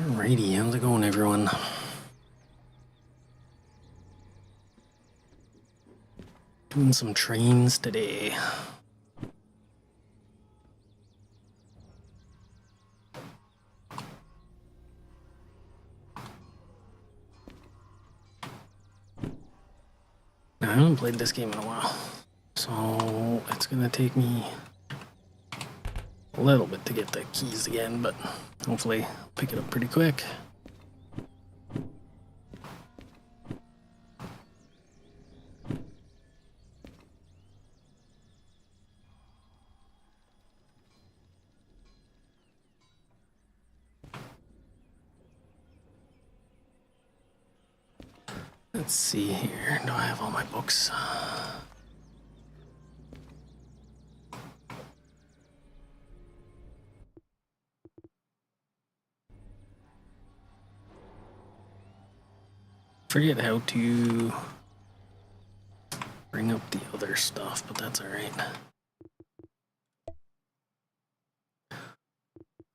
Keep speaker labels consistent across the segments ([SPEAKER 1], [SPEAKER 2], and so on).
[SPEAKER 1] Alrighty, how's it going, everyone? Doing some trains today. Now, I haven't played this game in a while, so it's gonna take me a little bit to get the keys again, but hopefully I'll pick it up pretty quick. Let's see here. Do I have all my books? Forget how to bring up the other stuff, but that's alright.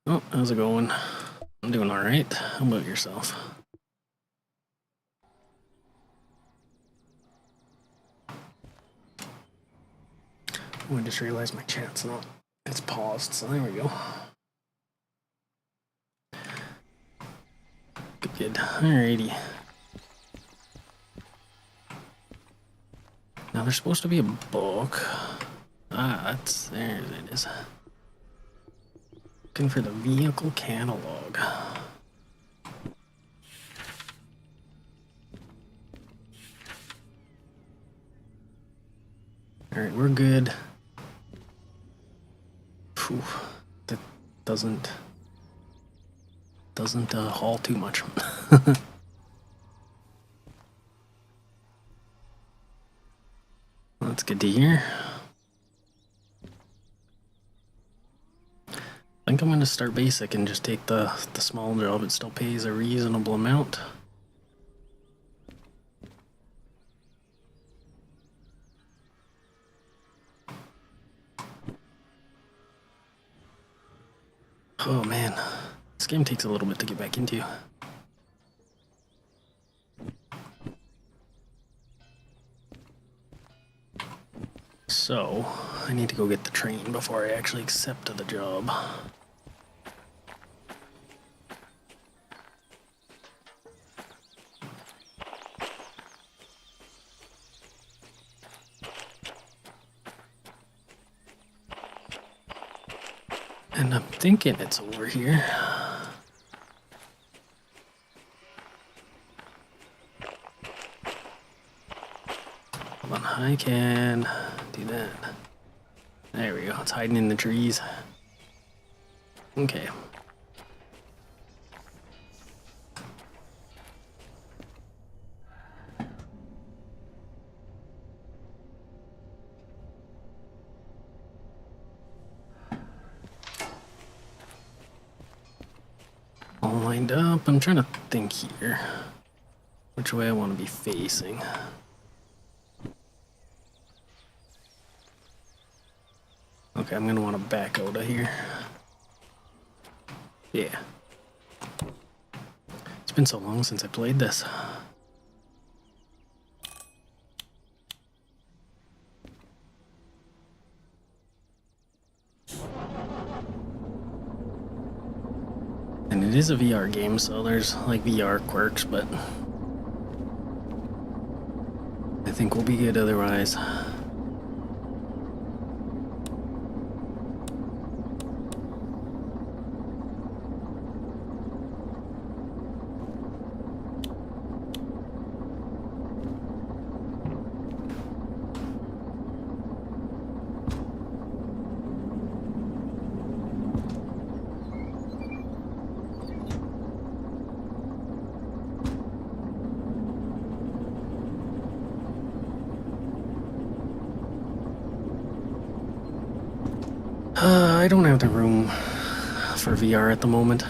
[SPEAKER 1] Oh, how's it going? I'm doing alright. How about yourself? Oh, I just realized my chat's not. It's paused, so there we go. Good. Alrighty. Now there's supposed to be a book. There it is. Looking for the vehicle catalog. Alright, we're good. Phew, that doesn't haul too much. That's good to hear. I think I'm going to start basic and just take the small job. It still pays a reasonable amount. Oh man, this game takes a little bit to get back into. So, I need to go get the train before I actually accept the job. And I'm thinking it's over here. Hold on, I can do that. There we go, it's hiding in the trees. Okay. All lined up. I'm trying to think here which way I want to be facing. Okay, I'm gonna want to back out of here. Yeah. It's been so long since I played this. And it is a VR game, so there's like VR quirks, but I think we'll be good otherwise. I don't have the room for VR at the moment.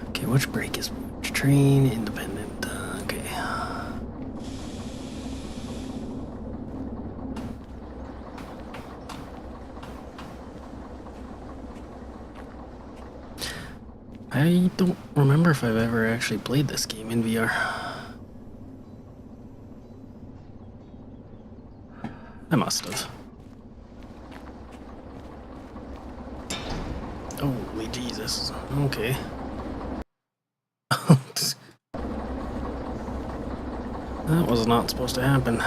[SPEAKER 1] Okay, which brake is which? Train, independent. Okay. I don't remember if I've ever actually played this game in VR. I must have. Holy Jesus. Okay. That was not supposed to happen.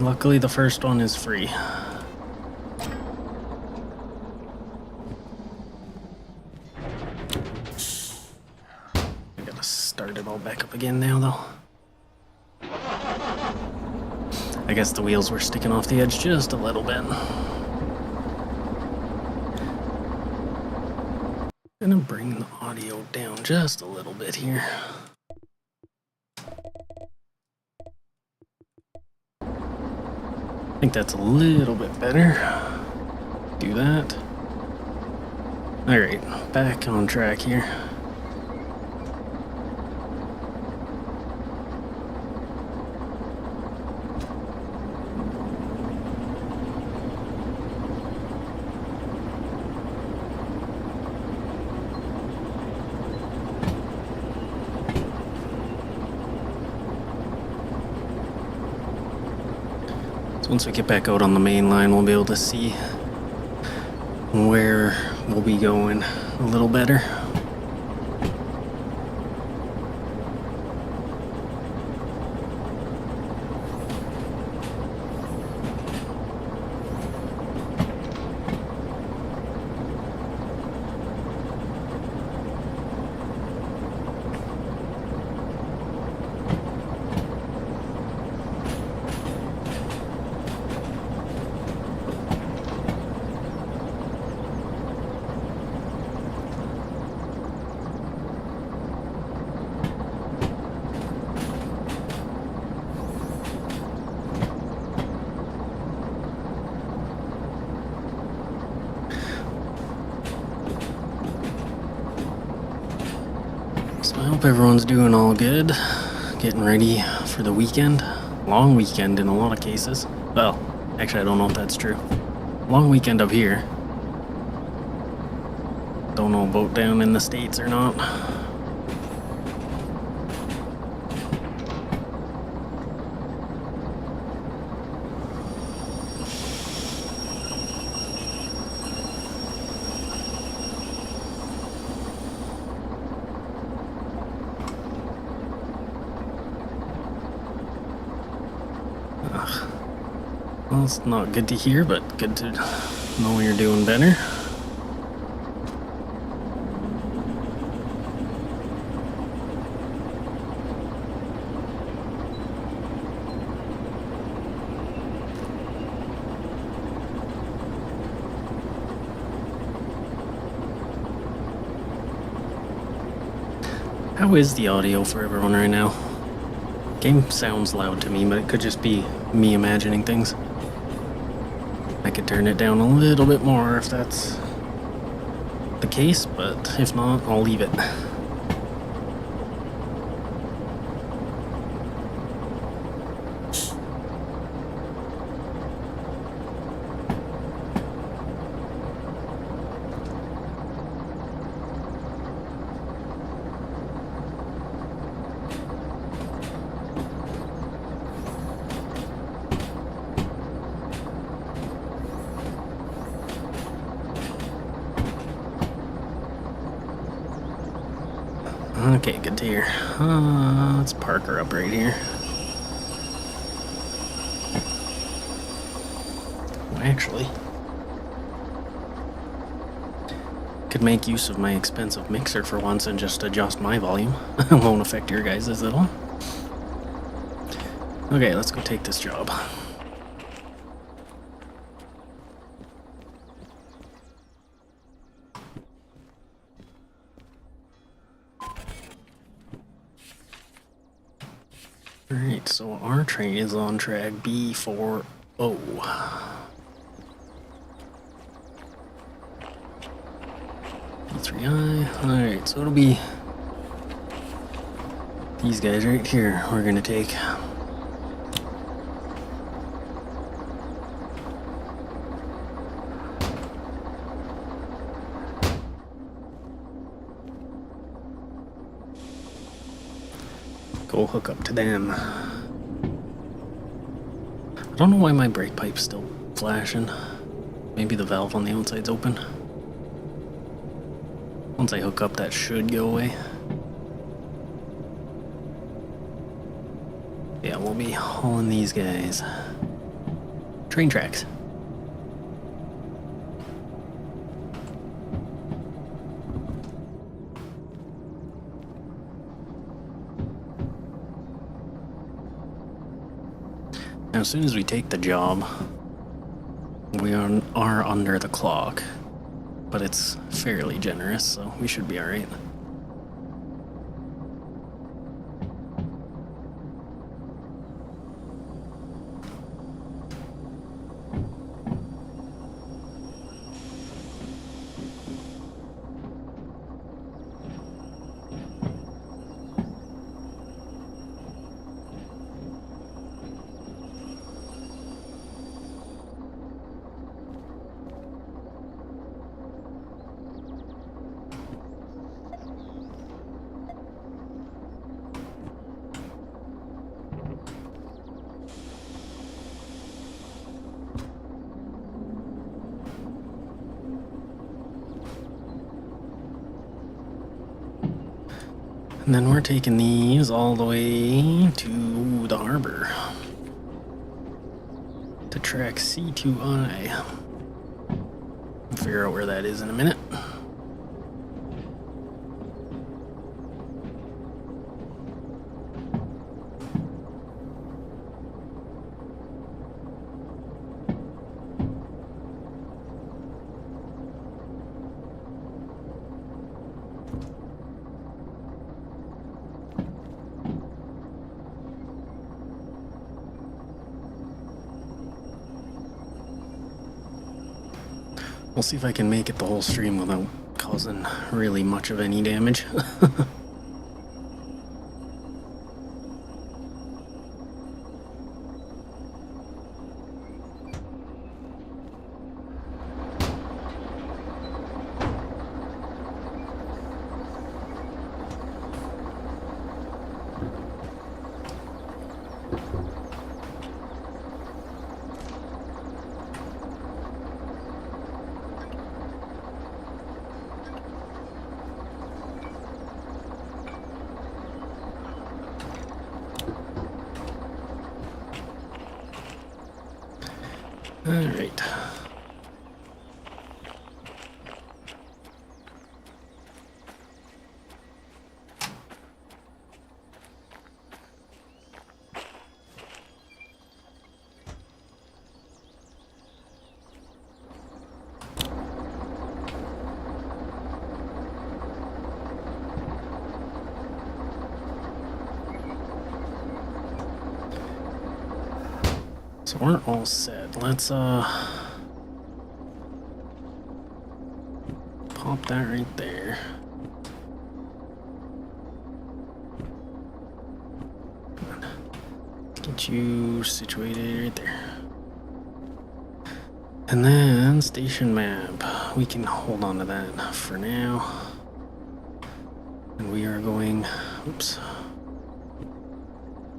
[SPEAKER 1] Luckily, the first one is free. I gotta start it all back up again now, though. I guess the wheels were sticking off the edge just a little bit. Gonna bring the audio down just a little bit here. I think that's a little bit better. Do that. Alright, back on track here. Once we get back out on the main line, we'll be able to see where we'll be going a little better. So I hope everyone's doing all good, getting ready for the weekend. Long weekend in a lot of cases. Well, actually I don't know if that's true. Long weekend up here. Don't know about down in the States or not. Well, it's not good to hear, but good to know you're doing better. How is the audio for everyone right now? Game sounds loud to me, but it could just be me imagining things. I could turn it down a little bit more if that's the case, but if not, I'll leave it. Okay, good to hear. Let's park her up right here. Actually, could make use of my expensive mixer for once and just adjust my volume. It won't affect your guys' at all. Okay, let's go take this job. Alright, so our train is on track B40. B3I. Alright, so it'll be these guys right here we're gonna take. go hook up to them. I don't know why my brake pipe's still flashing. Maybe the valve on the outside's open. Once I hook up, that should go away. Yeah, we'll be hauling these guys. Train tracks. Now, as soon as we take the job, we are under the clock, but it's fairly generous, so we should be alright. And then we're taking these all the way to the harbor. To track C2I. We'll figure out where that is in a minute. We'll see if I can make it the whole stream without causing really much of any damage. All right. So we're all set. Let's pop that right there. Get you situated right there. And then station map. We can hold on to that for now. And we are going, oops,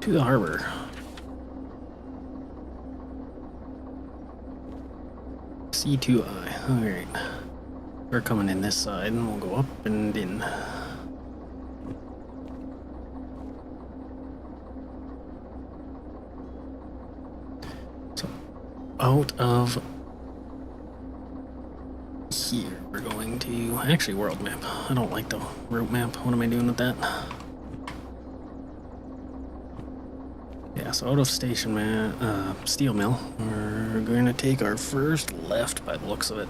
[SPEAKER 1] to the harbor. C2I. Alright. We're coming in this side and we'll go up and in. So, out of here, we're going to actually world map. I don't like the route map. What am I doing with that? Yeah, so out of station steel mill, we're going to take our first left by the looks of it.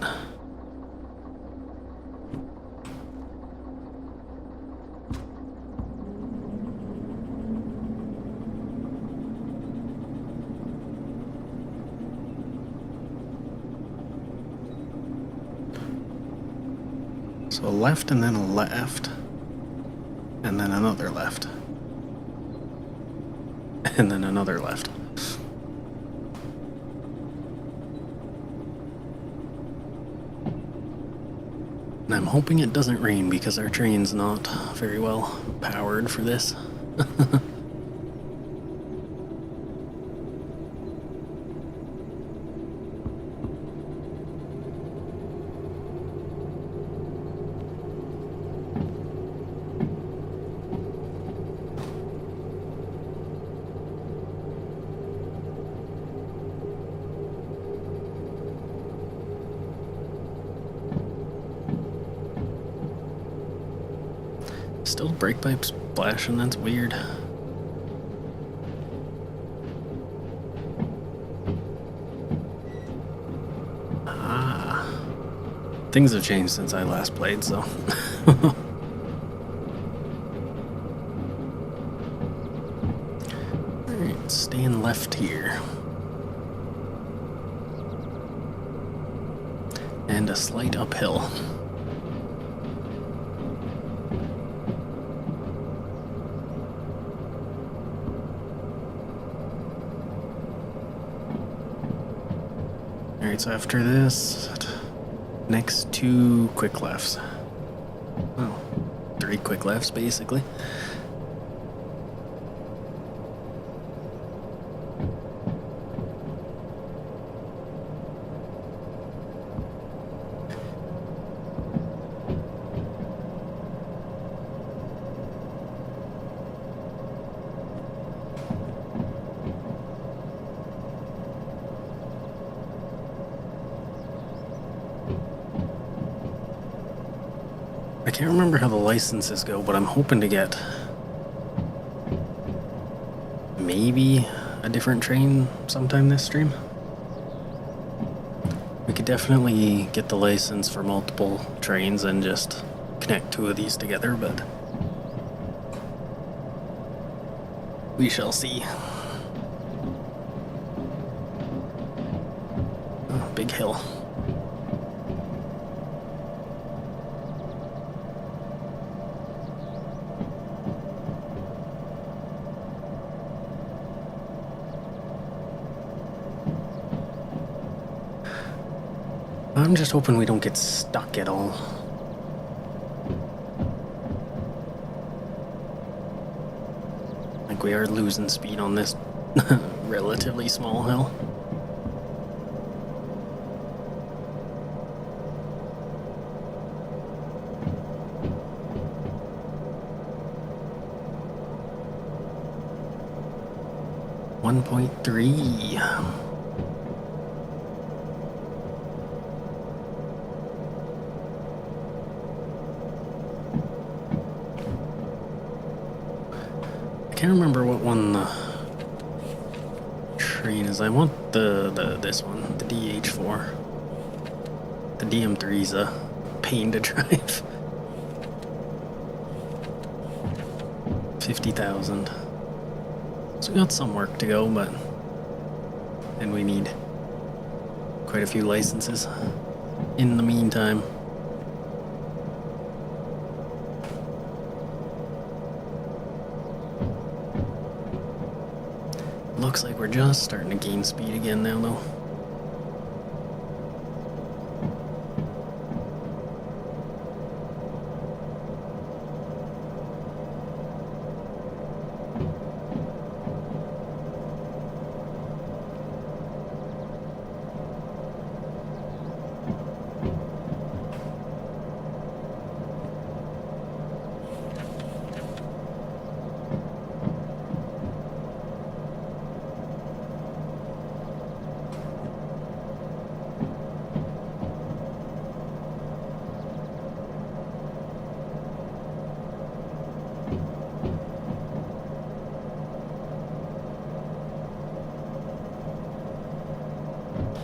[SPEAKER 1] So a left and then a left, and then another left. And then another left. And I'm hoping it doesn't rain because our train's not very well powered for this. Still brake pipes flashing, that's weird. Ah. Things have changed since I last played, so. Alright, staying left here. And a slight uphill. Alright, so after this, next 2 quick lefts. Oh, 3 quick lefts basically. I can't remember how the licenses go, but I'm hoping to get maybe a different train sometime this stream. We could definitely get the license for multiple trains and just connect 2 of these together, but we shall see. Oh, big hill. I'm just hoping we don't get stuck at all. Like we are losing speed on this relatively small hill. .3. I can't remember what one the train is. I want this one, the DH4. The DM3's a pain to drive. 50,000. So we got some work to go, but and we need quite a few licenses in the meantime. Looks like we're just starting to gain speed again now, though.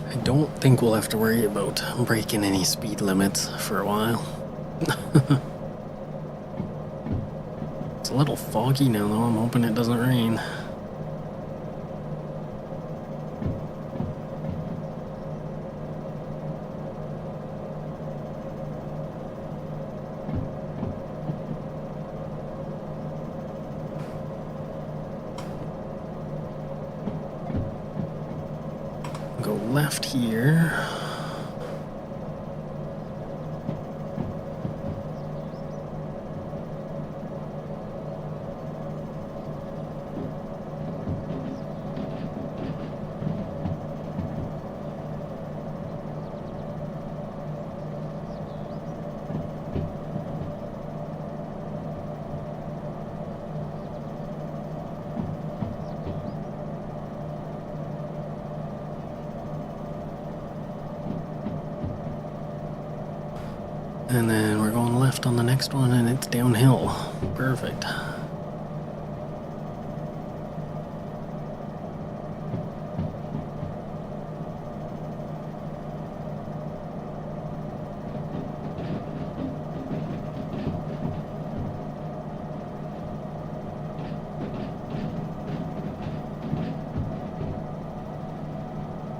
[SPEAKER 1] I don't think we'll have to worry about breaking any speed limits for a while. It's a little foggy now, though. I'm hoping it doesn't rain. Go left here. And then we're going left on the next one, and it's downhill. Perfect.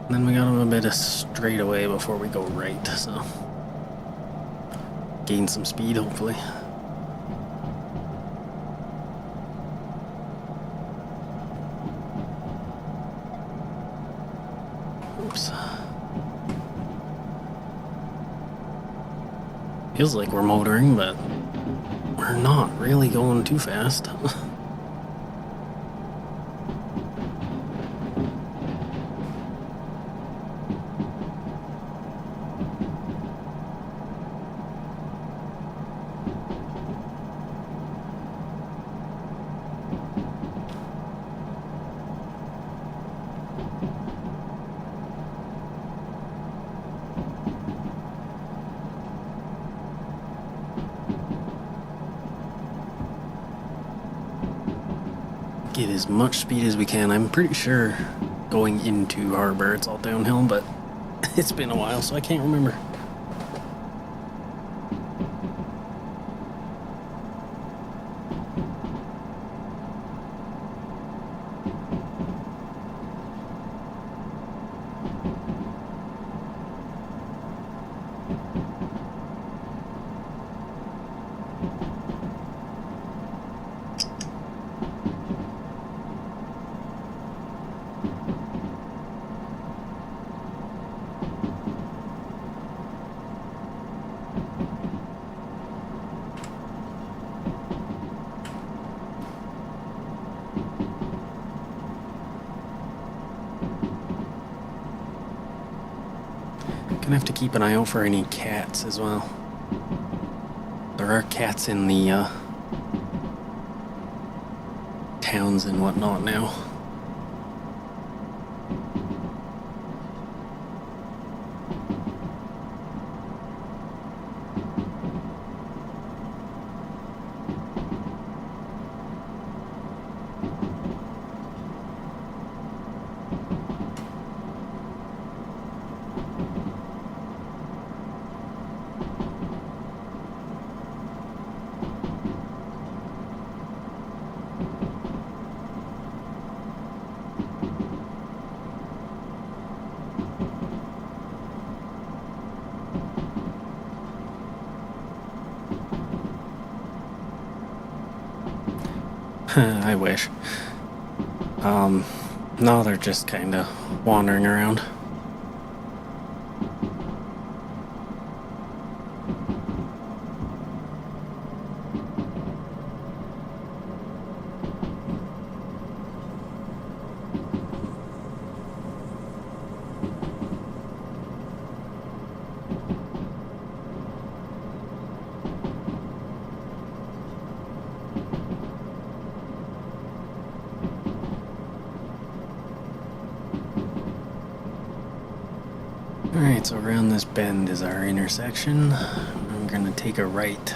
[SPEAKER 1] Then we got a bit of straightaway before we go right, so gain some speed hopefully. Oops. Feels like we're motoring, but we're not really going too fast. Get as much speed as we can. I'm pretty sure going into harbor it's all downhill, but it's been a while, so I can't remember. Gonna have to keep an eye out for any cats as well. There are cats in the towns and whatnot now. I wish. No, they're just kind of wandering around. Alright, so around this bend is our intersection. I'm gonna take a right.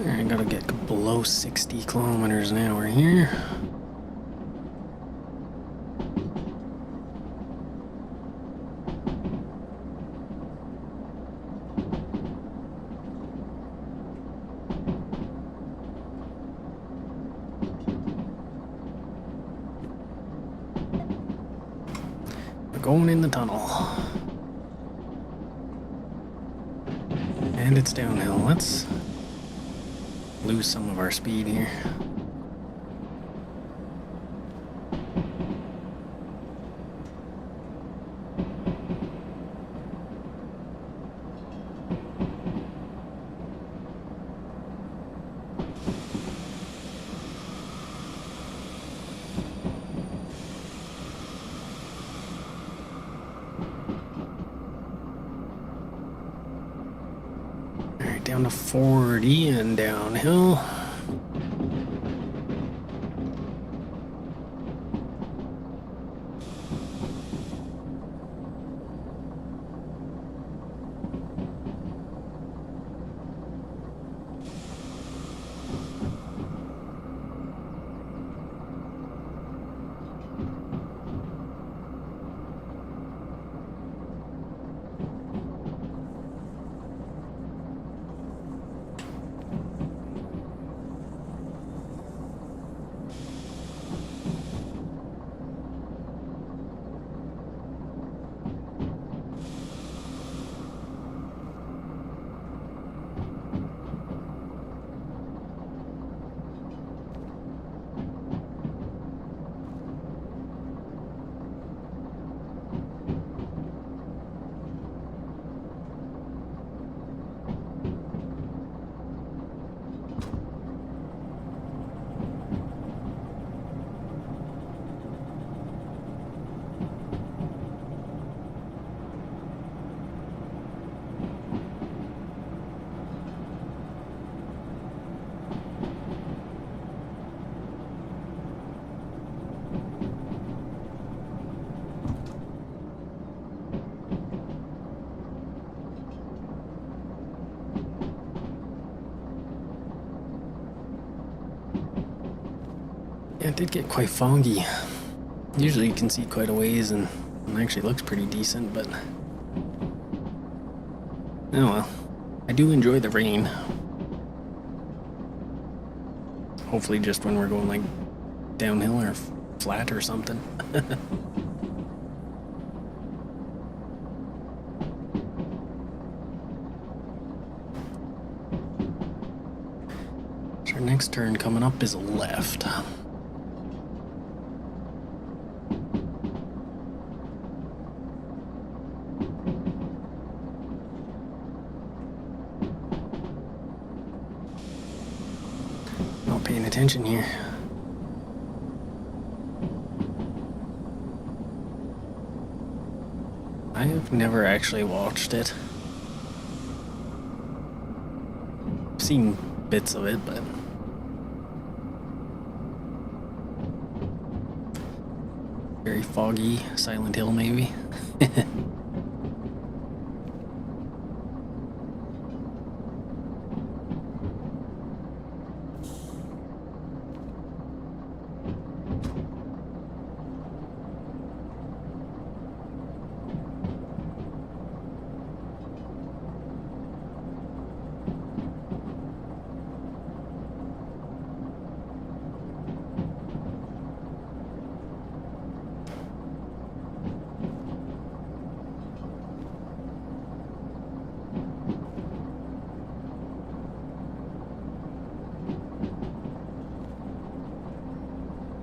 [SPEAKER 1] I gotta get below 60 kilometers an hour here. We're going in the tunnel. And it's downhill. Let's lose some of our speed here. Down to 40 and downhill. Yeah, it did get quite foggy. Usually you can see quite a ways and it actually looks pretty decent, but oh well. I do enjoy the rain. Hopefully just when we're going like downhill or flat or something. So our next turn coming up is a left. Not paying attention here. I have never actually watched it. I've seen bits of it, but very foggy. Silent Hill, maybe.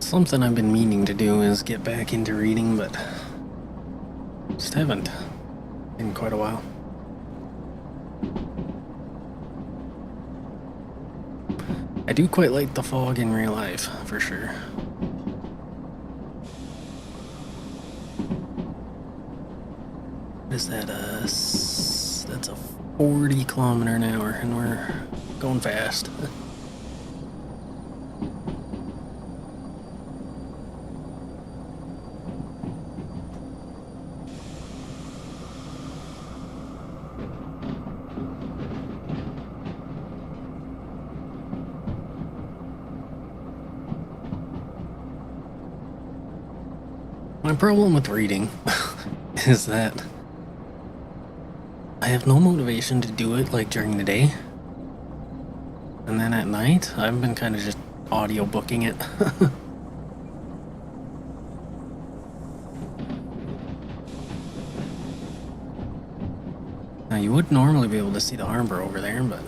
[SPEAKER 1] Something I've been meaning to do is get back into reading, but just haven't in quite a while. I do quite like the fog in real life, for sure. What is that? That's a 40 kilometer an hour, and we're going fast. My problem with reading is that I have no motivation to do it like during the day. And then at night, I've been kind of just audiobooking it. Now, you would normally be able to see the harbor over there, but...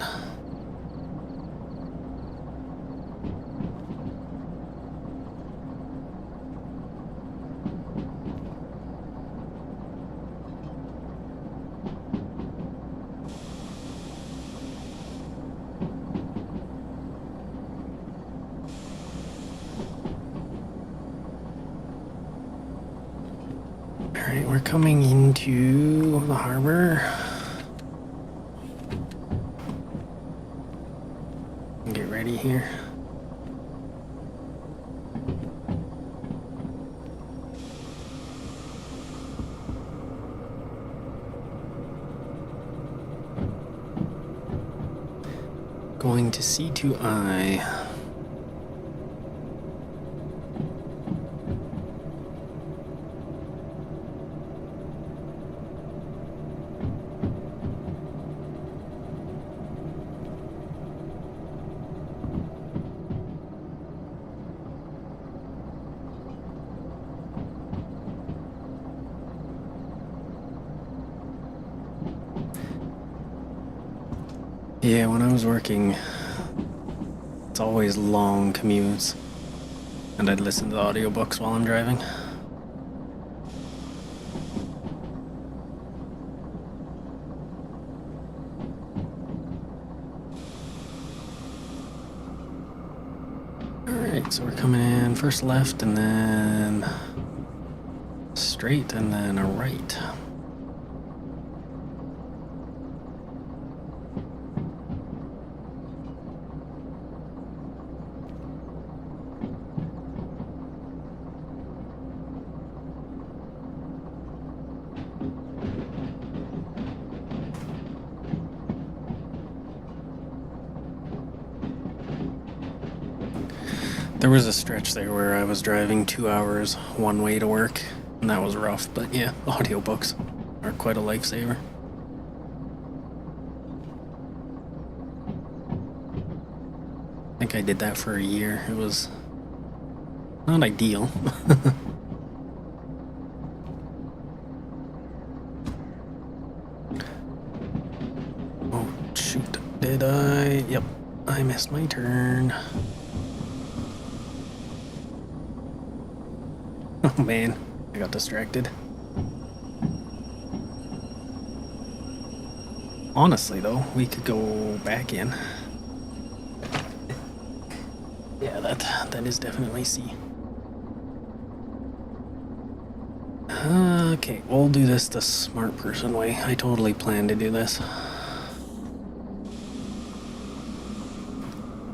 [SPEAKER 1] Alright, we're coming into the harbor. Get ready here. Going to C2I. Yeah, when I was working, it's always long commutes, and I'd listen to the audiobooks while I'm driving. Alright, so we're coming in first left, and then straight, and then a right. There was a stretch there where I was driving 2 hours one way to work, and that was rough, but yeah, audiobooks are quite a lifesaver. I think I did that for a year. It was not ideal. Oh, shoot. Did I? Yep, I missed my turn. Oh man, I got distracted. Honestly though, we could go back in. Yeah, that is definitely C. Okay, we'll do this the smart person way. I totally plan to do this.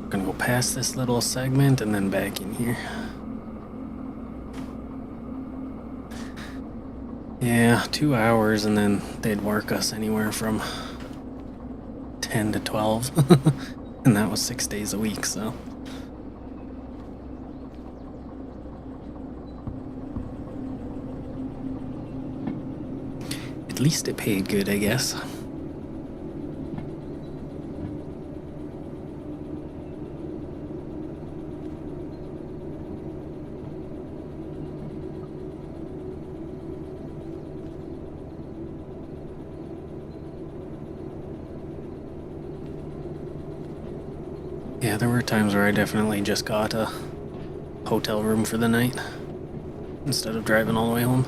[SPEAKER 1] Gonna go past this little segment and then back in here. Yeah, 2 hours, and then they'd work us anywhere from 10 to 12. And that was 6 days a week, so. At least it paid good, I guess. Yeah, there were times where I definitely just got a hotel room for the night instead of driving all the way home.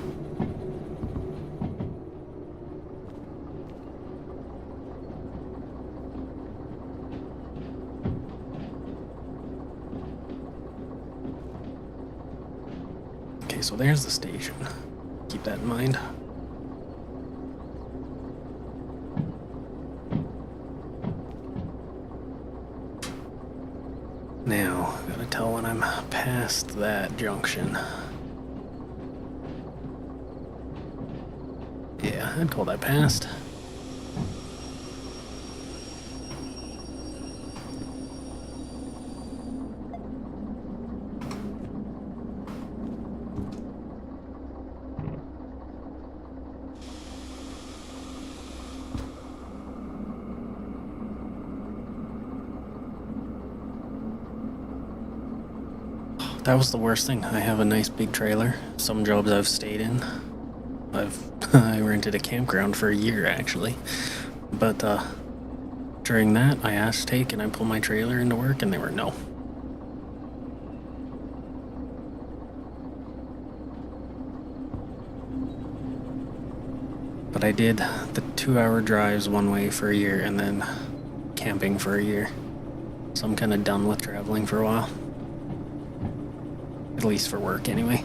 [SPEAKER 1] Okay, so there's the station. Keep that in mind. Now, gotta tell when I'm past that junction. Yeah, I'd call that past. That was the worst thing. I have a nice big trailer. Some jobs I've stayed in, I rented a campground for a year actually, But during that, I asked Take, can I pull my trailer into work? And they were no. But I did the 2-hour drives one way for a year and then camping for a year. So I'm kind of done with traveling for a while. At least for work, anyway.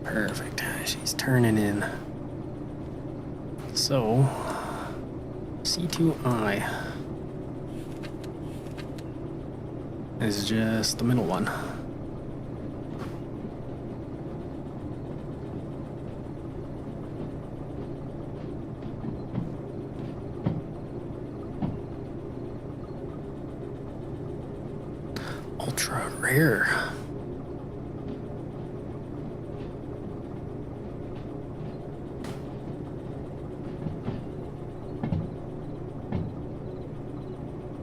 [SPEAKER 1] Perfect. She's turning in. So, C2I is just the middle one. Ultra rare.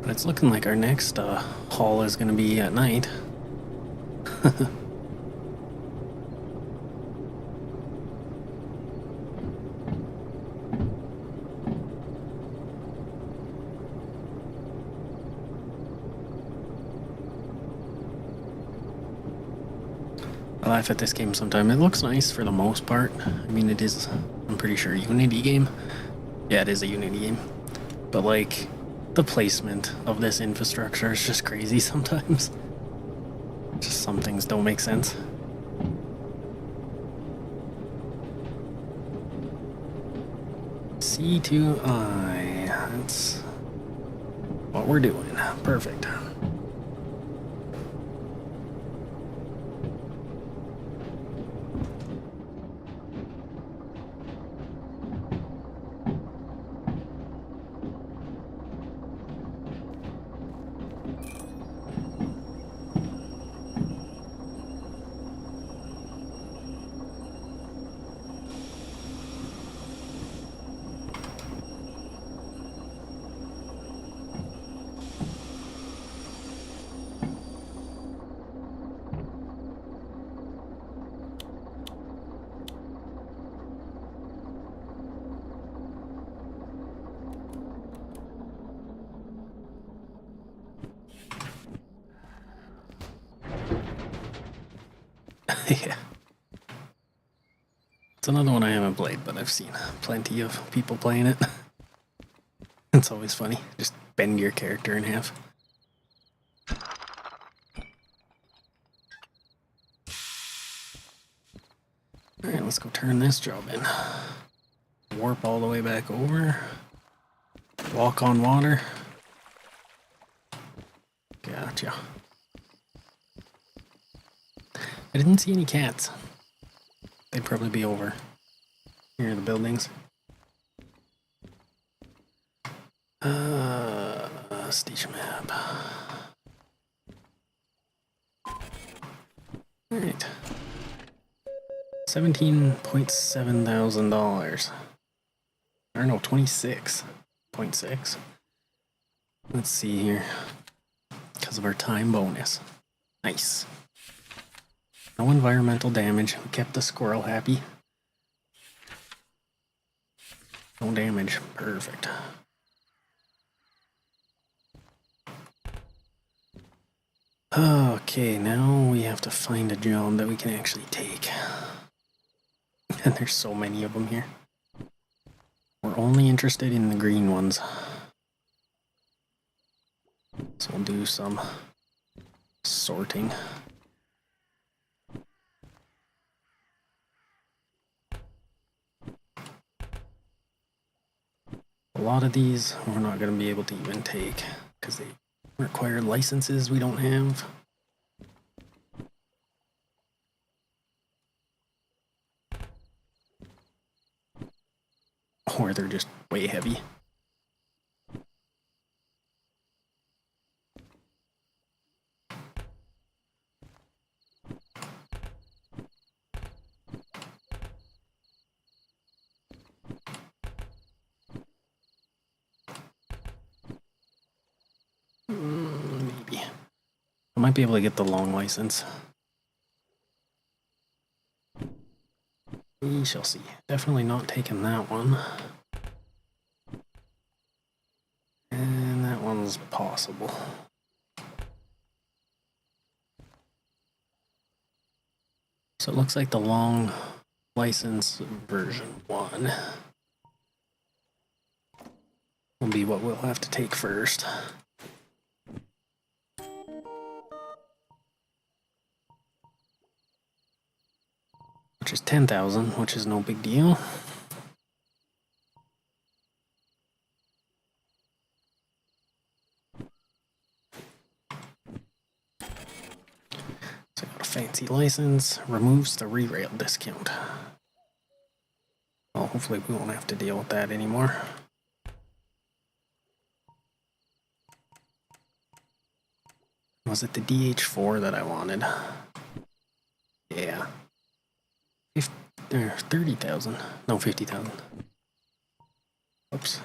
[SPEAKER 1] But it's looking like our next haul is going to be at night. I laugh at this game sometime. It looks nice for the most part. I mean, it is, I'm pretty sure, a Unity game. Yeah, it is a Unity game. But, like, the placement of this infrastructure is just crazy sometimes. Just some things don't make sense. C2I. That's what we're doing. Perfect. Yeah. It's another one I haven't played, but I've seen plenty of people playing it. It's always funny. Just bend your character in half. Alright, let's go turn this job in. Warp all the way back over. Walk on water. Gotcha. I didn't see any cats. They'd probably be over near the buildings. Station map. Alright. $17,700. Or no, 26.6. Let's see here. Because of our time bonus. Nice. No environmental damage. We kept the squirrel happy. No damage. Perfect. Okay, now we have to find a job that we can actually take. And there's so many of them here. We're only interested in the green ones. So we'll do some sorting. A lot of these we're not going to be able to even take because they require licenses we don't have. Or they're just way heavy. Maybe. I might be able to get the long license. We shall see. Definitely not taking that one. And that one's possible. So it looks like the long license version 1 will be what we'll have to take first. Which is 10,000, which is no big deal. So I got a fancy license, removes the re-rail discount. Well, hopefully we won't have to deal with that anymore. Was it the DH4 that I wanted? Yeah. 30,000. No, 50,000. Oops.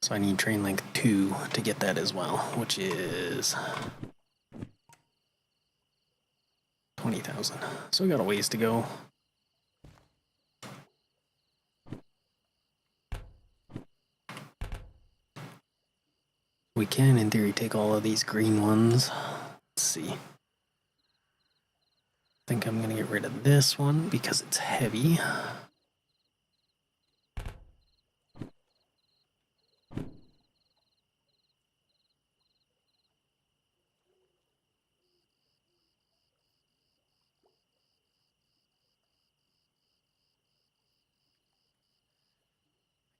[SPEAKER 1] So I need train link 2 to get that as well, which is 20,000. So we got a ways to go. We can, in theory, take all of these green ones. Let's see. I think I'm going to get rid of this one because it's heavy.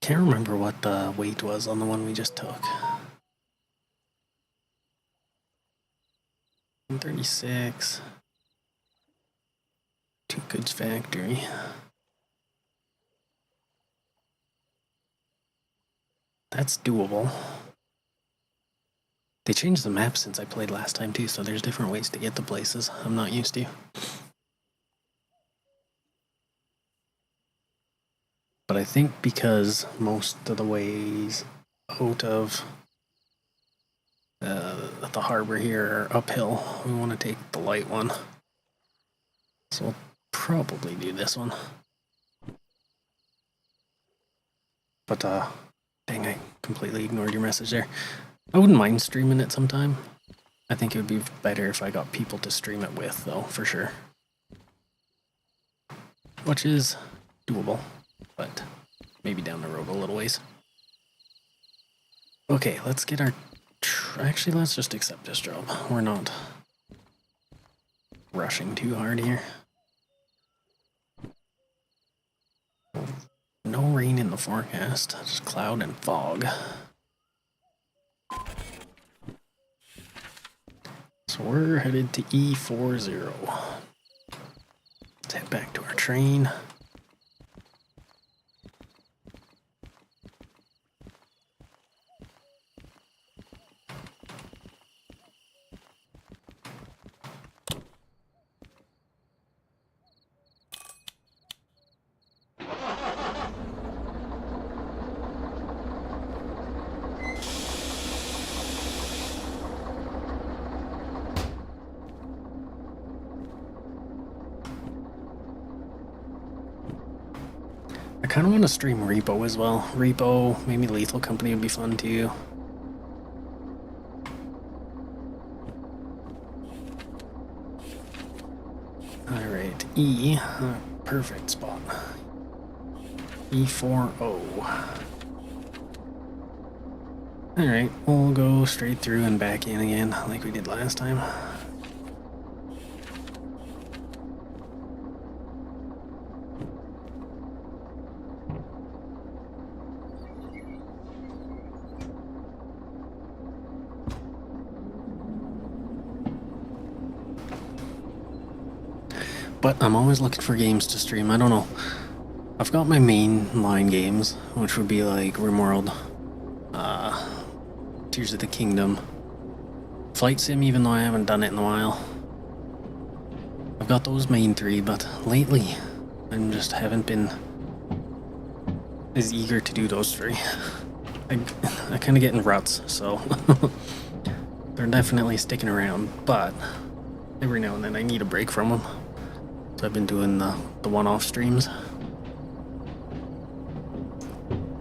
[SPEAKER 1] Can't remember what the weight was on the one we just took. 136. Two Goods Factory. That's doable. They changed the map since I played last time too, so there's different ways to get to places I'm not used to. But I think because most of the ways out of the harbor here are uphill, we want to take the light one. So we'll probably do this one. But, dang, I completely ignored your message there. I wouldn't mind streaming it sometime. I think it would be better if I got people to stream it with, though, for sure. Which is doable, but maybe down the road a little ways. Okay, let's get our... Actually, let's just accept this job. We're not rushing too hard here. No rain in the forecast, just cloud and fog. So we're headed to E40. Let's head back to our train. I kind of want to stream Repo as well. Repo, maybe Lethal Company would be fun too. Alright, E, perfect spot. E40. Alright, we'll go straight through and back in again like we did last time. But I'm always looking for games to stream. I don't know. I've got my main line games, which would be like RimWorld, Tears of the Kingdom, Flight Sim, even though I haven't done it in a while. I've got those main three, but lately I just haven't been as eager to do those three. I kind of get in ruts, so. they're definitely sticking around, but every now and then I need a break from them. So I've been doing the one-off streams.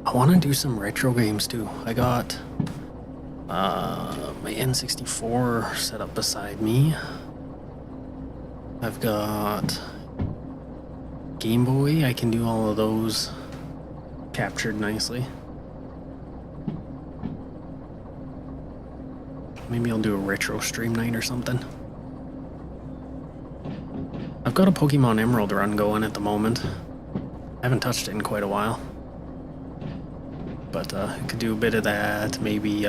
[SPEAKER 1] I want to do some retro games too. I got my N64 set up beside me. I've got Game Boy. I can do all of those captured nicely. Maybe I'll do a retro stream night or something. I've got a Pokemon Emerald run going at the moment. I haven't touched it in quite a while. But I could do a bit of that, maybe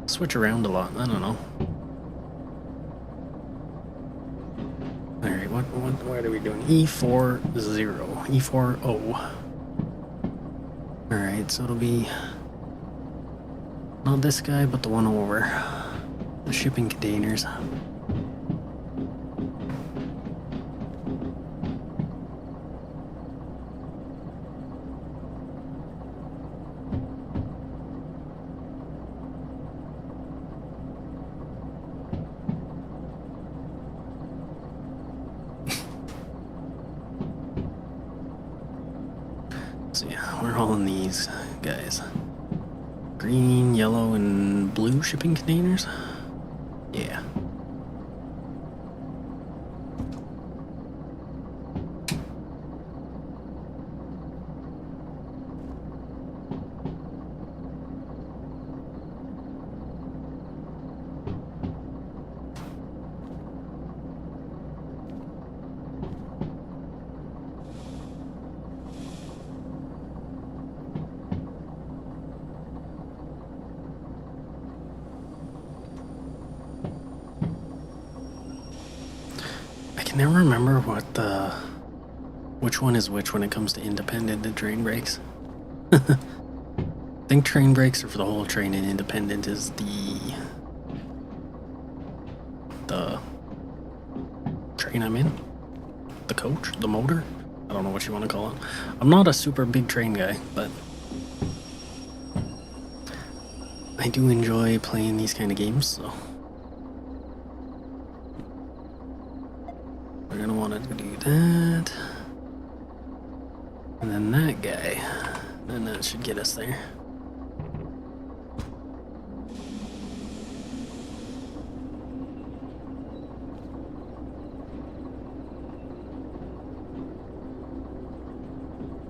[SPEAKER 1] switch around a lot, I don't know. Alright, what are we doing? E40, E40. Alright, so it'll be not this guy, but the one over. The shipping containers. So yeah, we're hauling these guys. Green, yellow, and blue shipping containers? Yeah. I can never remember which one is which when it comes to independent and train brakes. I think train brakes are for the whole train and independent is the train I'm in. The coach, the motor. I don't know what you want to call it. I'm not a super big train guy, but I do enjoy playing these kind of games, so we're gonna want to do that. And then that guy. And that should get us there.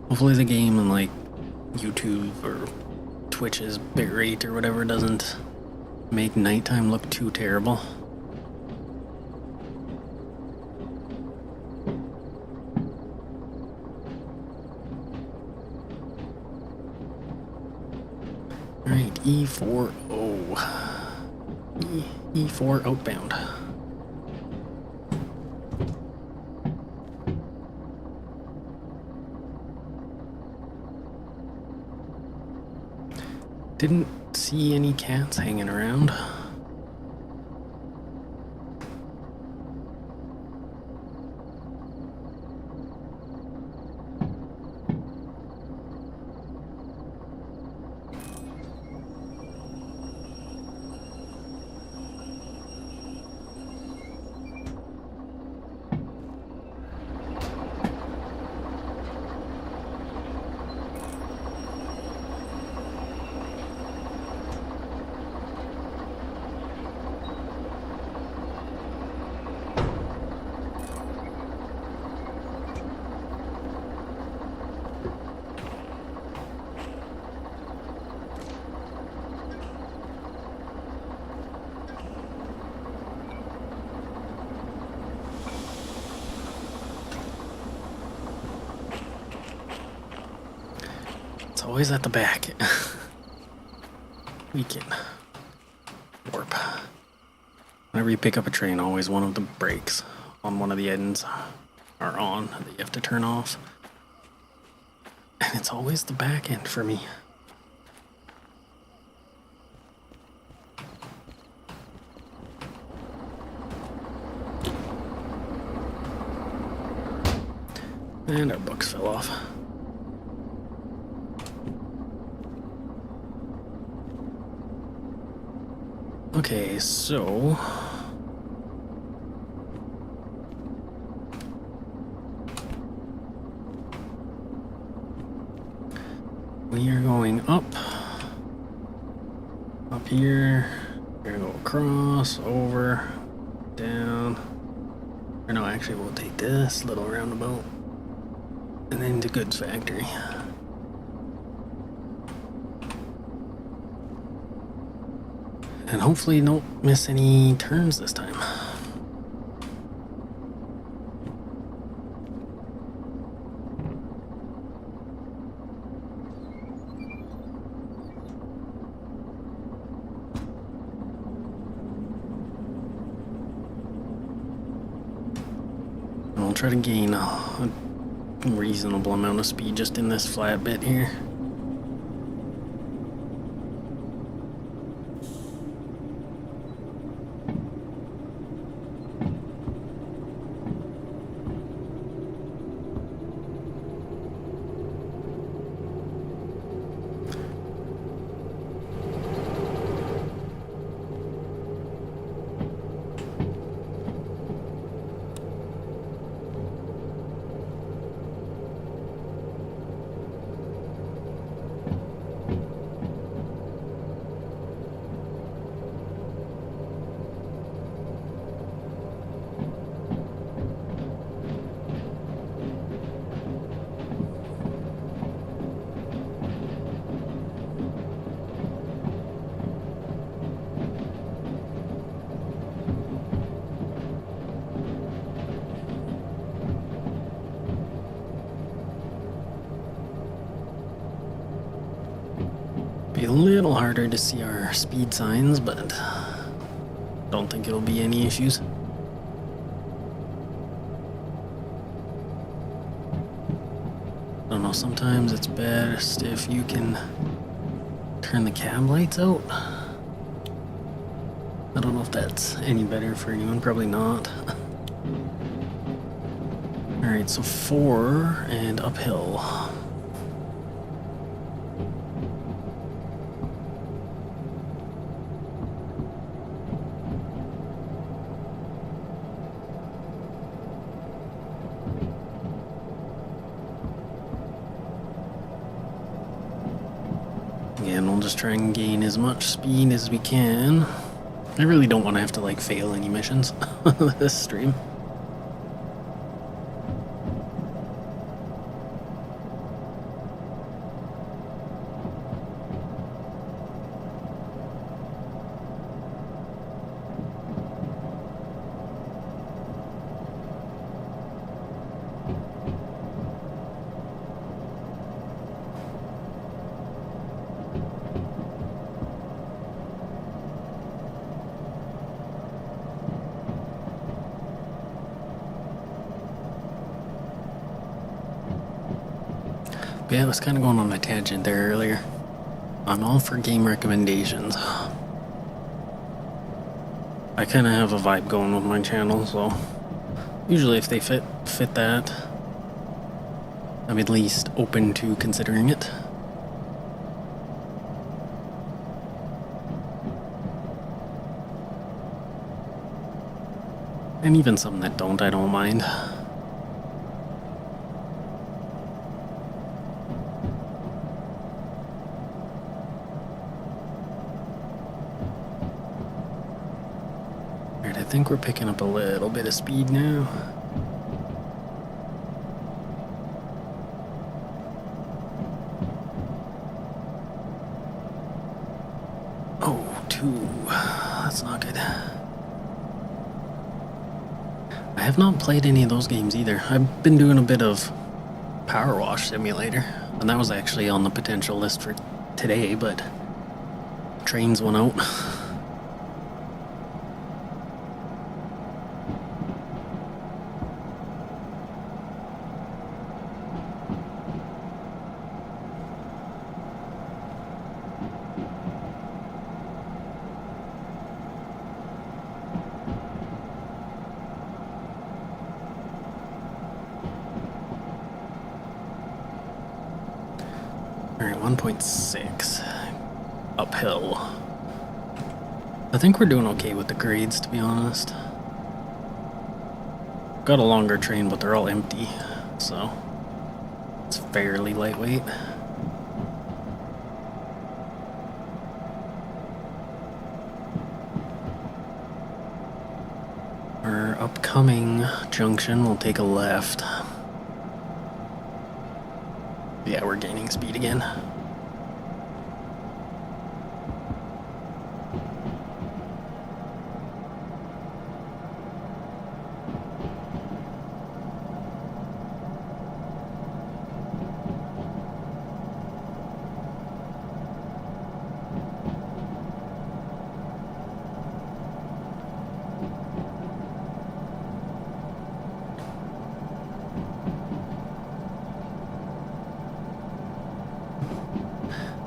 [SPEAKER 1] Hopefully the game and like YouTube or Twitch's bitrate or whatever doesn't make nighttime look too terrible. Alright, E40. E4 outbound. Didn't see any cats hanging around. It's always at the back. We can warp. Whenever you pick up a train, always one of the brakes on one of the ends are on that you have to turn off. And it's always the back end for me. And our books fell off. Okay, so we are going up here. We're gonna go across, over, down. Or no, actually, we'll take this little roundabout and then to goods factory. And hopefully don't miss any turns this time. And I'll try to gain a reasonable amount of speed just in this flat bit here. Be a little harder to see our speed signs, but don't think it'll be any issues. I don't know, sometimes it's best if you can turn the cab lights out. I don't know if that's any better for anyone, probably not. Alright, so 4 and uphill. Again, we'll just try and gain as much speed as we can. I really don't want to have to like fail any missions this stream. But yeah, I was kind of going on a tangent there earlier. I'm all for game recommendations. I kind of have a vibe going with my channel, so usually if they fit that, I'm at least open to considering it. And even some that don't, I don't mind. Alright, I think we're picking up a little bit of speed now. Oh, 2. That's not good. I have not played any of those games either. I've been doing a bit of Power Wash Simulator, and that was actually on the potential list for today, but trains went out. Alright, 1.6 uphill. I think we're doing okay with the grades, to be honest. Got a longer train, but they're all empty, so it's fairly lightweight. Our upcoming junction will take a left. Yeah, we're gaining speed again.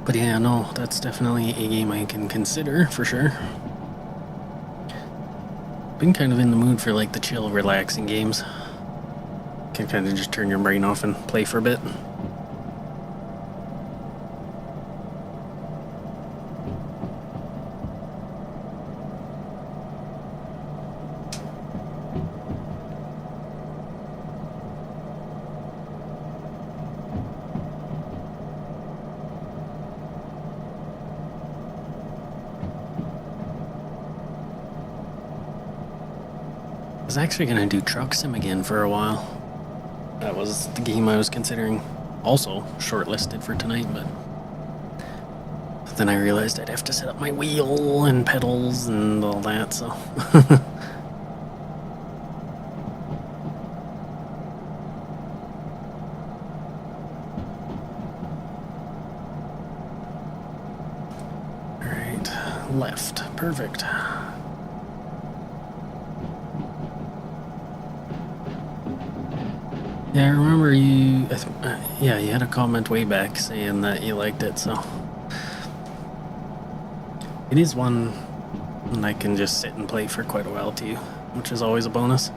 [SPEAKER 1] But yeah, no, that's definitely a game I can consider, for sure. Been kind of in the mood for like the chill, relaxing games. Can kind of just turn your brain off and play for a bit. I was actually gonna do Truck Sim again for a while. That was the game I was considering also shortlisted for tonight, but then I realized I'd have to set up my wheel and pedals and all that, so. Alright, left. Perfect. Yeah, I remember you. Yeah, you had a comment way back saying that you liked it, so it is one I can just sit and play for quite a while too, which is always a bonus.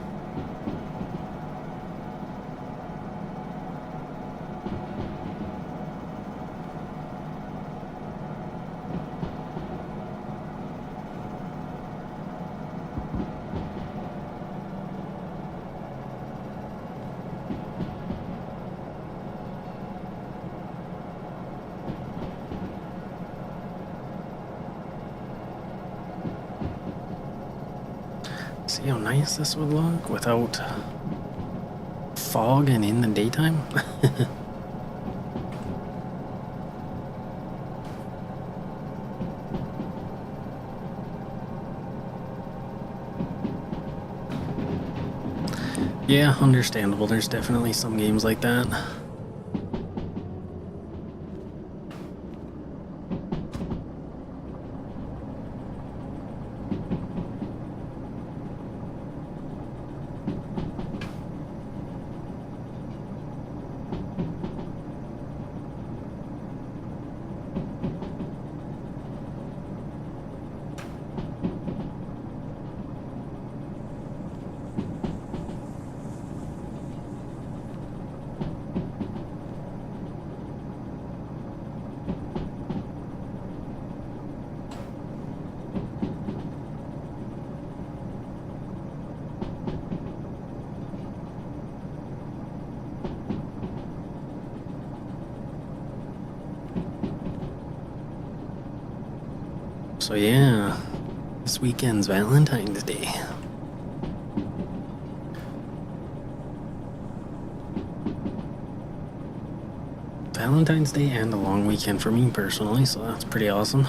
[SPEAKER 1] See how nice this would look without fog and in the daytime? Yeah, understandable. There's definitely some games like that. So yeah, this weekend's Valentine's Day. Valentine's Day and a long weekend for me personally, so that's pretty awesome.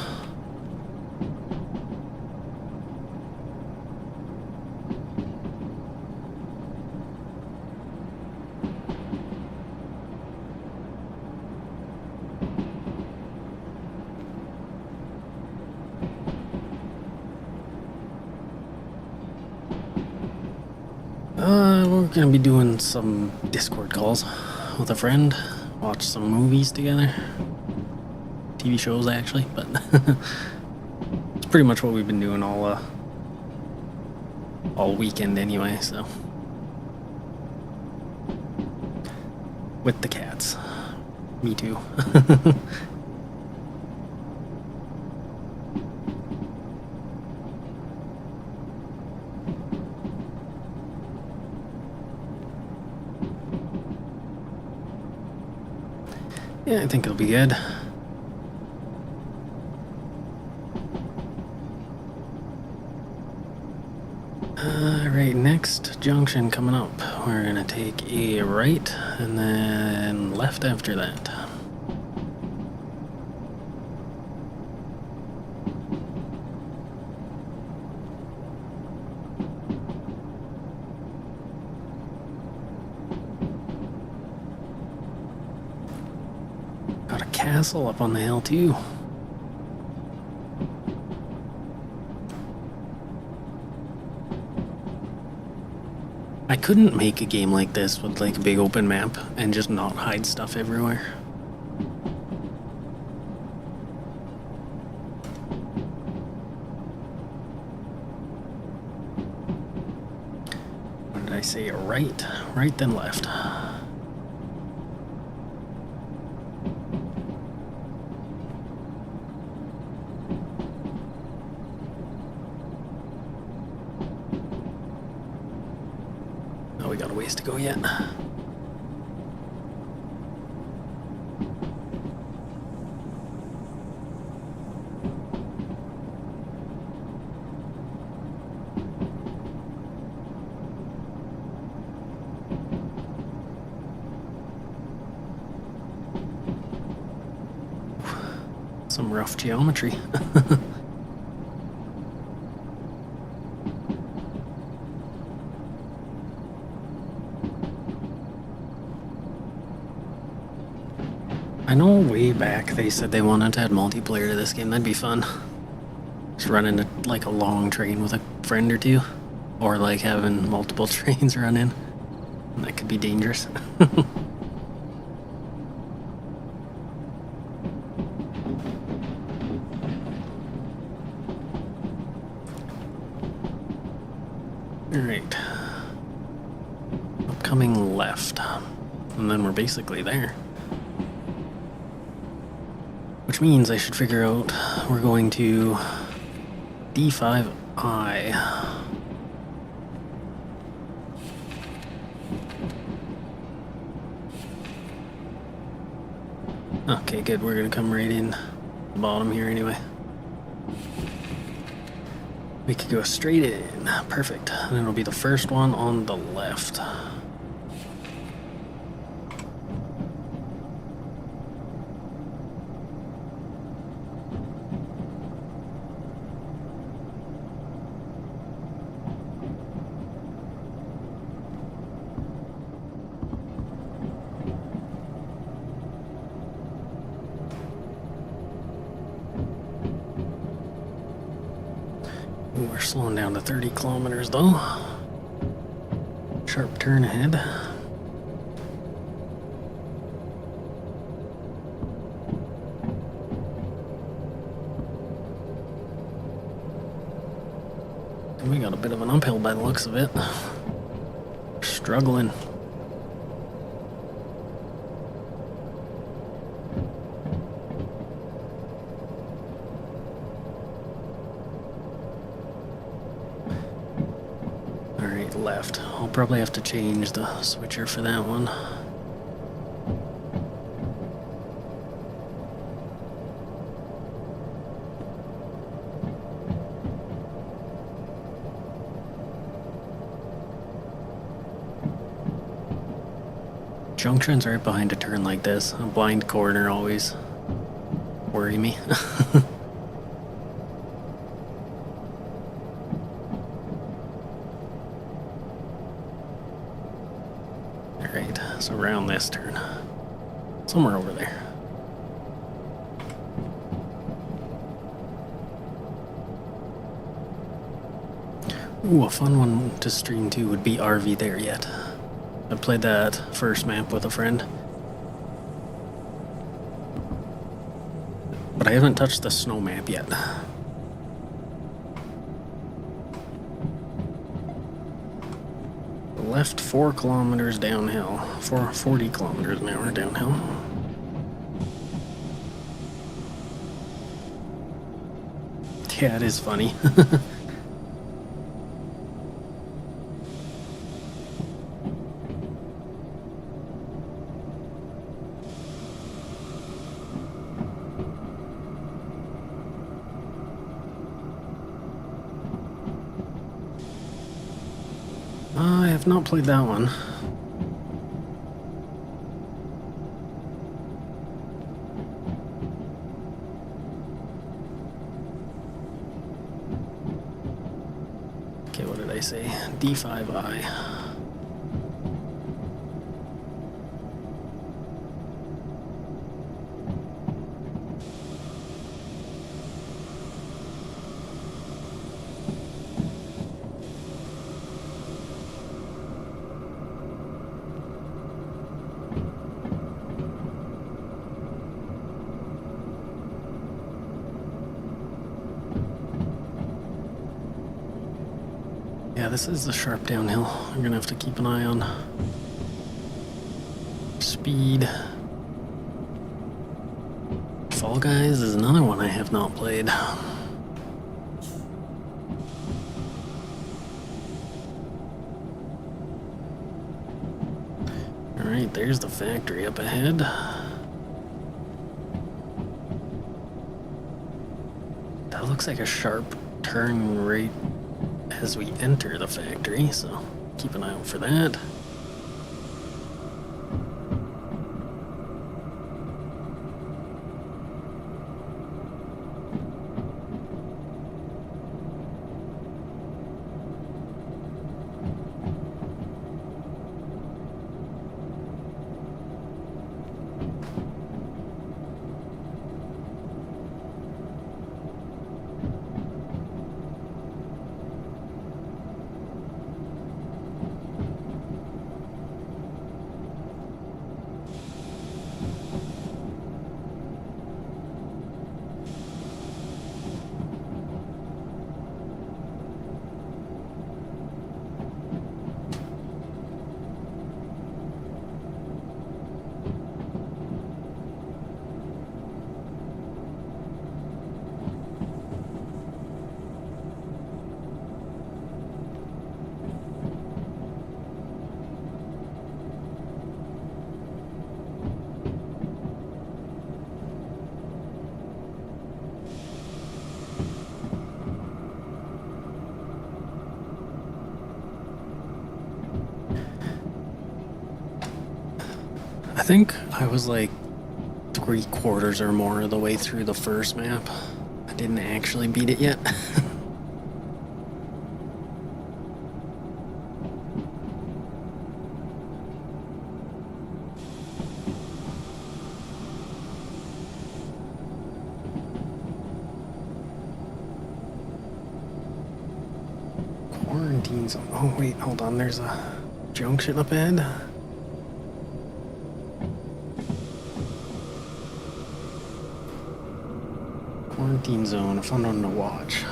[SPEAKER 1] We're gonna be doing some Discord calls with a friend, watch some movies together. TV shows, actually, but it's pretty much what we've been doing all weekend anyway, so. With the cats. Me too. Yeah, I think it'll be good. Right, next junction coming up. We're gonna take a right and then left after that. Got a castle up on the hill too. I couldn't make a game like this with like a big open map and just not hide stuff everywhere. What did I say? Right, right then left. Oh, we got a ways to go yet. Some rough geometry. I know way back they said they wanted to add multiplayer to this game. That'd be fun. Just running like a long train with a friend or two. Or like having multiple trains run in. That could be dangerous. Alright. Upcoming left. And then we're basically there. Which means I should figure out we're going to D5I. Okay, good. We're gonna come right in the bottom here anyway. We could go straight in. Perfect. And it'll be the first one on the left. Ooh, we're slowing down to 30 kilometers though. Sharp turn ahead. And we got a bit of an uphill by the looks of it. Struggling. Left. I'll probably have to change the switcher for that one. Junctions right behind a turn like this. A blind corner always worry me. Alright, so around this turn. Somewhere over there. Ooh, a fun one to stream too would be RV There Yet. I played that first map with a friend. But I haven't touched the snow map yet. Left 4 kilometers downhill. 40 kilometers an hour downhill. Yeah, it is funny. I have not played that one. Okay, what did I say? D5I. Yeah, this is the sharp downhill. I'm gonna have to keep an eye on speed. Fall Guys is another one I have not played. Alright, there's the factory up ahead. That looks like a sharp turn right as we enter the factory, so keep an eye out for that. I think I was like 3/4 or more of the way through the first map. I didn't actually beat it yet. Quarantine zone. Oh wait, hold on, there's a junction up ahead. Quarantine zone, a fun one to watch.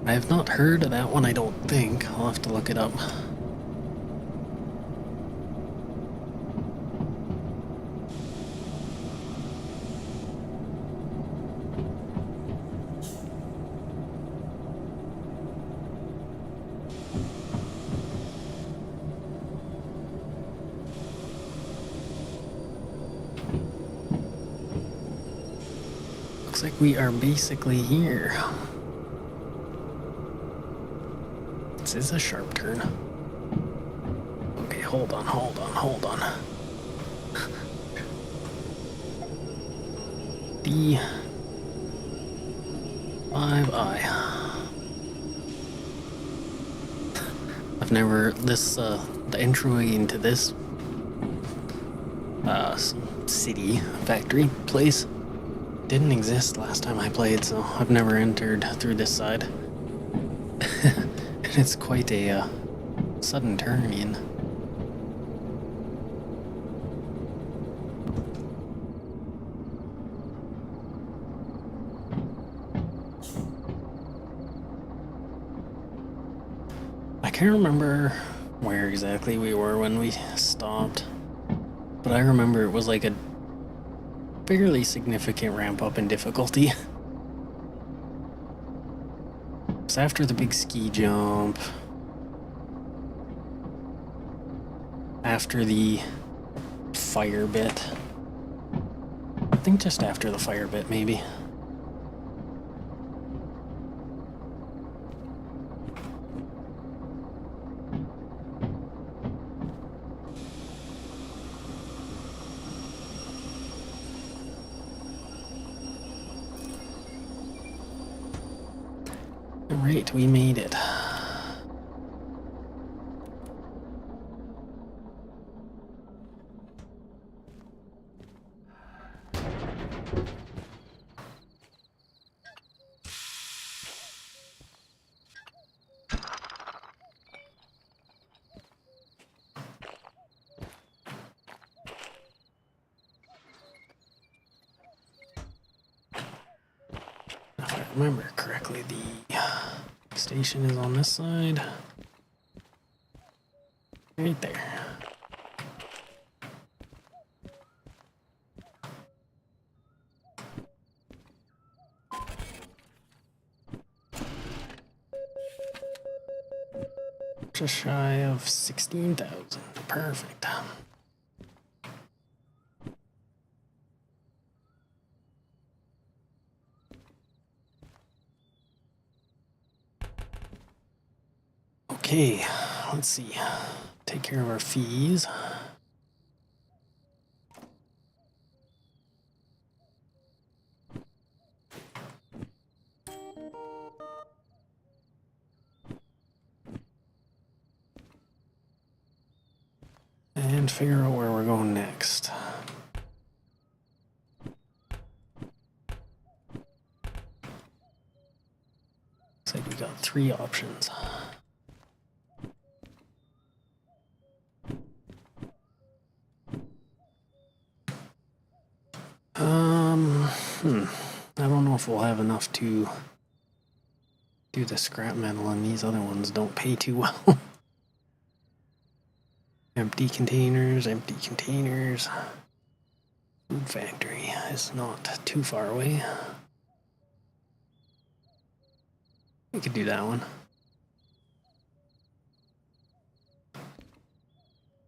[SPEAKER 1] I have not heard of that one, I don't think. I'll have to look it up. Looks like we are basically here. This is a sharp turn. Okay, hold on. D5I. I've never, the entryway into this city, factory, place didn't exist last time I played, so I've never entered through this side. And it's quite a sudden turn in. I can't remember where exactly we were when we stopped, but I remember it was like a fairly significant ramp up in difficulty. It's after the big ski jump, after the fire bit. I think just after the fire bit, maybe. Alright, we made it. If I remember correctly, the station is on this side. Right there. Just shy of 16,000. Perfect. Okay, let's see. Take care of our fees. And figure out where we're going next. Looks like we got 3 options. I don't know if we'll have enough to do the scrap metal, and these other ones don't pay too well. Empty containers, empty containers. Food factory is not too far away. We could do that one.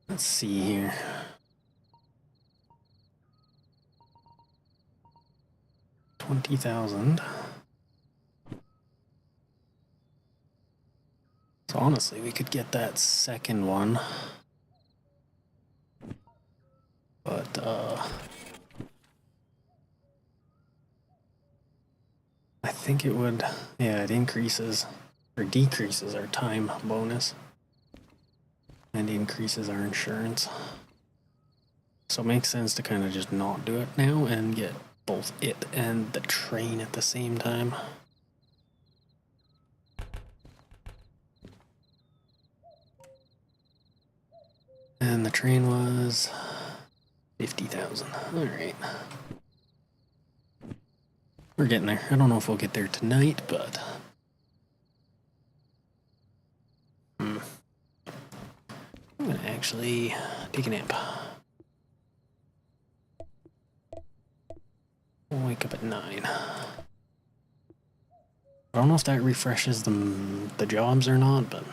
[SPEAKER 1] Let's see here. $20,000. So honestly, we could get that second one. But, I think it would, yeah, it increases or decreases our time bonus and increases our insurance. So it makes sense to kind of just not do it now and get both it and the train at the same time. And the train was 50,000. All right. We're getting there. I don't know if we'll get there tonight, but I'm gonna actually take a nap. We'll wake up at 9. I don't know if that refreshes the jobs or not, but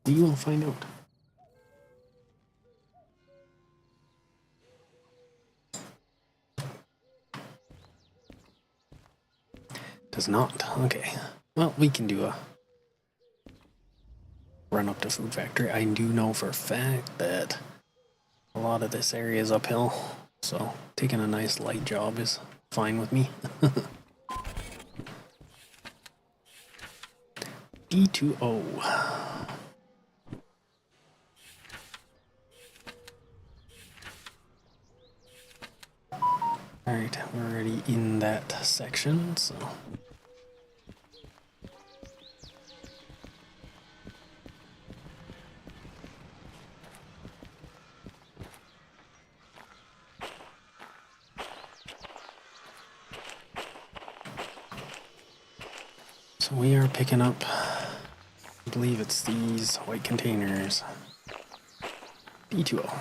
[SPEAKER 1] we will find out. Does not. Okay. Well, we can do a run up to Food Factory. I do know for a fact that a lot of this area is uphill, so taking a nice light job is fine with me. D2O. Alright, we're already in that section, so we are picking up, I believe it's these white containers. D2O.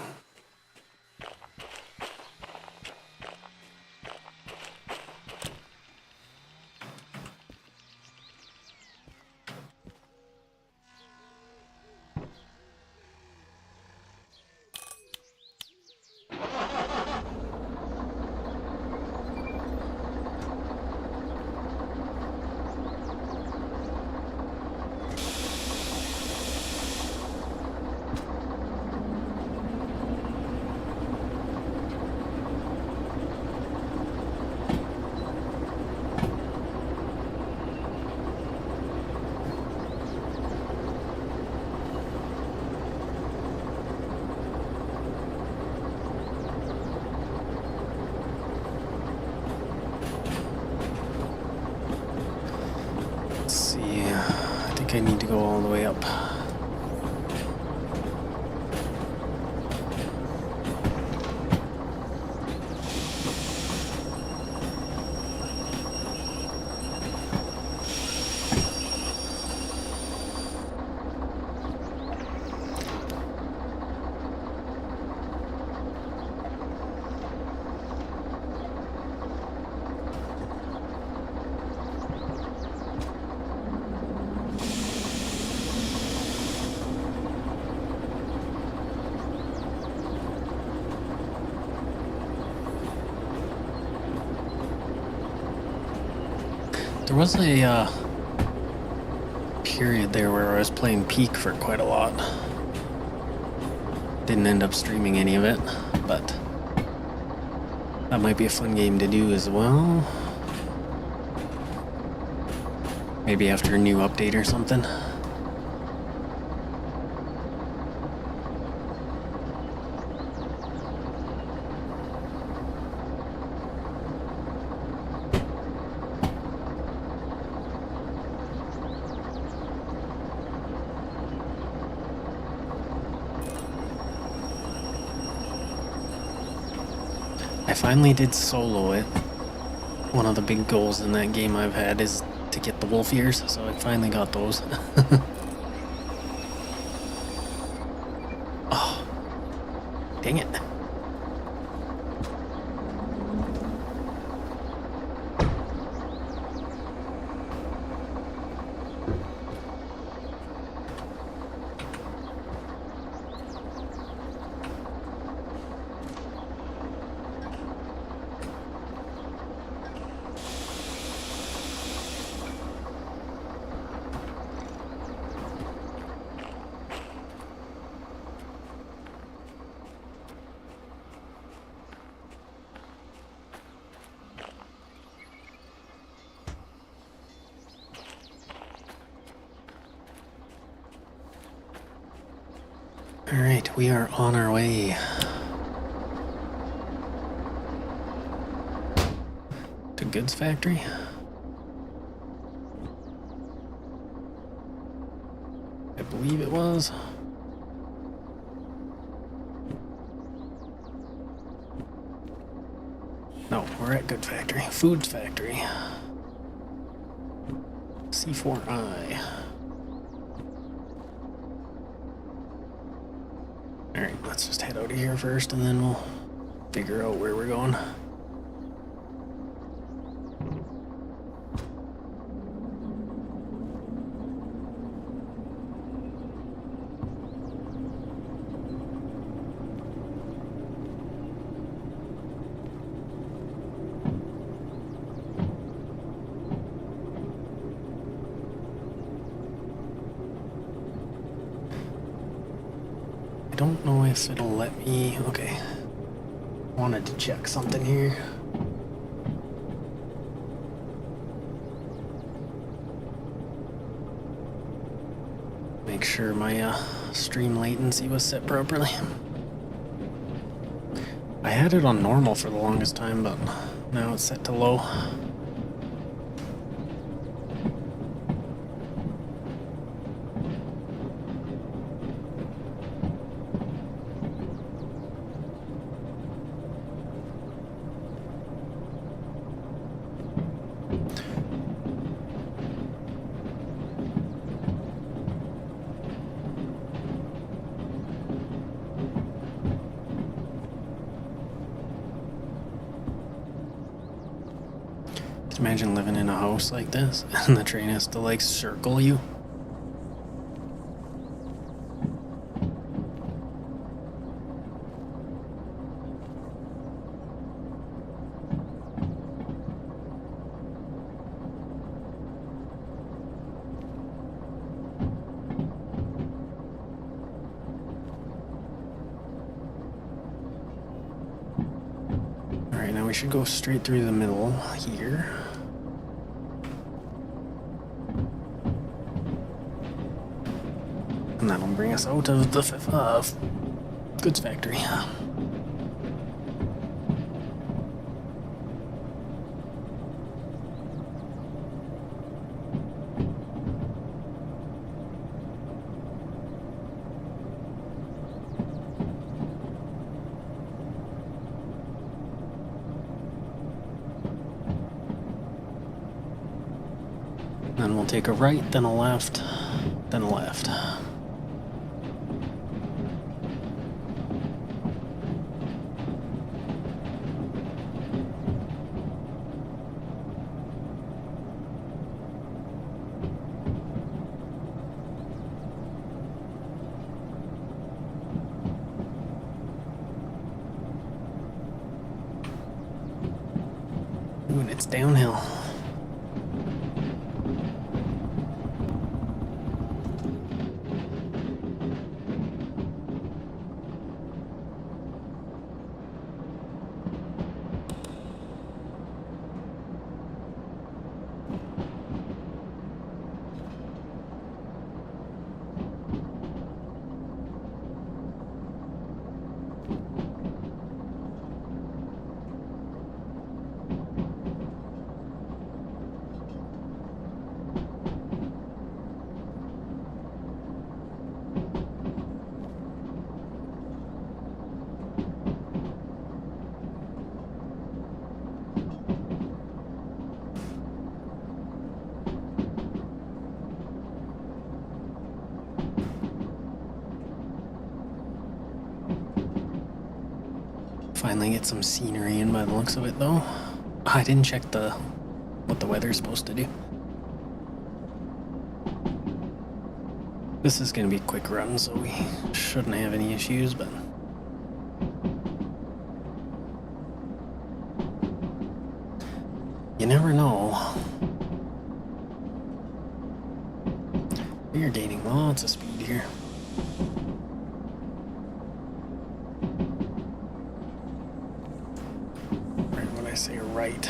[SPEAKER 1] There was a period there where I was playing Peak for quite a lot. Didn't end up streaming any of it, but that might be a fun game to do as well. Maybe after a new update or something. I finally did solo it. One of the big goals in that game I've had is to get the wolf ears, so I finally got those. Oh, dang it. Alright, we are on our way to Goods Factory. I believe it was. No, we're at Good Factory. Foods Factory. C4I. Alright, let's just head out of here first and then we'll figure out where we're going. I don't know if it'll let me. Okay. Wanted to check something here. Make sure my stream latency was set properly. I had it on normal for the longest time, but now it's set to low. Imagine living in a house like this and the train has to like circle you. Alright, now we should go straight through the middle here. And that'll bring us out of the goods factory. Then we'll take a right, then a left, then a left. Ooh, and it's downhill. Finally get some scenery in by the looks of it, though. I didn't check what the weather's supposed to do. This is gonna be a quick run, so we shouldn't have any issues, but you never know. We are gaining lots of speed here. Right when I say right.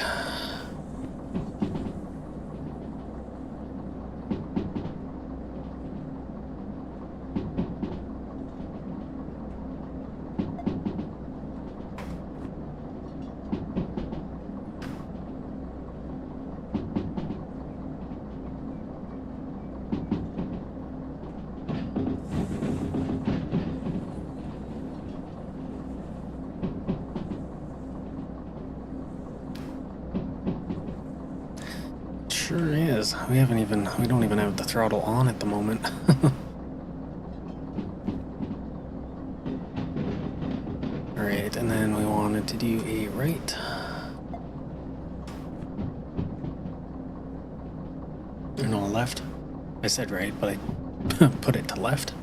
[SPEAKER 1] Sure is. We don't even have the throttle on at the moment. Alright, and then we wanted to do a right. Or no, left. I said right, but I put it to left.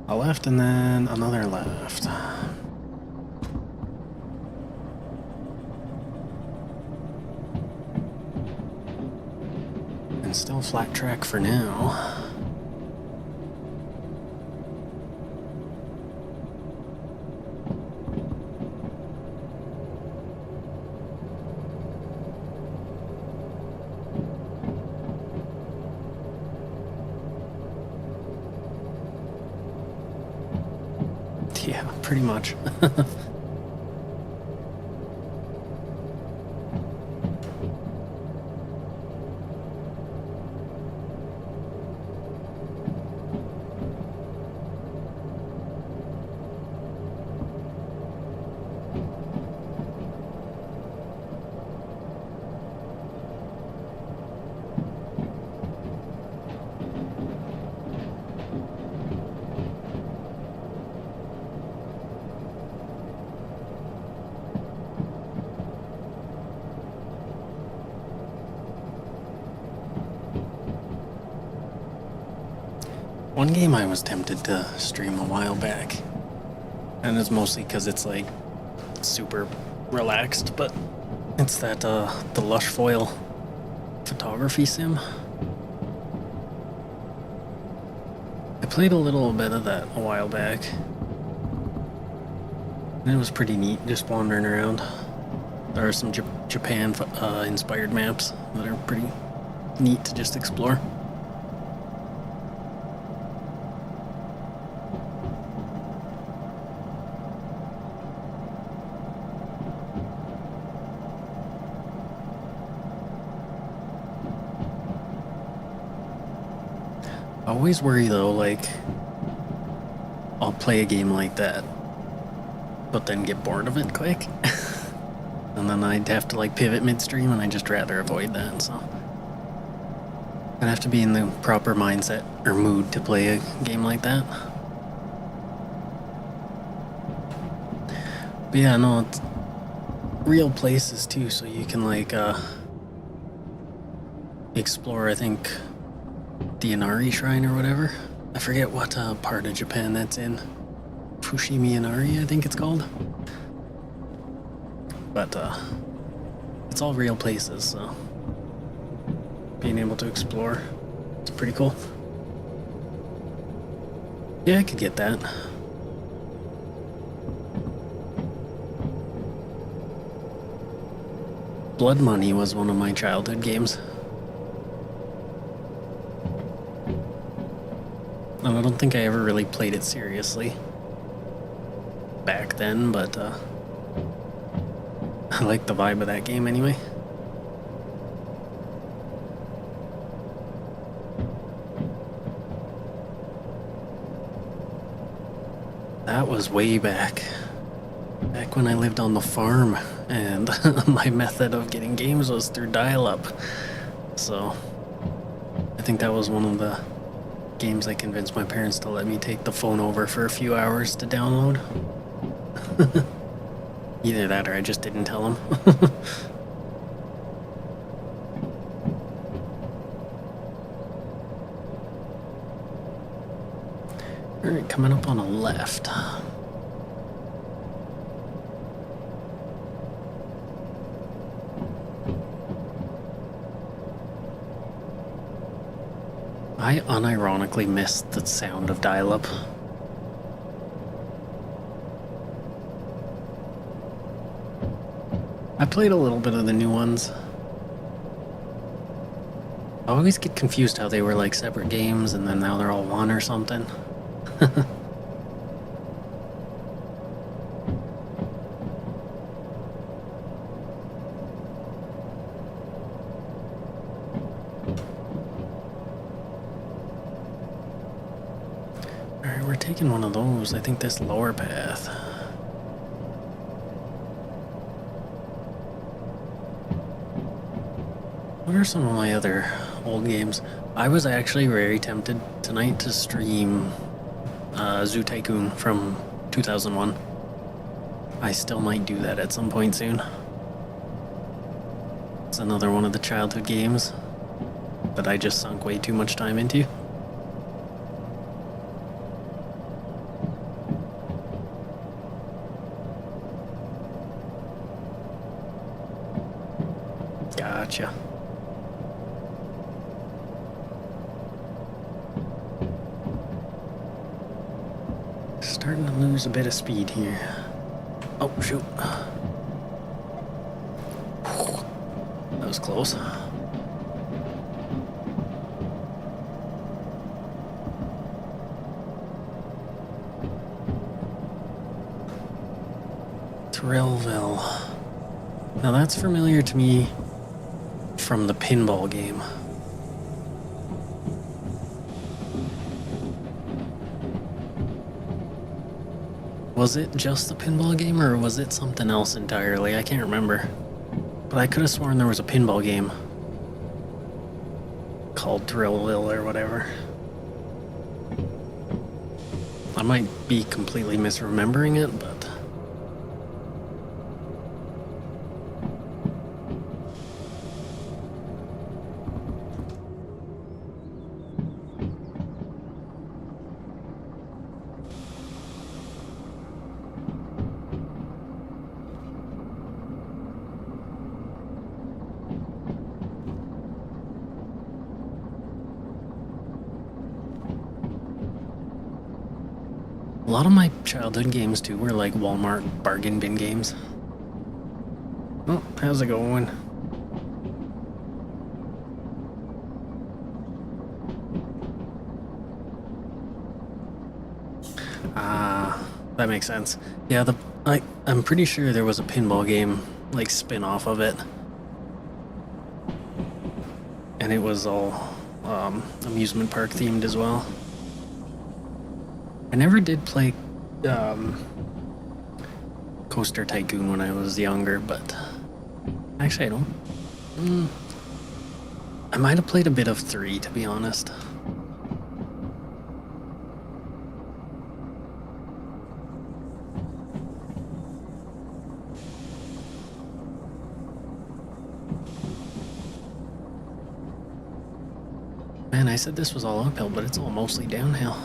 [SPEAKER 1] A left and then another left. Still flat track for now. Yeah, pretty much. One game I was tempted to stream a while back, and it's mostly because it's like super relaxed, but it's that the Lush Foil photography sim. I played a little bit of that a while back, and it was pretty neat just wandering around. There are some Japan inspired maps that are pretty neat to just explore. I always worry though, like, I'll play a game like that, but then get bored of it quick. And then I'd have to like pivot midstream, and I'd just rather avoid that, so. I'd have to be in the proper mindset or mood to play a game like that. But yeah, no, it's real places too, so you can like explore, I think, the Inari Shrine or whatever. I forget what part of Japan that's in. Fushimi Inari, I think it's called. But it's all real places, so being able to explore, it's pretty cool. Yeah, I could get that. Blood Money was one of my childhood games. And I don't think I ever really played it seriously back then, but I like the vibe of that game anyway. That was way back when I lived on the farm, and my method of getting games was through dial-up. So I think that was one of the games I convinced my parents to let me take the phone over for a few hours to download. Either that or I just didn't tell him. Alright, coming up on a left. I unironically missed the sound of dial-up. I played a little bit of the new ones. I always get confused how they were like separate games and then now they're all one or something. Alright, we're taking one of those. I think this lower path. What are some of my other old games? I was actually very tempted tonight to stream Zoo Tycoon from 2001. I still might do that at some point soon. It's another one of the childhood games that I just sunk way too much time into. Gotcha. Starting to lose a bit of speed here. Oh, shoot. That was close. Thrillville. Now that's familiar to me from the pinball game. Was it just the pinball game or was it something else entirely? I can't remember. But I could have sworn there was a pinball game called Derail or whatever. I might be completely misremembering it, but... A lot of my childhood games too were like Walmart bargain bin games. Oh, how's it going? That makes sense. Yeah, I'm pretty sure there was a pinball game like spin-off of it. And it was all amusement park themed as well. I never did play Coaster Tycoon when I was younger, but actually I don't. I might have played a bit of 3, to be honest. Man, I said this was all uphill, but it's all mostly downhill.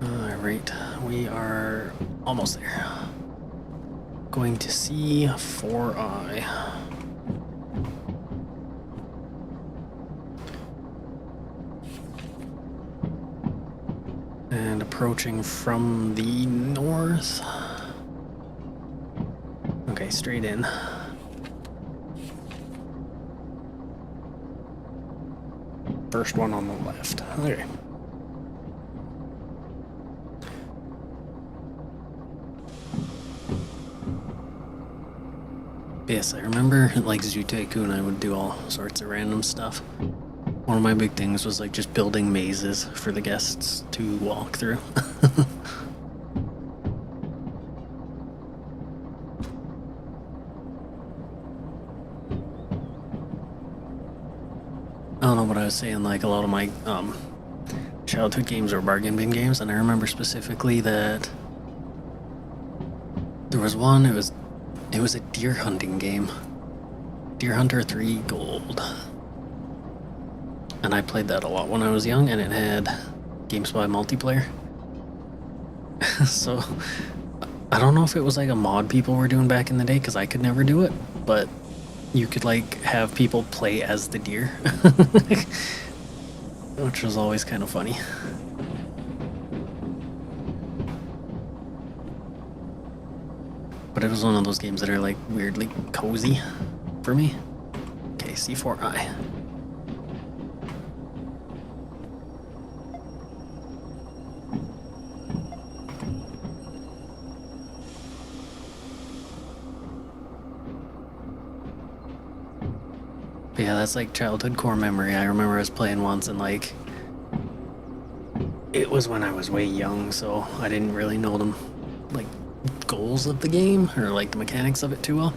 [SPEAKER 1] Alright, we are almost there. Going to see 4I. And approaching from the north. Okay, straight in. First one on the left. Okay. Yes, I remember like Zoo Tycoon, I would do all sorts of random stuff. One of my big things was like just building mazes for the guests to walk through. I don't know what I was saying, like a lot of my childhood games or bargain bin games, and I remember specifically that there was one. It was a deer hunting game, Deer Hunter 3 Gold, and I played that a lot when I was young, and it had GameSpy multiplayer. So I don't know if it was like a mod people were doing back in the day, because I could never do it, but you could like have people play as the deer, which was always kind of funny. But it was one of those games that are like weirdly cozy for me. Okay, C4I. But yeah, that's like childhood core memory. I remember I was playing once, and like it was when I was way young, so I didn't really know them like goals of the game or like the mechanics of it too well.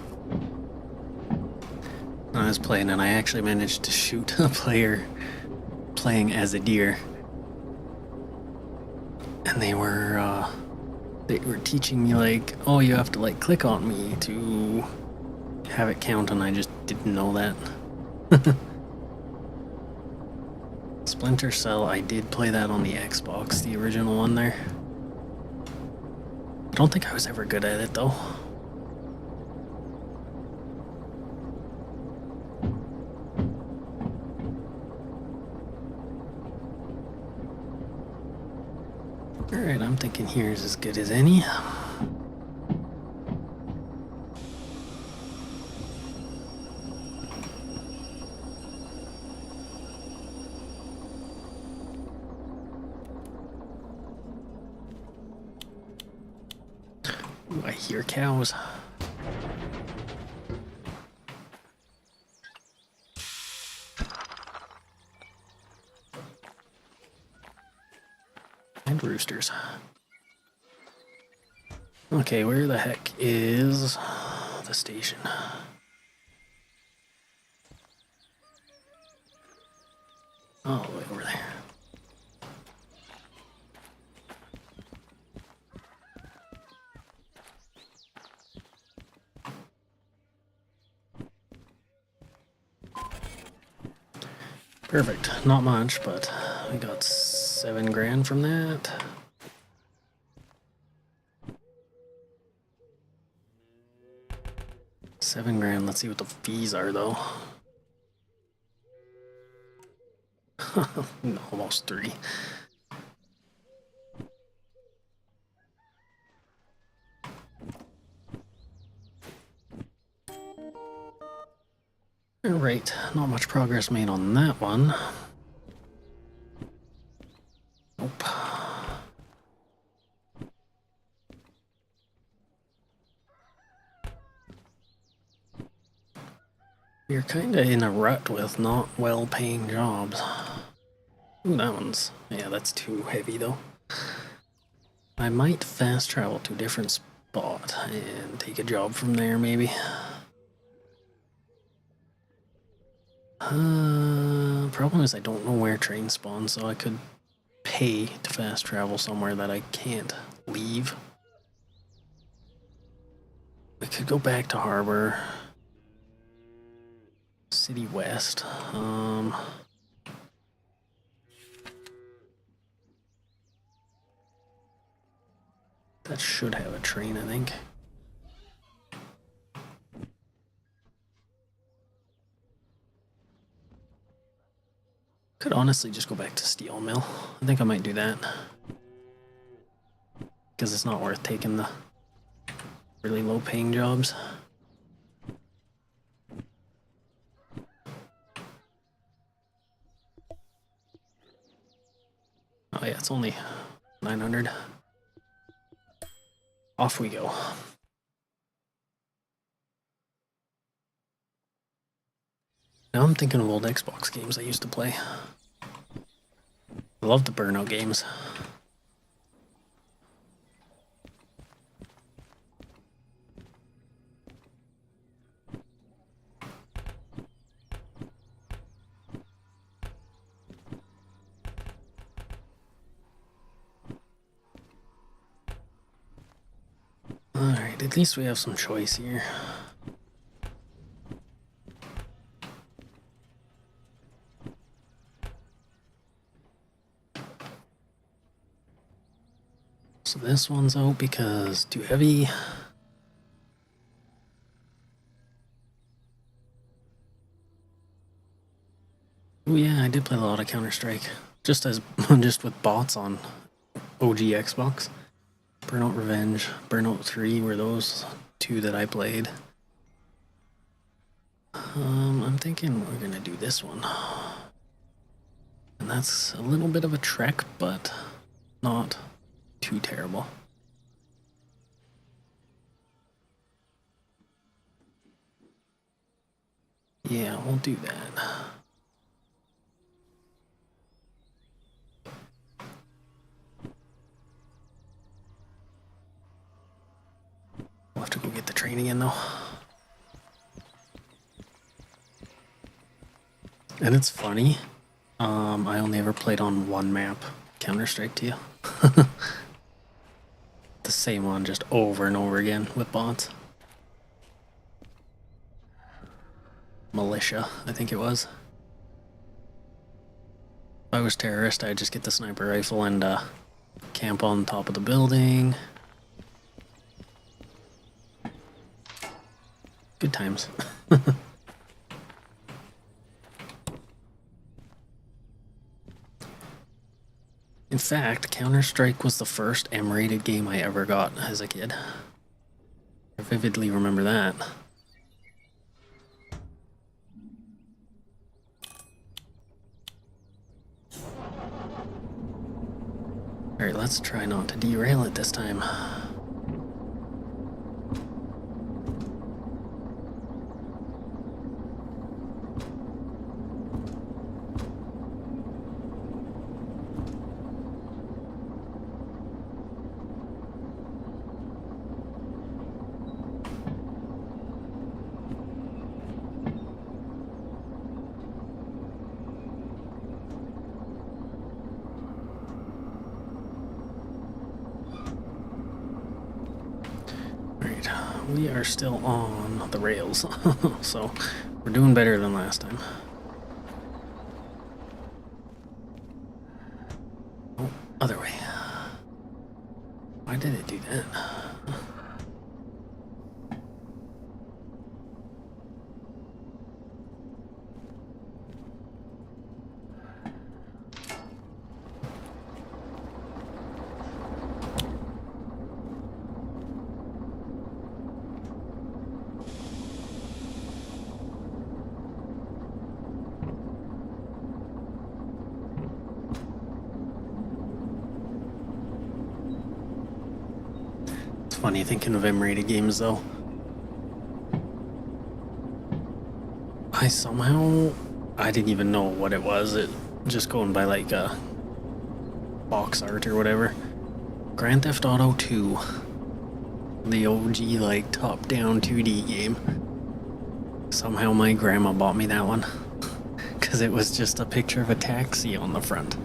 [SPEAKER 1] And I was playing, and I actually managed to shoot a player playing as a deer, and they were teaching me like, oh, you have to like click on me to have it count, and I just didn't know that. Splinter Cell, I did play that on the Xbox, the original one there. I don't think I was ever good at it though. Alright, I'm thinking here's as good as any. Ooh, I hear cows. And roosters. Okay, where the heck is the station? Oh, way over there. Perfect. Not much, but we got 7 grand from that. $7 grand. Let's see what the fees are, though. Almost 3. Alright, not much progress made on that one. Nope. You're kinda in a rut with not well-paying jobs. Ooh, that one's... yeah, that's too heavy, though. I might fast travel to a different spot and take a job from there, maybe. Problem is I don't know where trains spawn, so I could pay to fast travel somewhere that I can't leave. We could go back to Harbor. City West. That should have a train, I think. Could honestly just go back to Steel Mill. I think I might do that. Because it's not worth taking the really low paying jobs. Oh yeah, it's only 900. Off we go. Now I'm thinking of old Xbox games I used to play. I love the Burnout games. Alright, at least we have some choice here. So this one's out because too heavy. Oh yeah, I did play a lot of Counter-Strike. Just with bots on OG Xbox. Burnout Revenge, Burnout 3 were those two that I played. I'm thinking we're gonna do this one. And that's a little bit of a trek, but not too terrible. Yeah, we'll do that. We'll have to go get the train again though. And it's funny, I only ever played on one map, Counter-Strike 2. The same one just over and over again with bots. Militia, I think it was. If I was terrorist, I'd just get the sniper rifle and camp on top of the building. Good times. In fact, Counter-Strike was the first M-rated game I ever got as a kid. I vividly remember that. Alright, let's try not to derail it this time. We are still on the rails, so we're doing better than last time. Oh, other way. Why did it do that? Funny thinking of M-rated games though. I didn't even know what it was. It just going by like box art or whatever. Grand Theft Auto 2. The OG like top-down 2D game. Somehow my grandma bought me that one. Cause it was just a picture of a taxi on the front.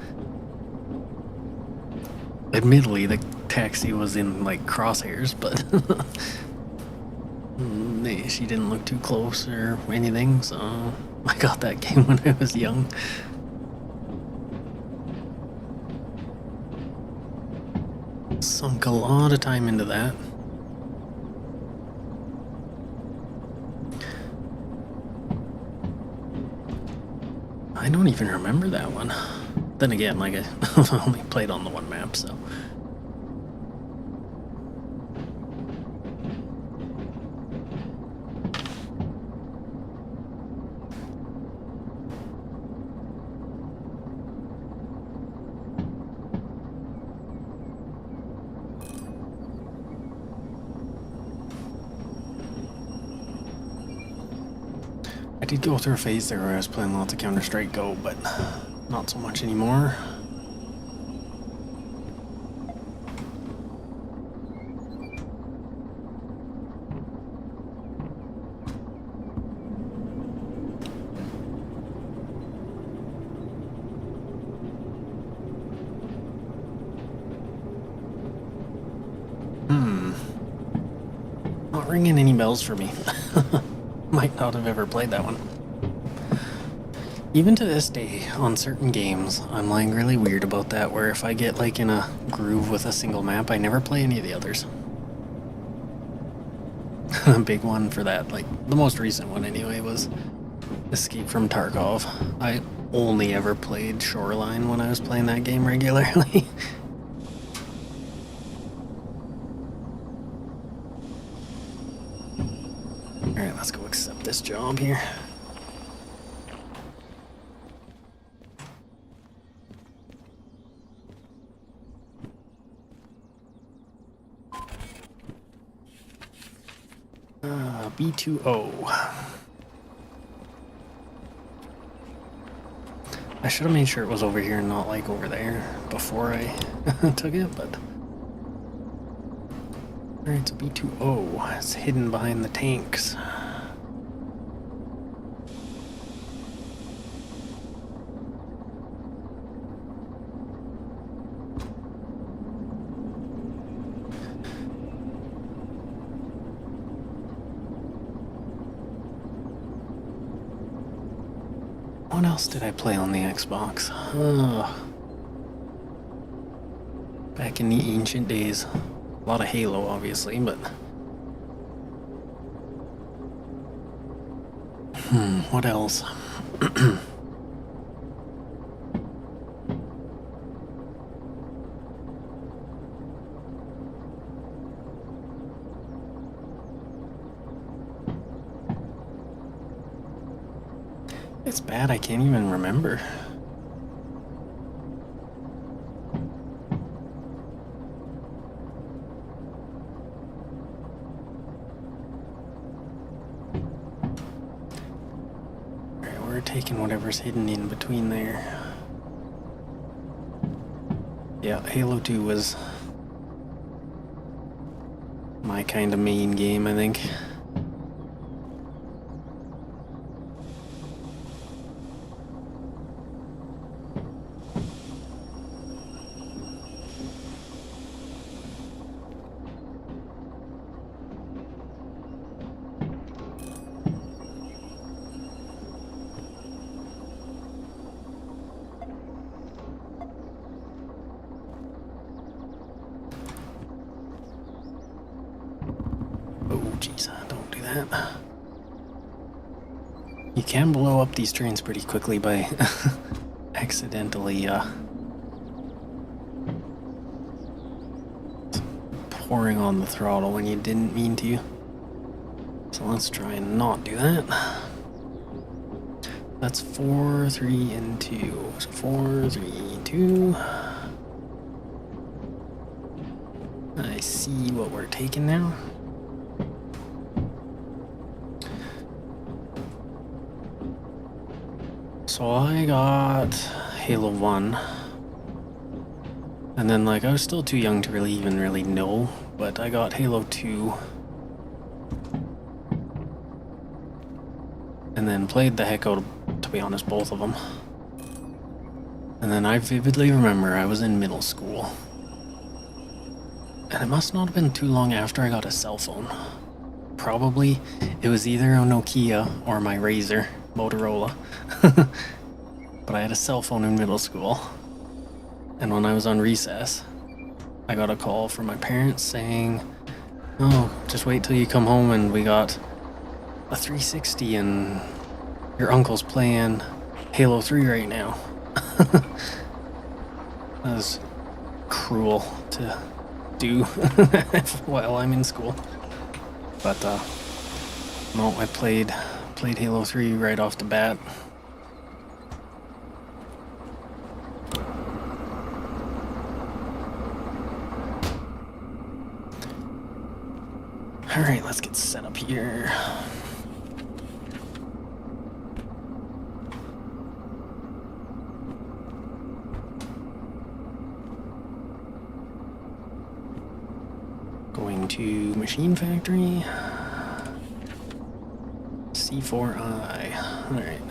[SPEAKER 1] Admittedly, the taxi was in like crosshairs, but she didn't look too close or anything, so I got that game when I was young. Sunk a lot of time into that. I don't even remember that one. Then again, like I only played on the one map, so. I did go through a phase there where I was playing lots of Counter-Strike Go, but not so much anymore. ringing any bells for me. Might not have ever played that one. Even to this day, on certain games, I'm like really weird about that, where if I get like in a groove with a single map, I never play any of the others. A big one for that, like the most recent one anyway, was Escape from Tarkov. I only ever played Shoreline when I was playing that game regularly. Alright, let's go accept this job here. B2O. I should have made sure it was over here and not like over there before I took it, but... Alright, so B2O. It's hidden behind the tanks. What else did I play on the Xbox? Back in the ancient days. A lot of Halo, obviously, but... what else? It's bad, I can't even remember. Alright, we're taking whatever's hidden in between there. Yeah, Halo 2 was my kind of main game, I think. Jeez, don't do that. You can blow up these trains pretty quickly by accidentally pouring on the throttle when you didn't mean to. So let's try and not do that. That's 4, 3, and 2. So 4, 3, 2. I see what we're taking now. So I got Halo 1, and then like I was still too young to really even know, but I got Halo 2, and then played the heck out of, to be honest, both of them. And then I vividly remember I was in middle school, and it must not have been too long after I got a cell phone. Probably it was either a Nokia or my Razr Motorola. But I had a cell phone in middle school, and when I was on recess, I got a call from my parents saying, "Oh, just wait till you come home and we got a 360 and your uncle's playing Halo 3 right now." That was cruel to do while I'm in school. But no, I played Halo 3 right off the bat. Alright, let's get set up here. Going to Machine Factory. C4I. Alright.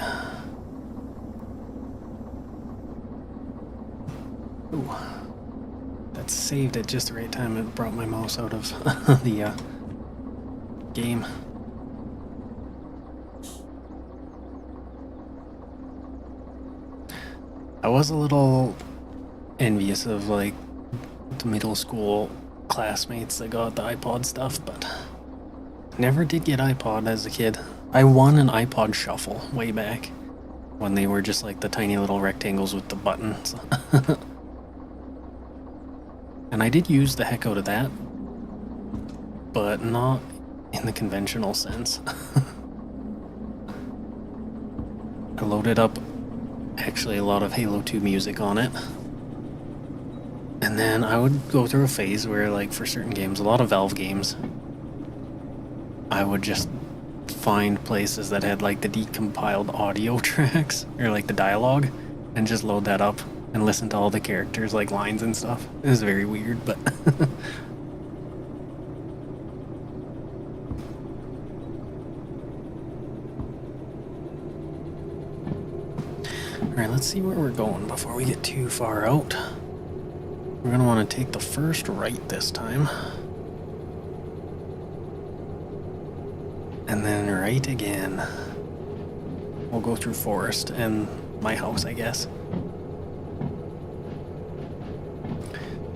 [SPEAKER 1] Ooh. That saved at just the right time. It brought my mouse out of the game. I was a little envious of like the middle school classmates that got the iPod stuff, but never did get iPod as a kid. I won an iPod Shuffle way back when they were just like the tiny little rectangles with the buttons. And I did use the heck out of that, but not in the conventional sense. I loaded up actually a lot of Halo 2 music on it. And then I would go through a phase where, like, for certain games, a lot of Valve games, I would just find places that had, like, the decompiled audio tracks, or, like, the dialogue, and just load that up and listen to all the characters, like, lines and stuff. It was very weird, but... Alright, let's see where we're going before we get too far out. We're going to want to take the first right this time. And then right again. We'll go through forest and my house, I guess.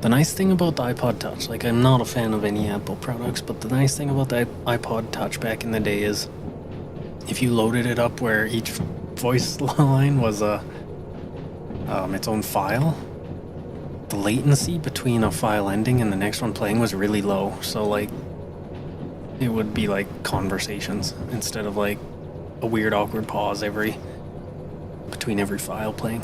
[SPEAKER 1] The nice thing about the iPod Touch, like, I'm not a fan of any Apple products, but the nice thing about the iPod Touch back in the day is if you loaded it up where each voice line was its own file, the latency between a file ending and the next one playing was really low. So, like, it would be like conversations instead of like a weird awkward pause between every file playing.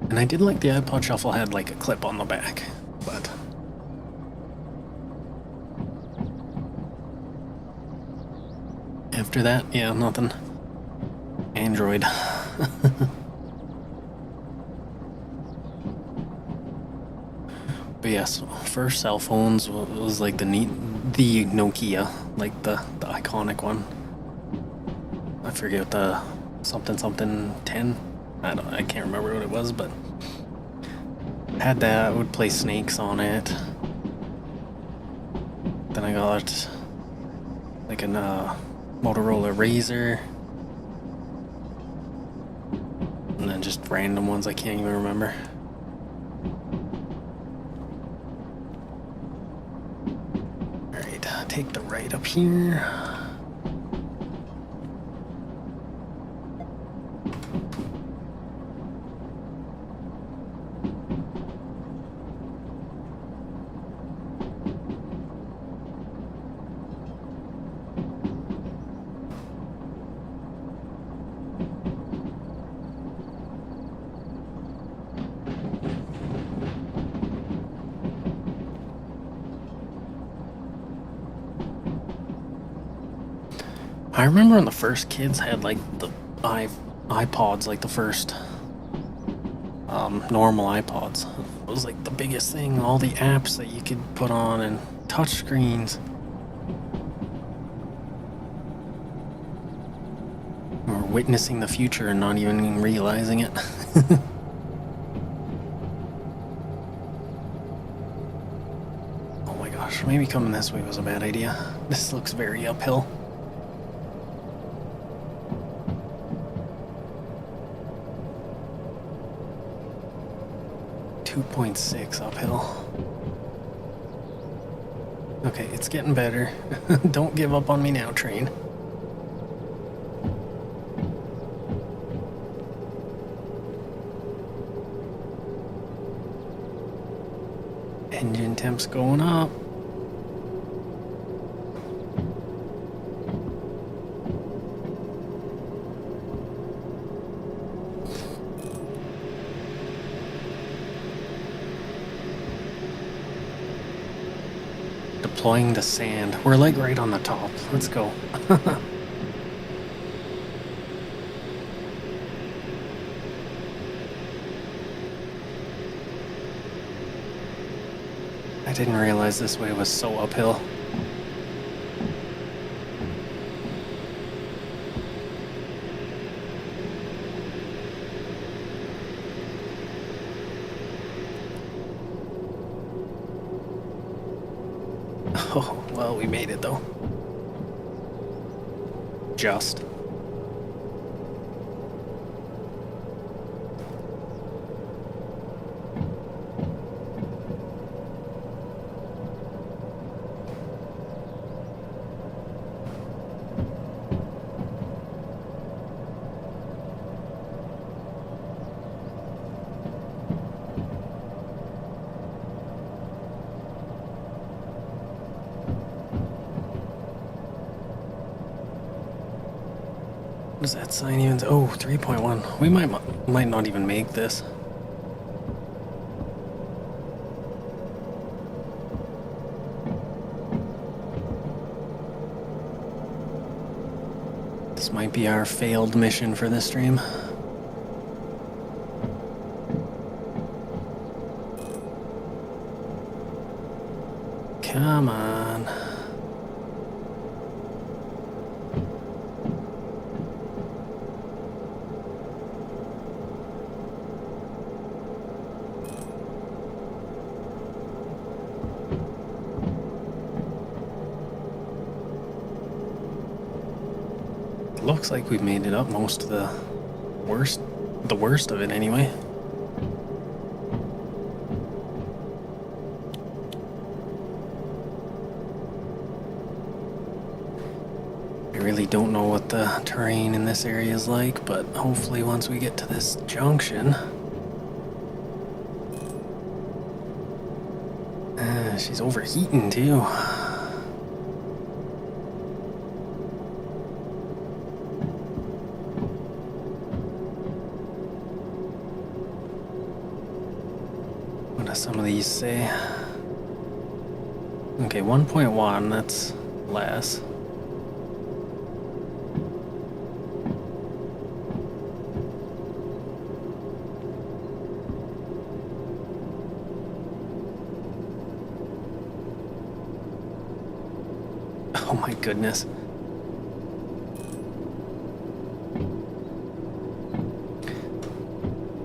[SPEAKER 1] And I did like the iPod Shuffle had like a clip on the back, but after that, yeah, nothing. Android. But yes, first cell phones was like the Nokia, like the iconic one. I forget the something 10. I can't remember what it was, but had that. I would play Snakes on it. Then I got like a Motorola Razr, and then just random ones I can't even remember. Alright, take the right up here. I remember when the first kids had like the iPods, like the first normal iPods. It was like the biggest thing, all the apps that you could put on and touch screens. We're witnessing the future and not even realizing it. Oh my gosh, maybe coming this way was a bad idea. This looks very uphill. 2.6 uphill. Okay, it's getting better. Don't give up on me now, train. Engine temp's going up. Deploying the sand. We're like right on the top. Let's go. I didn't realize this way was so uphill. Oh, well, we made it though. Just. What does that sign even say? Oh, 3.1. We might not even make this. This might be our failed mission for this stream. Come on. Looks like we've made it up most of the worst of it anyway. I really don't know what the terrain in this area is like, but hopefully once we get to this junction... she's overheating too. Some of these say. Okay, 1.1, that's less. Oh my goodness.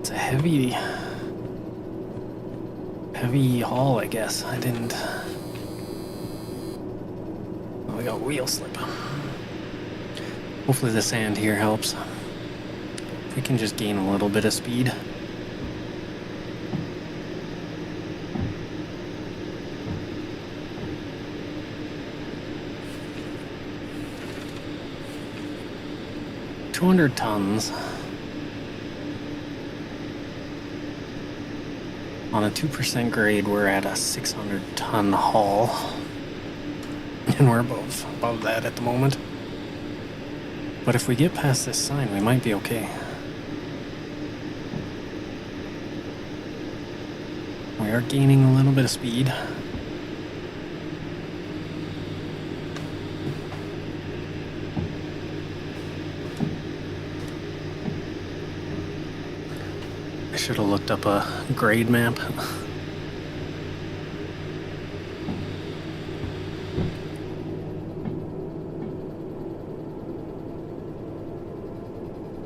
[SPEAKER 1] It's a heavy haul, I guess. I didn't... Oh, we got wheel slip. Hopefully the sand here helps. If we can just gain a little bit of speed. $200 tons. On a 2% grade, we're at a 600-ton haul. And we're above that at the moment. But if we get past this sign, we might be okay. We are gaining a little bit of speed. I should have looked up a grade map.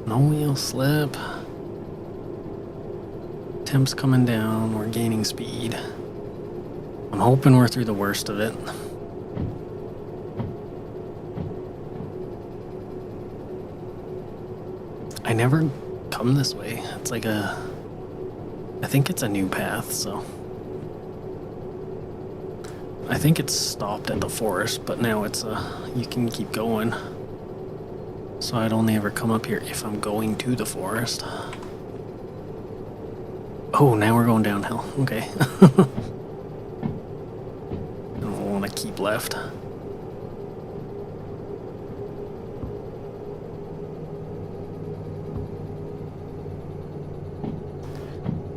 [SPEAKER 1] No wheel slip. Temp's coming down, we're gaining speed. I'm hoping we're through the worst of it. I never come this way. It's like I think it's a new path, so... I think it's stopped at the forest, but now it's you can keep going. So I'd only ever come up here if I'm going to the forest. Oh, now we're going downhill. Okay. I don't want to keep left.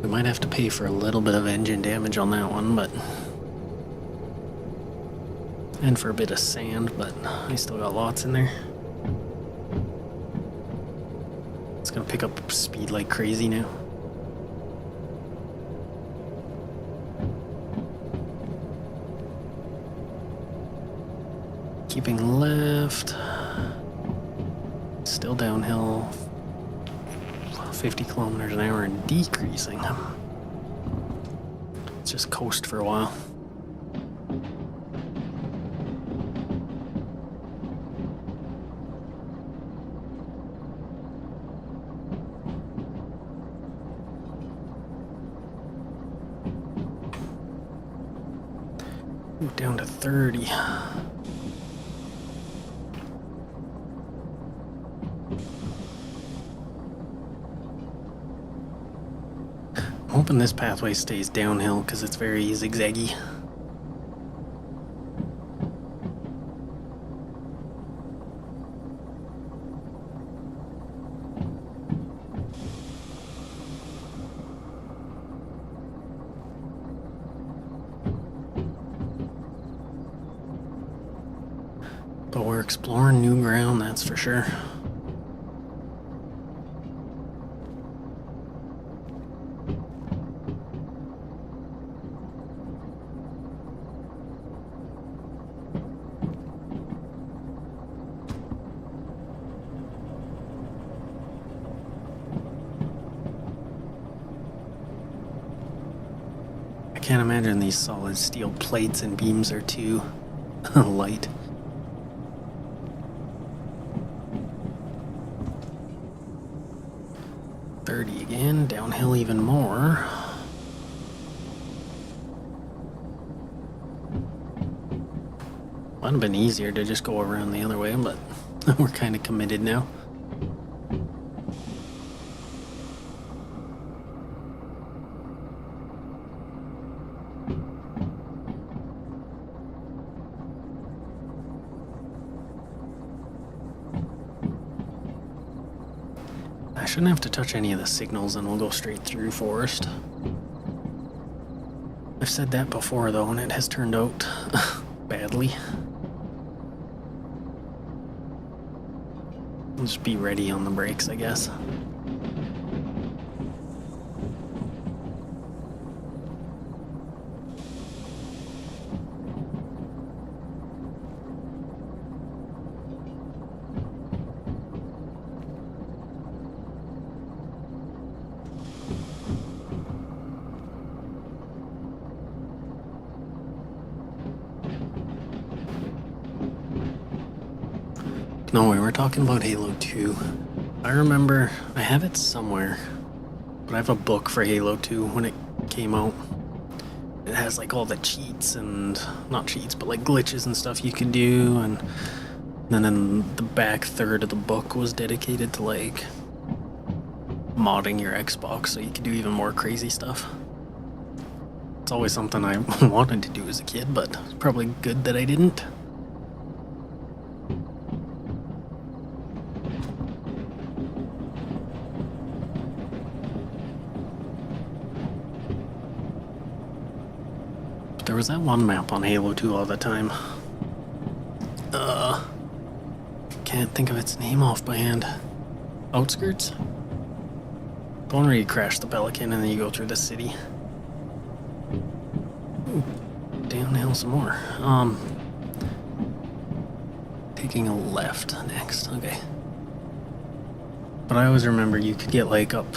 [SPEAKER 1] We might have to pay for a little bit of engine damage on that one, but... And for a bit of sand, but I still got lots in there. It's gonna pick up speed like crazy now. keeping left. Still downhill. 50 kilometers an hour and decreasing. Let's just coast for a while. Ooh, down to 30. I'm hoping this pathway stays downhill because it's very zigzaggy. But we're exploring new ground, that's for sure. I can't imagine these solid steel plates and beams are too light. Again, downhill even more. Would have been easier to just go around the other way, but we're kind of committed now. Shouldn't have to touch any of the signals and we'll go straight through forest. I've said that before though, and it has turned out badly. We'll just be ready on the brakes, I guess. No, we were talking about Halo 2. I remember, I have it somewhere, but I have a book for Halo 2 when it came out. It has like all the cheats and, not cheats, but like glitches and stuff you could do, and then the back third of the book was dedicated to like modding your Xbox so you could do even more crazy stuff. It's always something I wanted to do as a kid, but it's probably good that I didn't. There was that one map on Halo 2 all the time. Can't think of its name off by hand. Outskirts? The one where you crash the Pelican and then you go through the city. Ooh, downhill some more. Taking a left next, okay. But I always remember you could get like up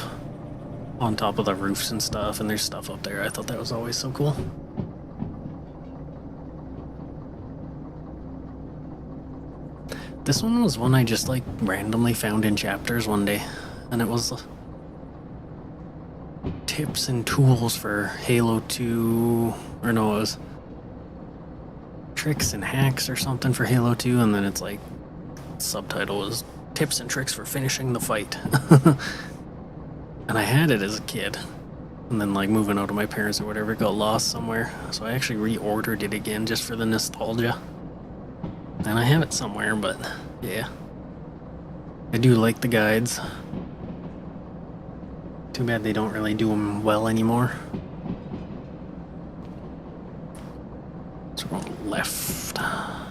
[SPEAKER 1] on top of the roofs and stuff, and there's stuff up there. I thought that was always so cool. This one was one I just like randomly found in chapters one day, and it was tips and tools for Halo 2, or no, it was tricks and hacks or something for Halo 2, and then it's like, subtitle was tips and tricks for finishing the fight. And I had it as a kid, and then like moving out of my parents or whatever, it got lost somewhere, so I actually reordered it again just for the nostalgia. And I have it somewhere, but yeah. I do like the guides. Too bad they don't really do them well anymore. So we're on left. Alright.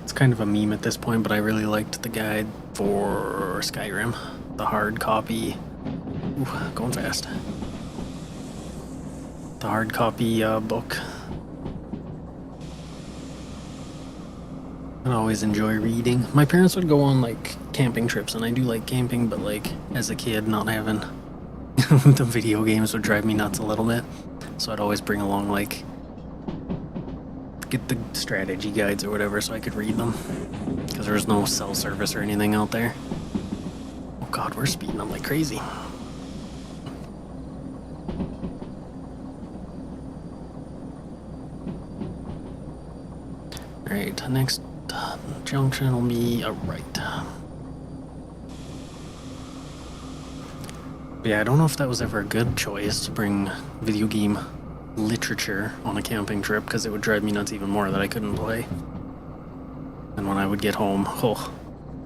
[SPEAKER 1] It's kind of a meme at this point, but I really liked the guide for Skyrim. The hard copy. Ooh, going fast. the hard copy book. I always enjoy reading. My parents would go on like camping trips, and I do like camping, but like as a kid, not having the video games would drive me nuts a little bit. So I'd always bring along like get the strategy guides or whatever so I could read them, because there was no cell service or anything out there. Oh god, we're speeding up like crazy. Alright, next junction will be a right. But yeah, I don't know if that was ever a good choice to bring video game literature on a camping trip, because it would drive me nuts even more that I couldn't play. And when I would get home, oh,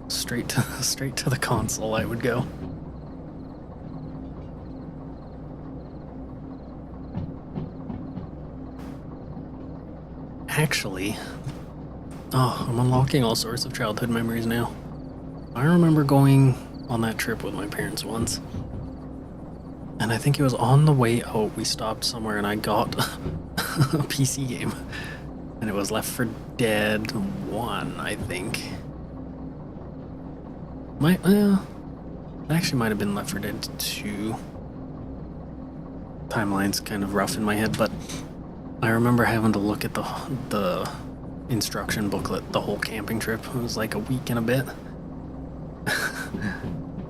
[SPEAKER 1] straight to the console I would go. Actually, oh, I'm unlocking all sorts of childhood memories now. I remember going on that trip with my parents once, and I think it was on the way out we stopped somewhere and I got a PC game, and it was Left 4 Dead 1, I think. It actually might have been Left 4 Dead 2. Timeline's kind of rough in my head, but I remember having to look at the instruction booklet the whole camping trip. It was like a week and a bit.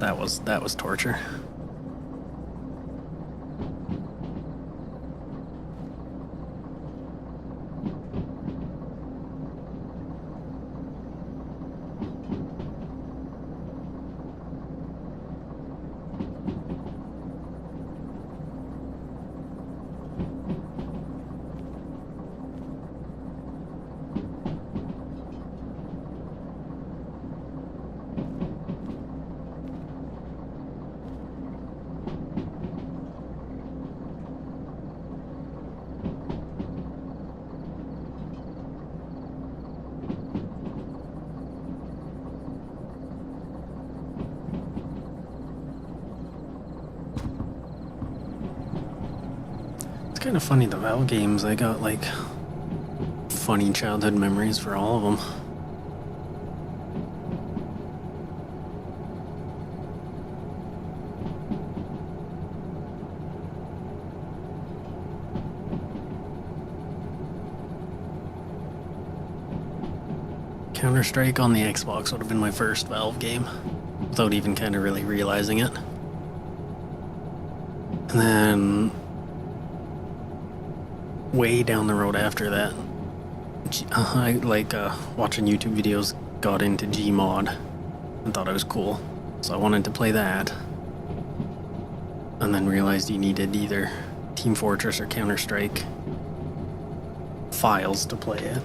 [SPEAKER 1] That was torture. Kind of funny, the Valve games, I got like funny childhood memories for all of them. Counter-Strike on the Xbox would have been my first Valve game, without even kind of really realizing it. And then way down the road after that, I like watching YouTube videos, got into Gmod and thought it was cool, so I wanted to play that, and then realized you needed either Team Fortress or Counter-Strike files to play it.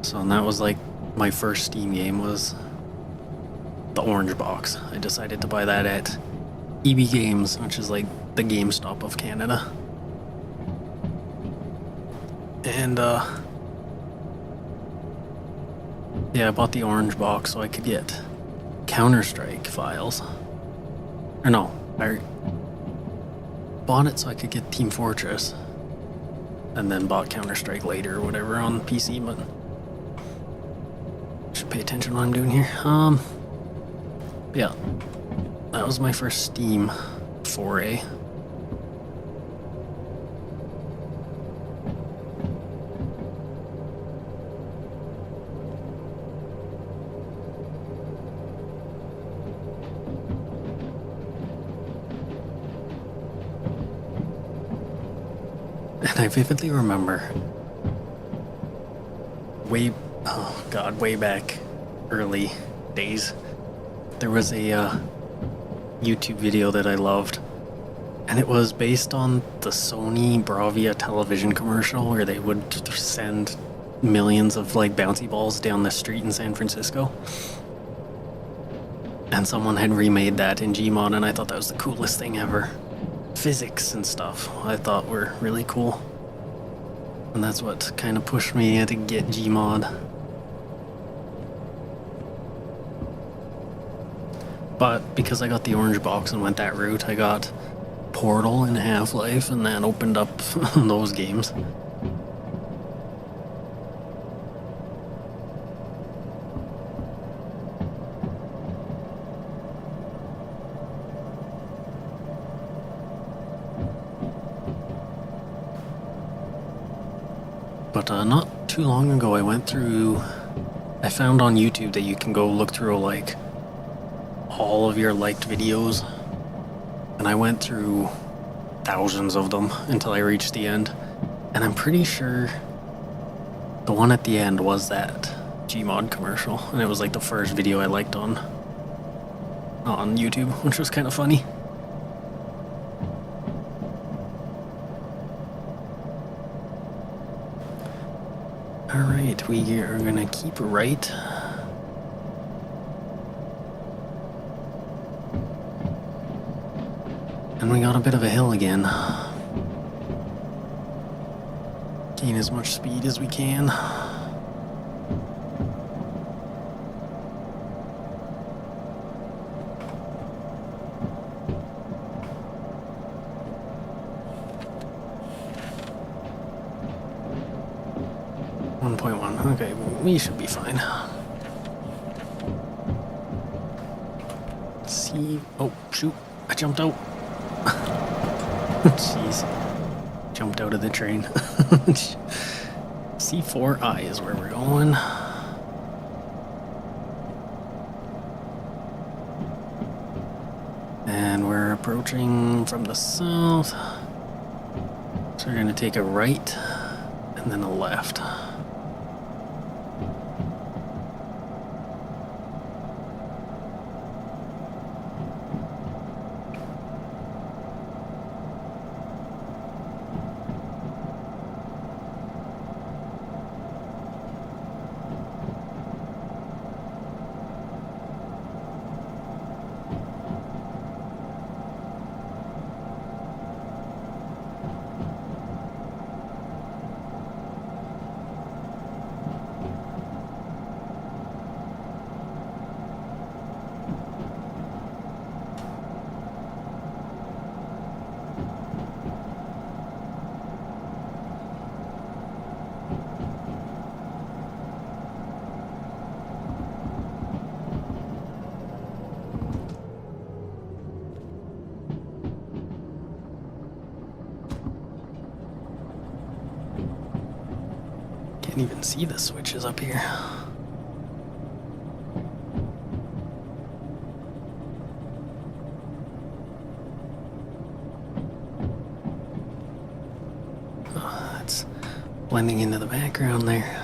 [SPEAKER 1] So that was like my first Steam game was the orange box. I decided to buy that at EB Games, which is like the GameStop of Canada. And yeah, I bought the orange box so I could get Counter-Strike files. Or no, I bought it so I could get Team Fortress, and then bought Counter-Strike later or whatever on PC, but should pay attention to what I'm doing here. Yeah, that was my first Steam foray. And I vividly remember way back early days, there was a YouTube video that I loved, and it was based on the Sony Bravia television commercial where they would send millions of like bouncy balls down the street in San Francisco. And someone had remade that in Gmod, and I thought that was the coolest thing ever. Physics and stuff I thought were really cool, and that's what kind of pushed me to get Gmod. But because I got the orange box and went that route, I got Portal and Half-Life, and that opened up those games. But not too long ago, I found on YouTube that you can go look through like all of your liked videos, and I went through thousands of them until I reached the end, and I'm pretty sure the one at the end was that Gmod commercial, and it was like the first video I liked on YouTube, which was kind of funny. Alright, we are gonna keep right. And we got a bit of a hill again. Gain as much speed as we can. Okay, we should be fine. Let's see. Oh, shoot. I jumped out. Jeez. Jumped out of the train. C4I is where we're going. And we're approaching from the south. So we're going to take a right and then a left. Can't even see the switches up here. Oh, that's blending into the background there.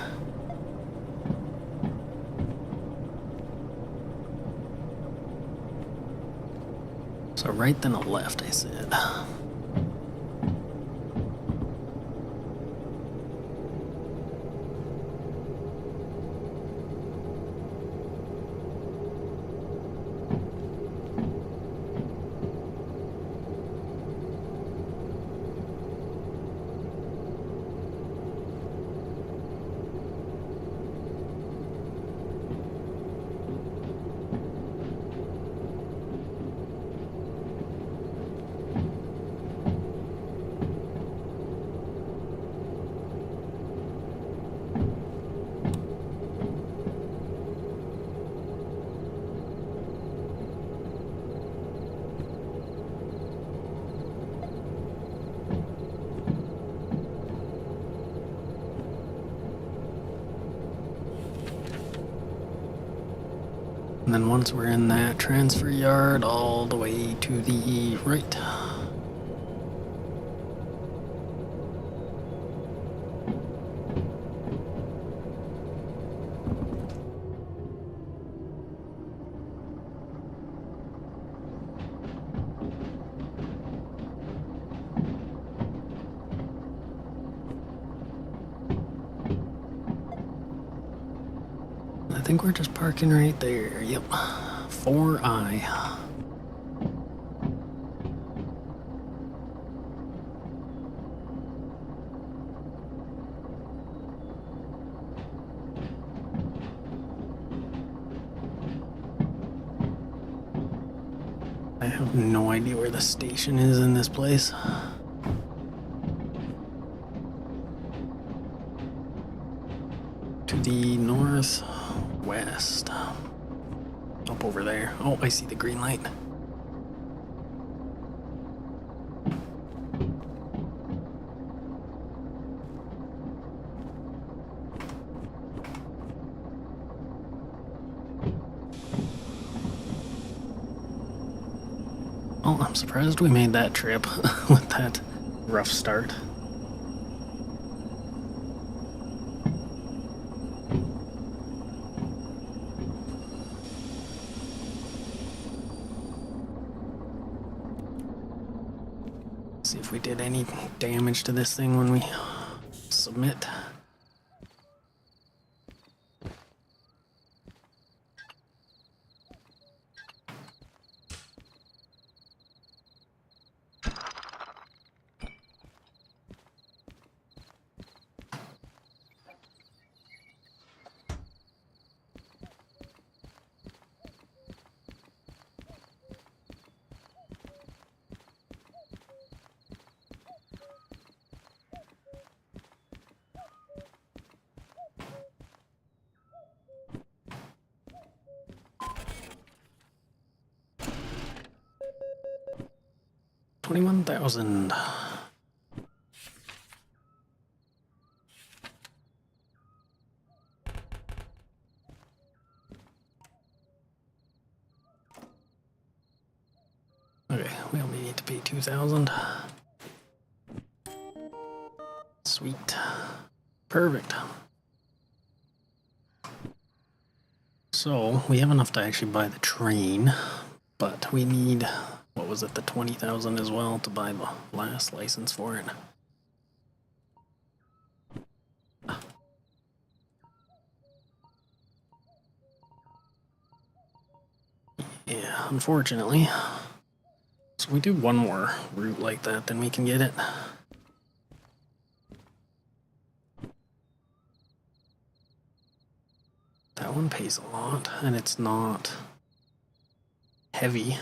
[SPEAKER 1] So right then a left, I said. And then once we're in that transfer yard, all the way to the right. I think we're just parking right there. Yep. 4I. I have no idea where the station is in this place. To the northwest. Up over there. Oh, I see the green light. Oh, I'm surprised we made that trip with that rough start. See if we did any damage to this thing when we submit. $21,000. Okay, we only need to pay $2,000. Sweet. Perfect. So, we have enough to actually buy the train, but we need, what was it, the 20,000 as well to buy the last license for it. Yeah, unfortunately. So we do one more route like that, then we can get it. That one pays a lot, and it's not heavy.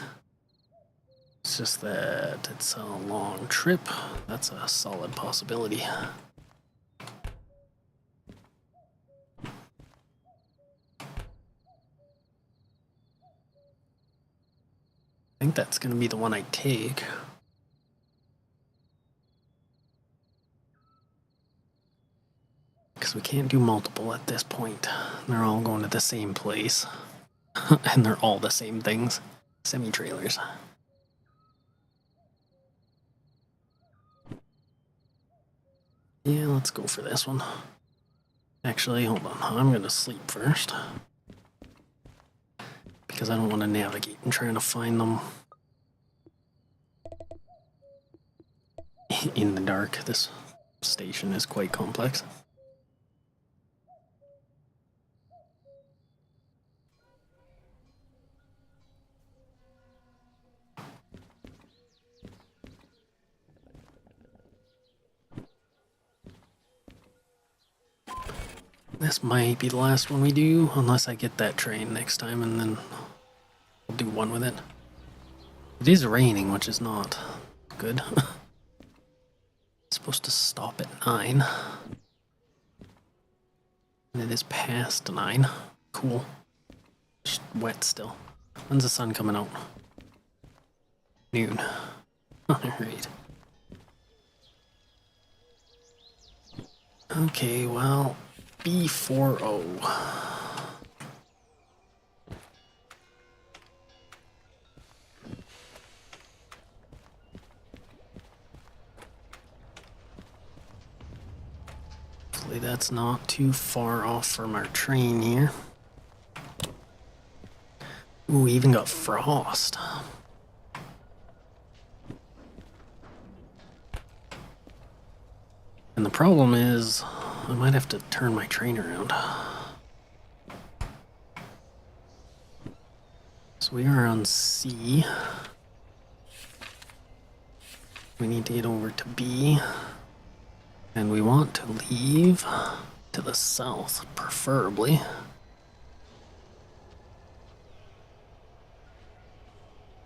[SPEAKER 1] It's just that it's a long trip. That's a solid possibility. I think that's going to be the one I take. Because we can't do multiple at this point. They're all going to the same place. And they're all the same things. Semi-trailers. Yeah, let's go for this one. Actually, hold on. I'm going to sleep first. Because I don't want to navigate and trying to find them in the dark. This station is quite complex. This might be the last one we do, unless I get that train next time, and then I'll do one with it. It is raining, which is not good. It's supposed to stop at 9. And it is past 9. Cool. Just wet still. When's the sun coming out? Noon. Alright. Okay, well, B40. Hopefully that's not too far off from our train here. Ooh, we even got frost. And the problem is, I might have to turn my train around. So we are on C. We need to get over to B. And we want to leave to the south, preferably.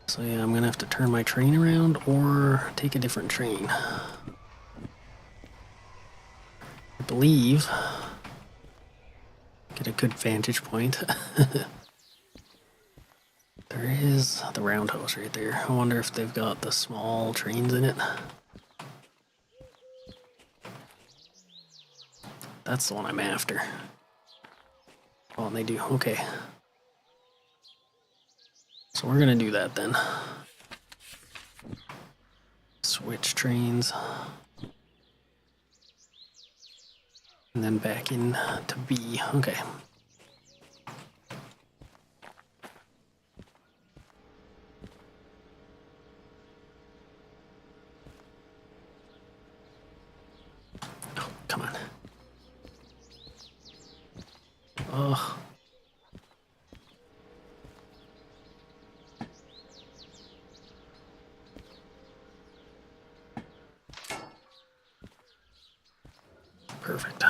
[SPEAKER 1] So So yeah, I'm gonna have to turn my train around or take a different train. I believe. Get a good vantage point. There is the roundhouse right there. I wonder if they've got the small trains in it. That's the one I'm after. Oh, and they do. Okay. So we're gonna do that then. Switch trains. And then back in to B. Okay. Oh, come on. Oh. Perfect.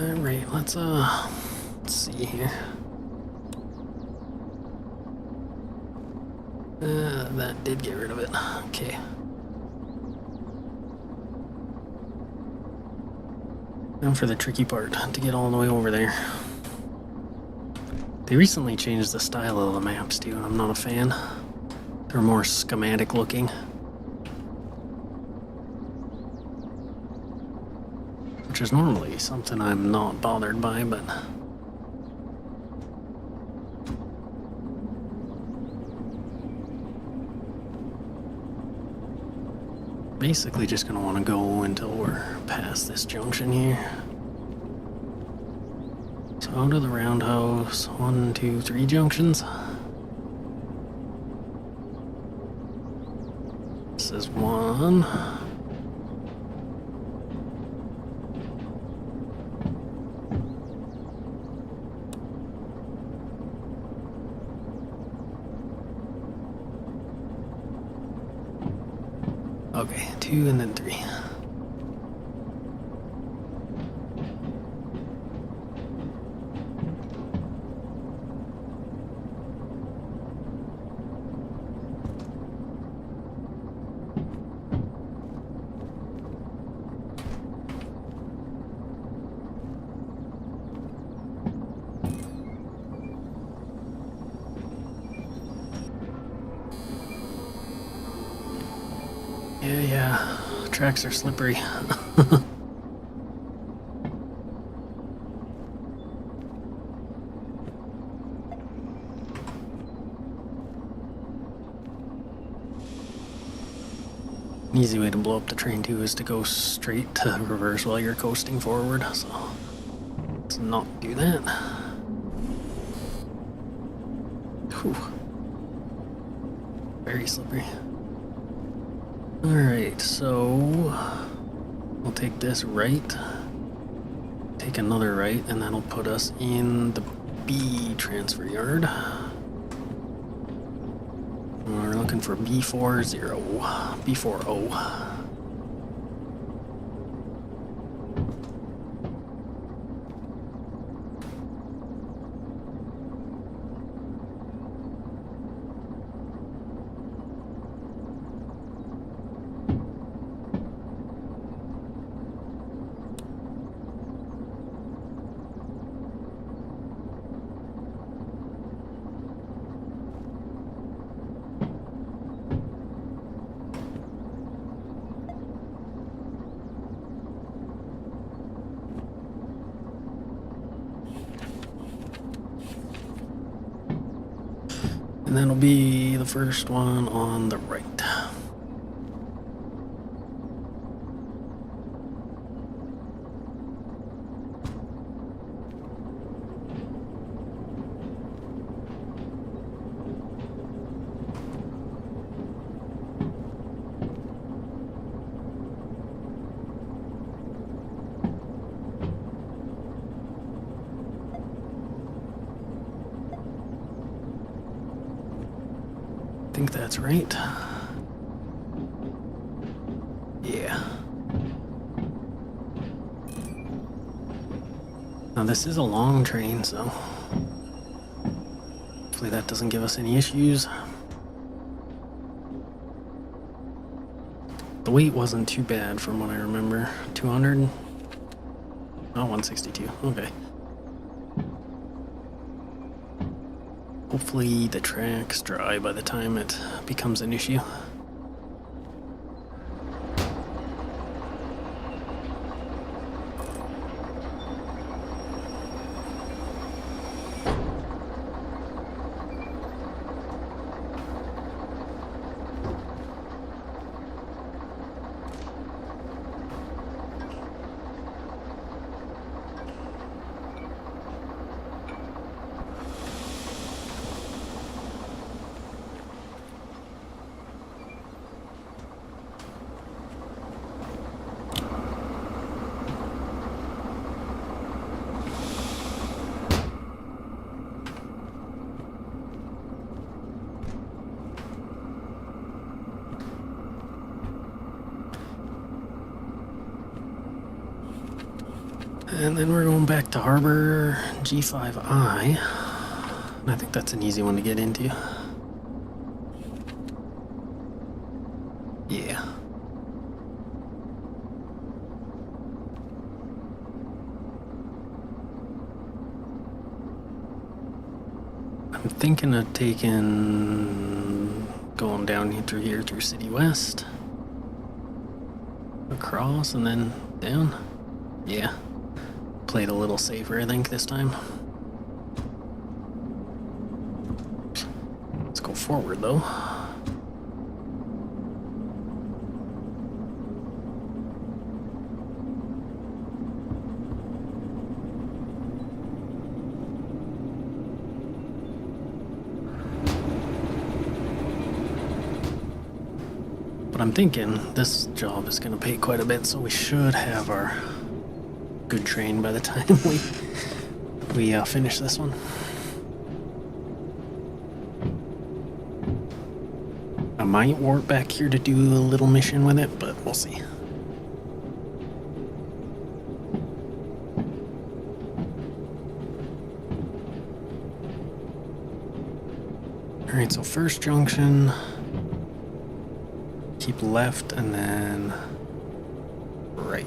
[SPEAKER 1] Alright, let's see here. That did get rid of it. Okay. Now for the tricky part, to get all the way over there. They recently changed the style of the maps too, and I'm not a fan. They're more schematic looking. Which is normally something I'm not bothered by, but... basically just gonna want to go until we're past this junction here. So out of the roundhouse, 1, 2, 3 junctions. This is 1. Okay, 2 and then 3. Yeah, tracks are slippery. An easy way to blow up the train too is to go straight to reverse while you're coasting forward, so let's not do that. Whew. Very slippery. Alright, so we'll take this right, take another right, and that'll put us in the B transfer yard. We're looking for B40, B40. that'll be the first one on the right. I think that's right. Yeah. Now this is a long train, so hopefully that doesn't give us any issues. The weight wasn't too bad from what I remember. 200? Oh, 162. Okay. Hopefully the track's dry by the time it becomes an issue. And then we're going back to Harbor G5I. And I think that's an easy one to get into. Yeah. I'm thinking of going down through here through City West. Across and then down. Yeah. Played a little safer, I think, this time. Let's go forward, though. But I'm thinking this job is going to pay quite a bit, so we should have our good train by the time we finish this one. I might warp back here to do a little mission with it, but we'll see. Alright, so first junction, keep left and then right.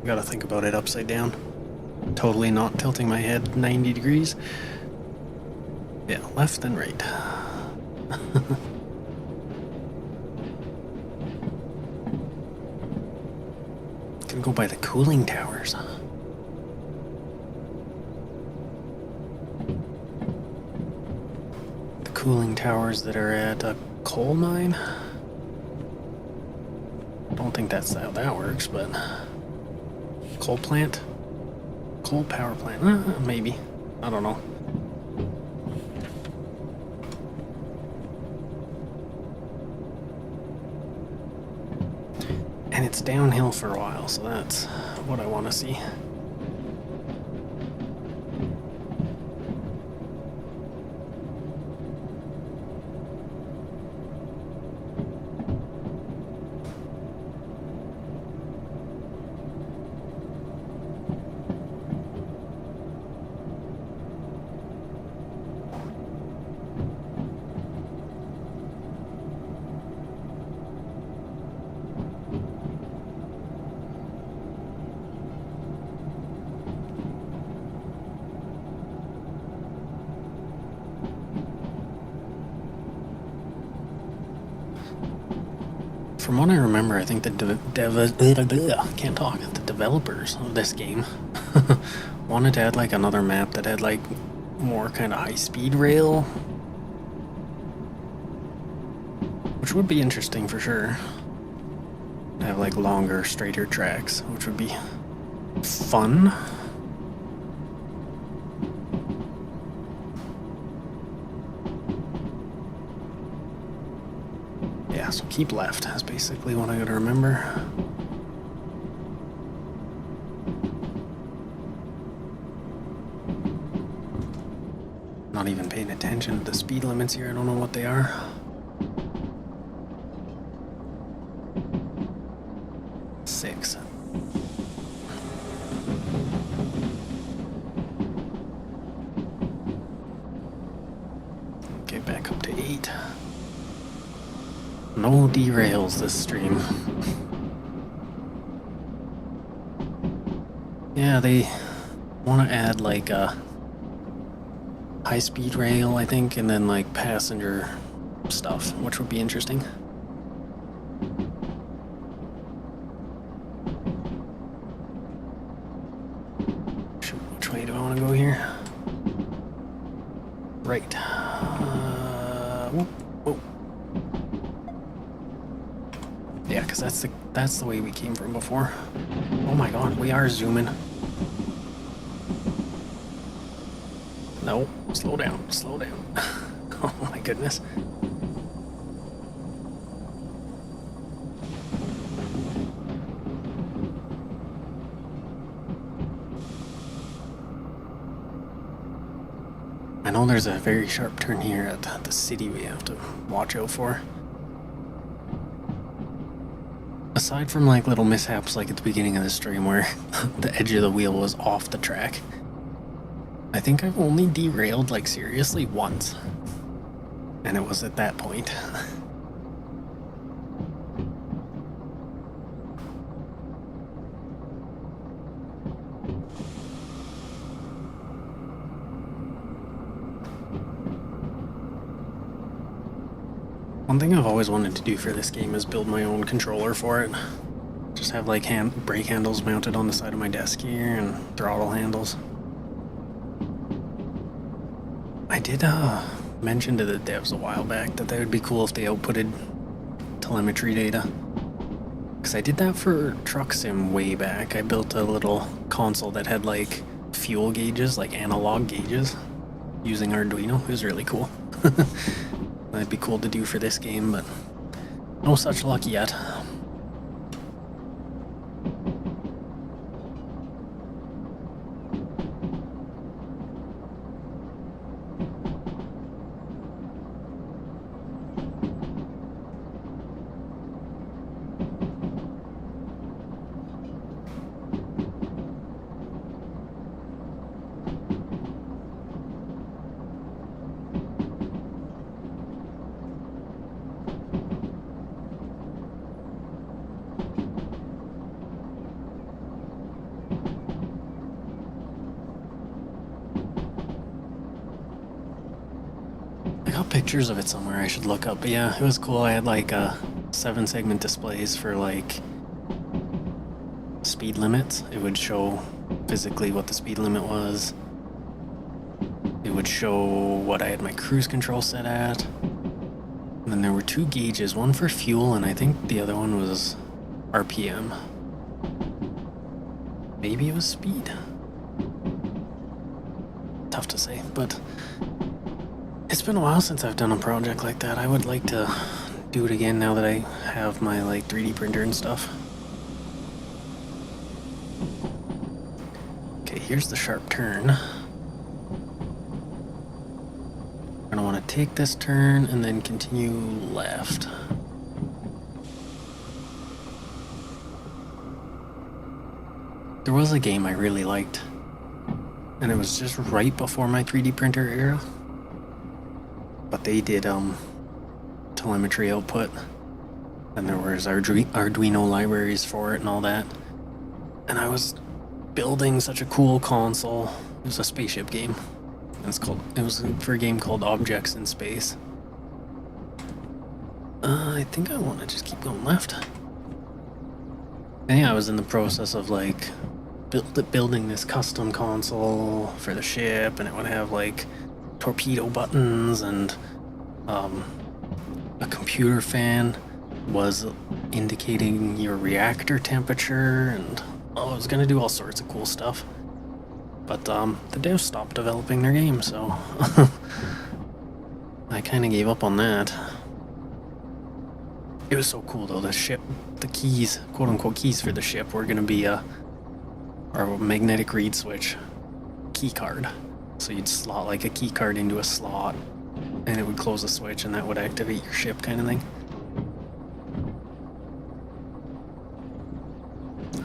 [SPEAKER 1] Gotta think about it upside down. Totally not tilting my head 90 degrees. Yeah, left and right. Gonna go by the cooling towers. The cooling towers that are at a coal mine. Don't think that's how that works, but coal plant? Coal power plant? Maybe. I don't know. And it's downhill for a while, so that's what I want to see. From what I remember, I think the developers of this game wanted to add like another map that had like more kind of high-speed rail which would be interesting for sure. To have like longer, straighter tracks, which would be fun. Yeah, so keep left is basically what I gotta remember. Not even paying attention to the speed limits here, I don't know what they are. Six. Okay, back up to 8. No derails this stream. Yeah, they want to add like a high-speed rail, I think, and then like passenger stuff, which would be interesting. Which way do I want to go here? Right. Whoop, whoop. Yeah, because that's the way we came from before. Oh my god, we are zooming. No, slow down, slow down. Oh my goodness. I know there's a very sharp turn here at the city we have to watch out for. Aside from like little mishaps like at the beginning of the stream where the edge of the wheel was off the track, I think I've only derailed like seriously once. And it was at that point. One thing I've always wanted to do for this game is build my own controller for it. Just have like brake handles mounted on the side of my desk here and throttle handles. I did mention to the devs a while back that would be cool if they outputted telemetry data. Because I did that for Truck Sim way back. I built a little console that had like fuel gauges, like analog gauges, using Arduino. It was really cool. That'd be cool to do for this game, but no such luck yet. Pictures of it somewhere I should look up, but yeah, it was cool. I had like 7-segment displays for like speed limits. It would show physically what the speed limit was. It would show what I had my cruise control set at. And then there were 2 gauges, one for fuel and I think the other one was RPM. Maybe it was speed. Tough to say, but it's been a while since I've done a project like that. I would like to do it again now that I have my like 3D printer and stuff. Okay, here's the sharp turn. I'm gonna want to take this turn and then continue left. There was a game I really liked, and it was just right before my 3D printer era. But they did telemetry output, and there was Arduino libraries for it and all that. And I was building such a cool console. It was a spaceship game. It was for a game called Objects in Space. I think I want to just keep going left. And yeah, I was in the process of like building this custom console for the ship, and it would have like torpedo buttons and it a computer fan was indicating your reactor temperature, and oh, it was gonna do all sorts of cool stuff. But the devs stopped developing their game, so I kind of gave up on that. It was so cool though. The ship, the keys, quote unquote keys for the ship, were gonna be our magnetic reed switch key card. So you'd slot like a key card into a slot, and it would close a switch, and that would activate your ship, kind of thing.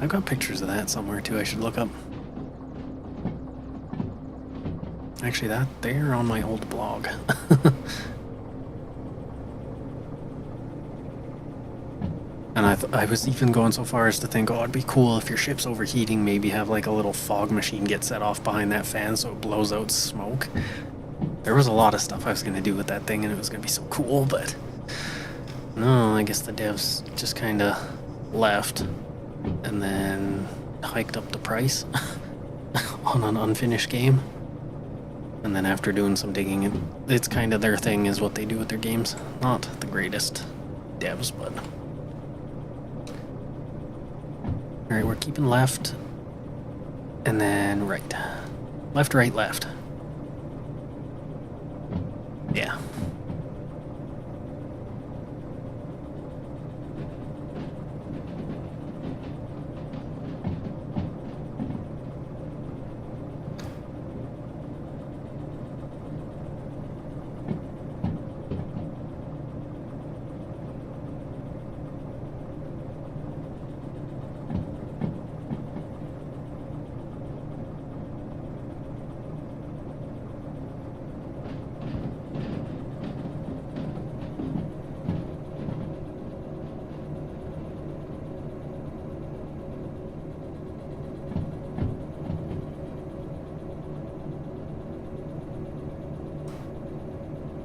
[SPEAKER 1] I've got pictures of that somewhere too. I should look up. Actually, they're on my old blog. And I was even going so far as to think, oh, it'd be cool if your ship's overheating, maybe have like a little fog machine get set off behind that fan so it blows out smoke. There was a lot of stuff I was going to do with that thing, and it was going to be so cool, but no, I guess the devs just kind of left and then hiked up the price on an unfinished game. And then after doing some digging, it's kind of their thing, is what they do with their games. Not the greatest devs, but... Alright, we're keeping left, and then right. Left, right, left. Yeah.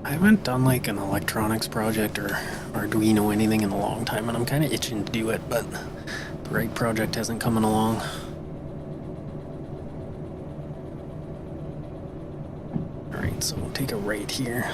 [SPEAKER 1] I haven't done like an electronics project or Arduino anything in a long time, and I'm kind of itching to do it, but the right project hasn't come along. Alright, so we'll take a right here.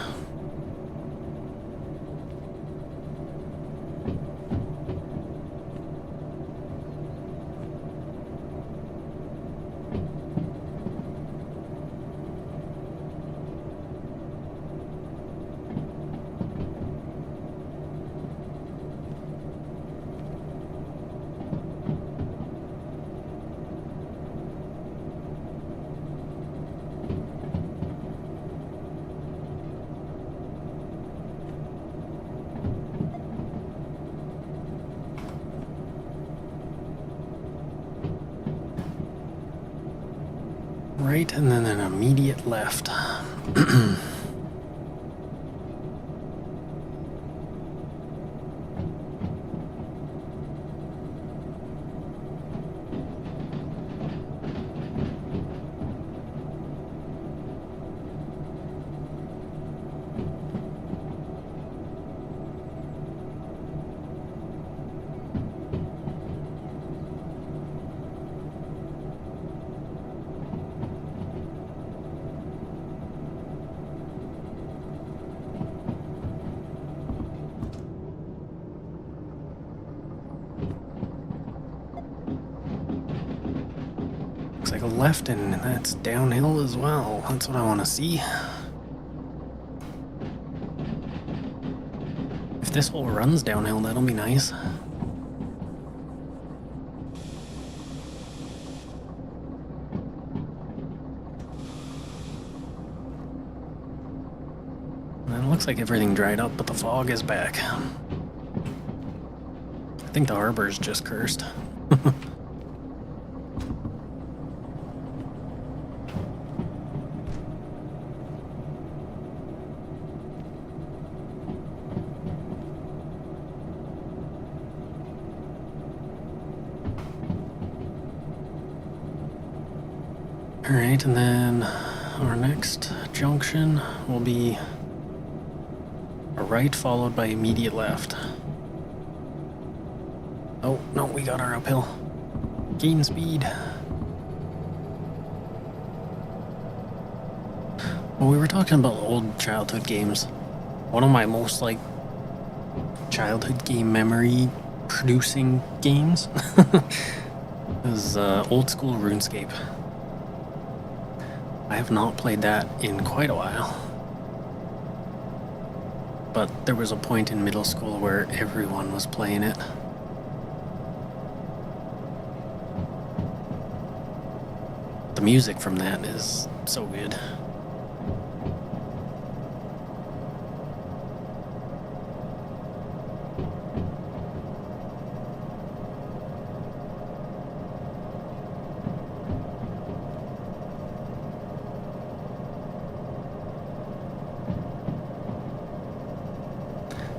[SPEAKER 1] Right, and then an immediate left. Looks like a left, and that's downhill as well. That's what I want to see. If this hole runs downhill, that'll be nice. And it looks like everything dried up, but the fog is back. I think the harbor's just cursed. Alright, and then our next junction will be a right followed by immediate left. Oh, no, we got our uphill. Gain speed. Well, we were talking about old childhood games. One of my most, childhood game memory producing games. It was old school RuneScape. I have not played that in quite a while. But there was a point in middle school where everyone was playing it. The music from that is so good.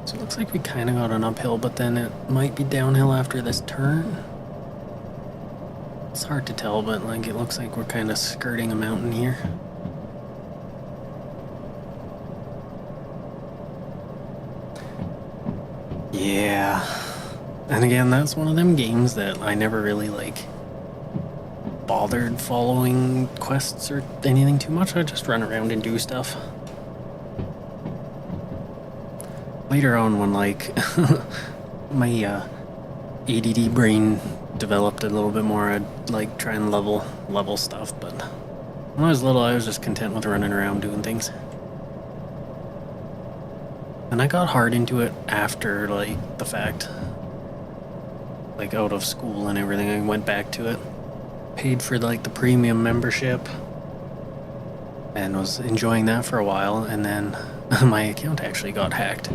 [SPEAKER 1] So it looks like we kind of got an uphill, but then it might be downhill after this turn. It's hard to tell, but like it looks like we're kind of skirting a mountain here. Yeah. And again, that's one of them games that I never really like bothered following quests or anything too much. I just run around and do stuff. Later on, when like my ADD brain developed a little bit more, I'd like try and level stuff, but when I was little I was just content with running around doing things. And I got hard into it after like the fact, like out of school and everything. I went back to it, paid for like the premium membership, and was enjoying that for a while, and then my account actually got hacked.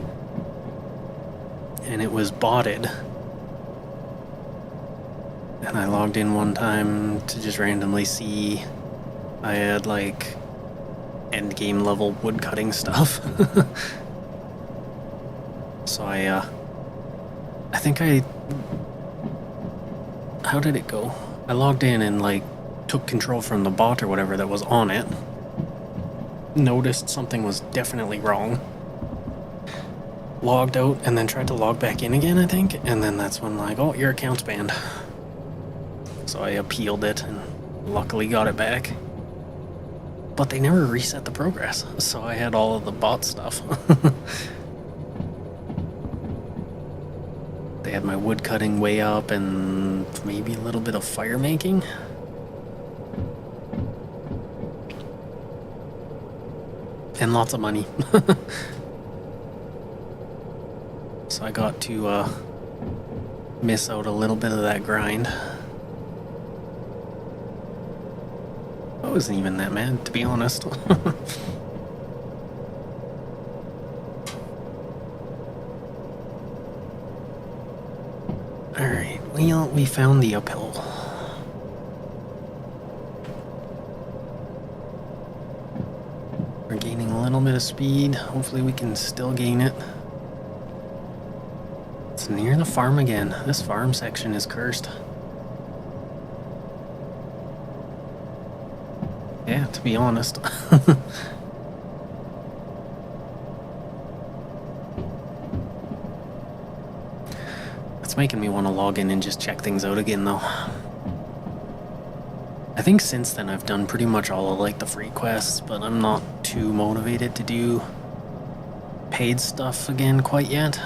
[SPEAKER 1] And it was botted. And I logged in one time to just randomly see I had like end game level woodcutting stuff. So I think how did it go? I logged in and like took control from the bot or whatever that was on it. Noticed something was definitely wrong. Logged out and then tried to log back in again, I think, and then that's when like, oh, your account's banned. So I appealed it and luckily got it back. But they never reset the progress, so I had all of the bot stuff. They had my wood cutting way up and maybe a little bit of fire making. And lots of money. So I got to miss out a little bit of that grind. I wasn't even that mad, to be honest. Alright, well, we found the uphill. We're gaining a little bit of speed. Hopefully we can still gain it. It's near the farm again. This farm section is cursed. Yeah, to be honest. It's making me want to log in and just check things out again, though. I think since then I've done pretty much all of like the free quests, but I'm not too motivated to do paid stuff again quite yet.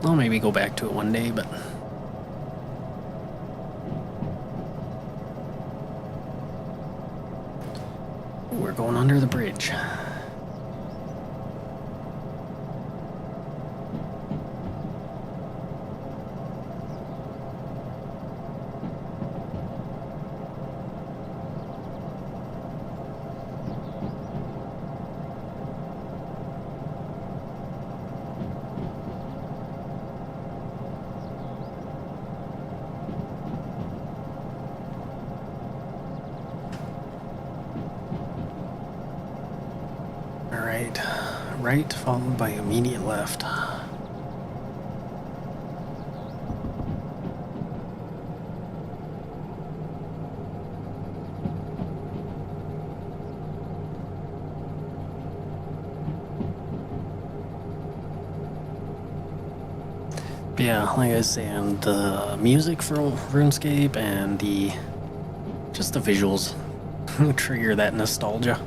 [SPEAKER 1] I'll maybe go back to it one day, but we're going under the bridge. Right, followed by immediate left. Yeah, like I was saying, the music for RuneScape and just the visuals trigger that nostalgia.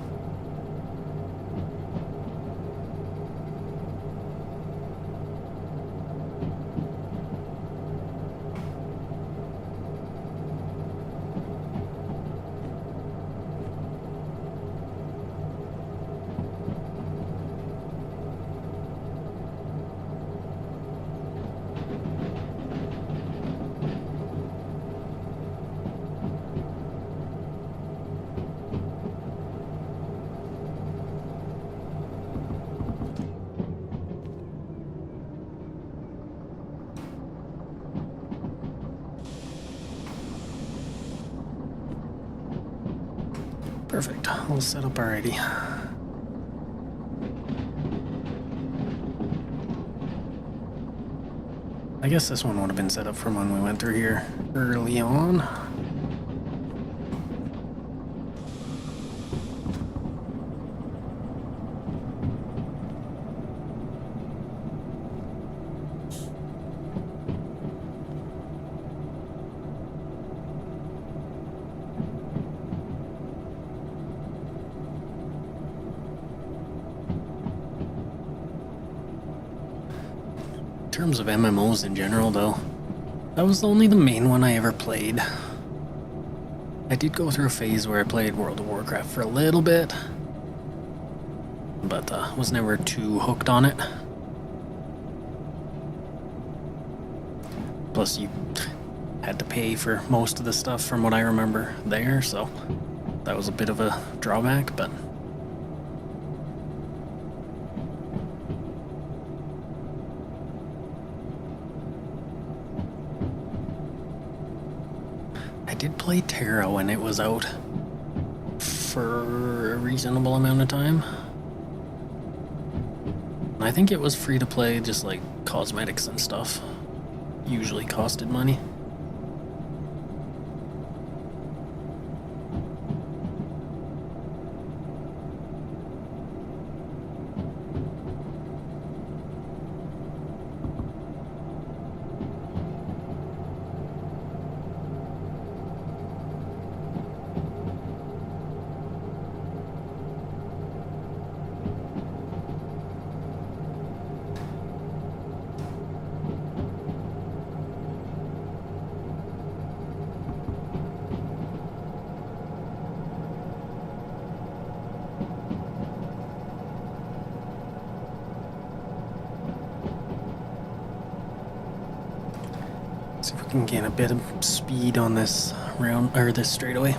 [SPEAKER 1] Perfect. All set up already. I guess this one would have been set up from when we went through here early on. In terms of MMOs in general, though, that was only the main one I ever played. I did go through a phase where I played World of Warcraft for a little bit, but was never too hooked on it. Plus, you had to pay for most of the stuff from what I remember there, so that was a bit of a drawback, but I did play Terra when it was out for a reasonable amount of time. I think it was free to play, just like cosmetics and stuff. Usually costed money. See if we can gain a bit of speed on this round, or this straightaway.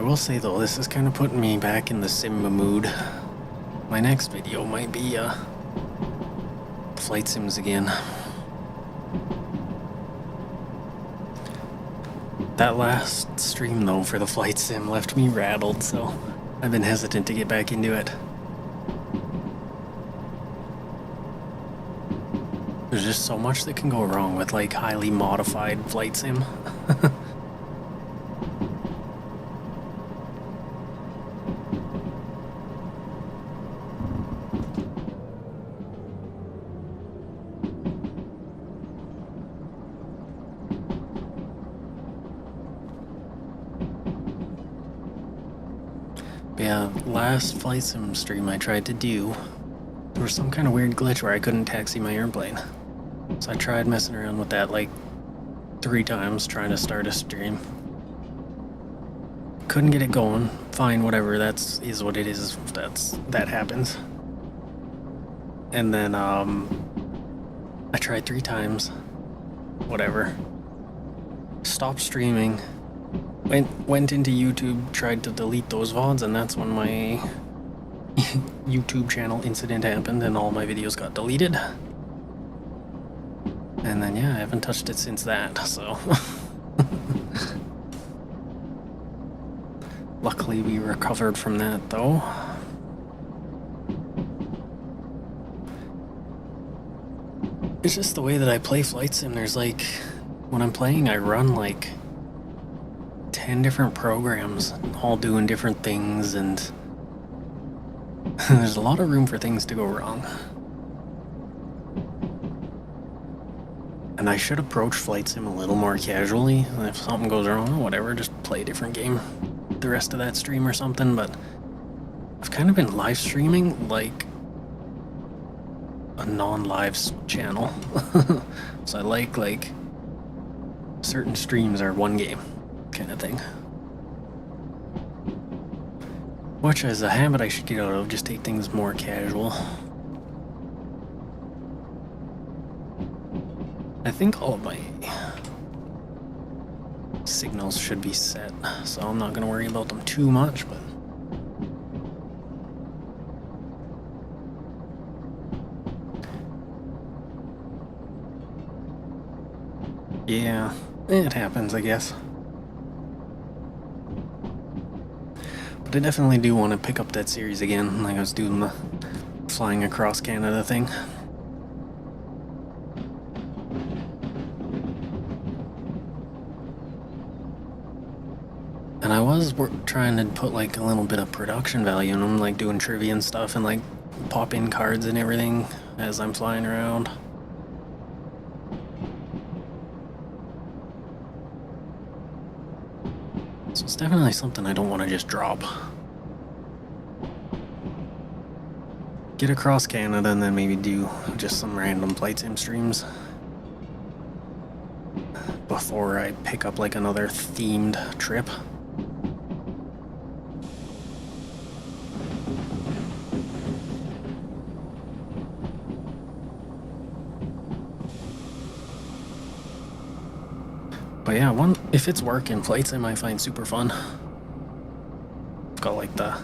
[SPEAKER 1] I will say though, this is kind of putting me back in the sim mood. My next video might be flight sims again. That last stream though for the flight sim left me rattled, so I've been hesitant to get back into it. There's just so much that can go wrong with like highly modified flight sim. Yeah, last flight sim stream I tried to do, there was some kind of weird glitch where I couldn't taxi my airplane. So I tried messing around with that like 3 times trying to start a stream. Couldn't get it going. Fine, whatever, is what it is. That happens. And then I tried 3 times. Whatever. Stopped streaming. Went into YouTube, tried to delete those VODs, and that's when my YouTube channel incident happened and all my videos got deleted. And then yeah, I haven't touched it since that, so luckily we recovered from that though. It's just the way that I play flight sim. There's like, when I'm playing I run like 10 different programs, all doing different things, and there's a lot of room for things to go wrong. And I should approach flight sim a little more casually. If something goes wrong, whatever, just play a different game the rest of that stream or something. But I've kind of been live streaming like a non-live channel. So I like certain streams are one game kind of thing. Which is a habit I should get out of, just take things more casual. I think all of my signals should be set, so I'm not going to worry about them too much, but yeah, it happens, I guess. But I definitely do want to pick up that series again, like I was doing the flying across Canada thing. And I was trying to put like a little bit of production value in them, like doing trivia and stuff, and like pop in cards and everything as I'm flying around. So it's definitely something I don't want to just drop. Get across Canada and then maybe do just some random flight sim streams before I pick up like another themed trip. But yeah, if it's working, flights I might find super fun. I've got like the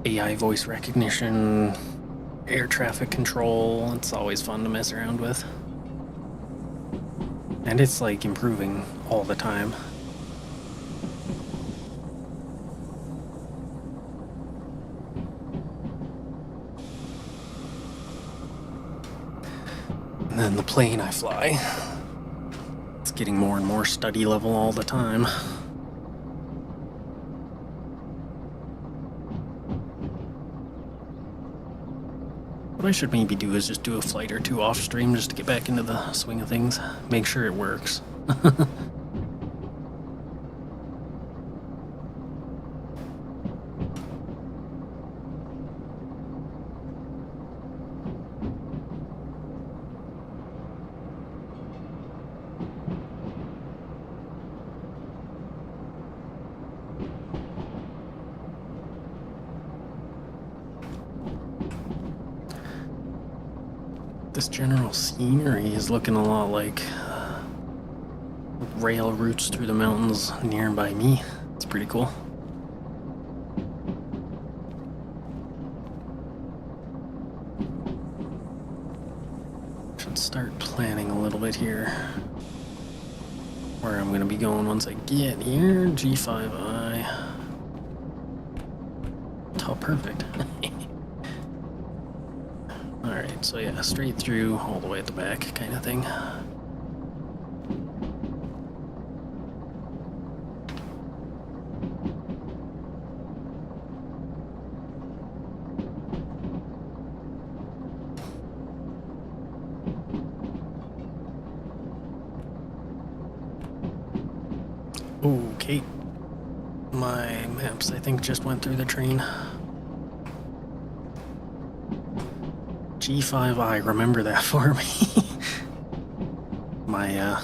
[SPEAKER 1] AI voice recognition, air traffic control. It's always fun to mess around with. And it's like improving all the time. And then the plane I fly, it's getting more and more study level all the time. What I should maybe do is just do a flight or two off stream just to get back into the swing of things. Make sure it works. This general scenery is looking a lot like rail routes through the mountains nearby me. It's pretty cool. Should start planning a little bit here where I'm going to be going once I get here. G5I. Oh, perfect. Alright, so yeah, straight through, all the way at the back kind of thing. Okay. My maps, I think, just went through the train. G5I, remember that for me. My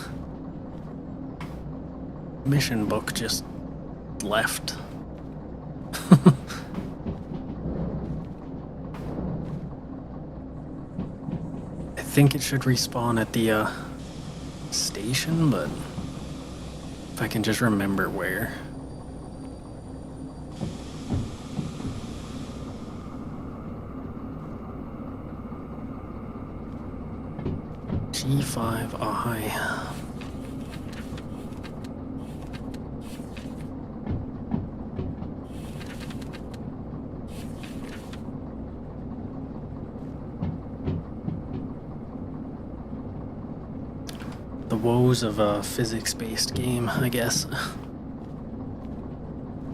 [SPEAKER 1] mission book just left. I think it should respawn at the station, but if I can just remember where. G5I. The woes of a physics-based game, I guess.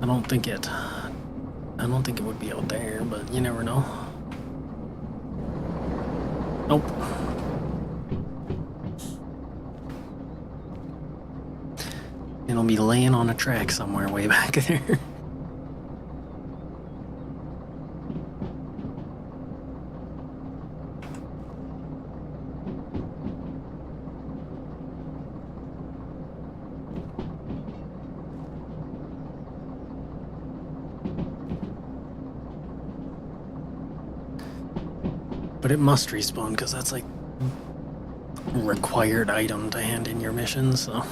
[SPEAKER 1] I don't think it would be out there, but you never know. Nope. It'll be laying on a track somewhere way back there. But it must respawn because that's like a required item to hand in your missions, so I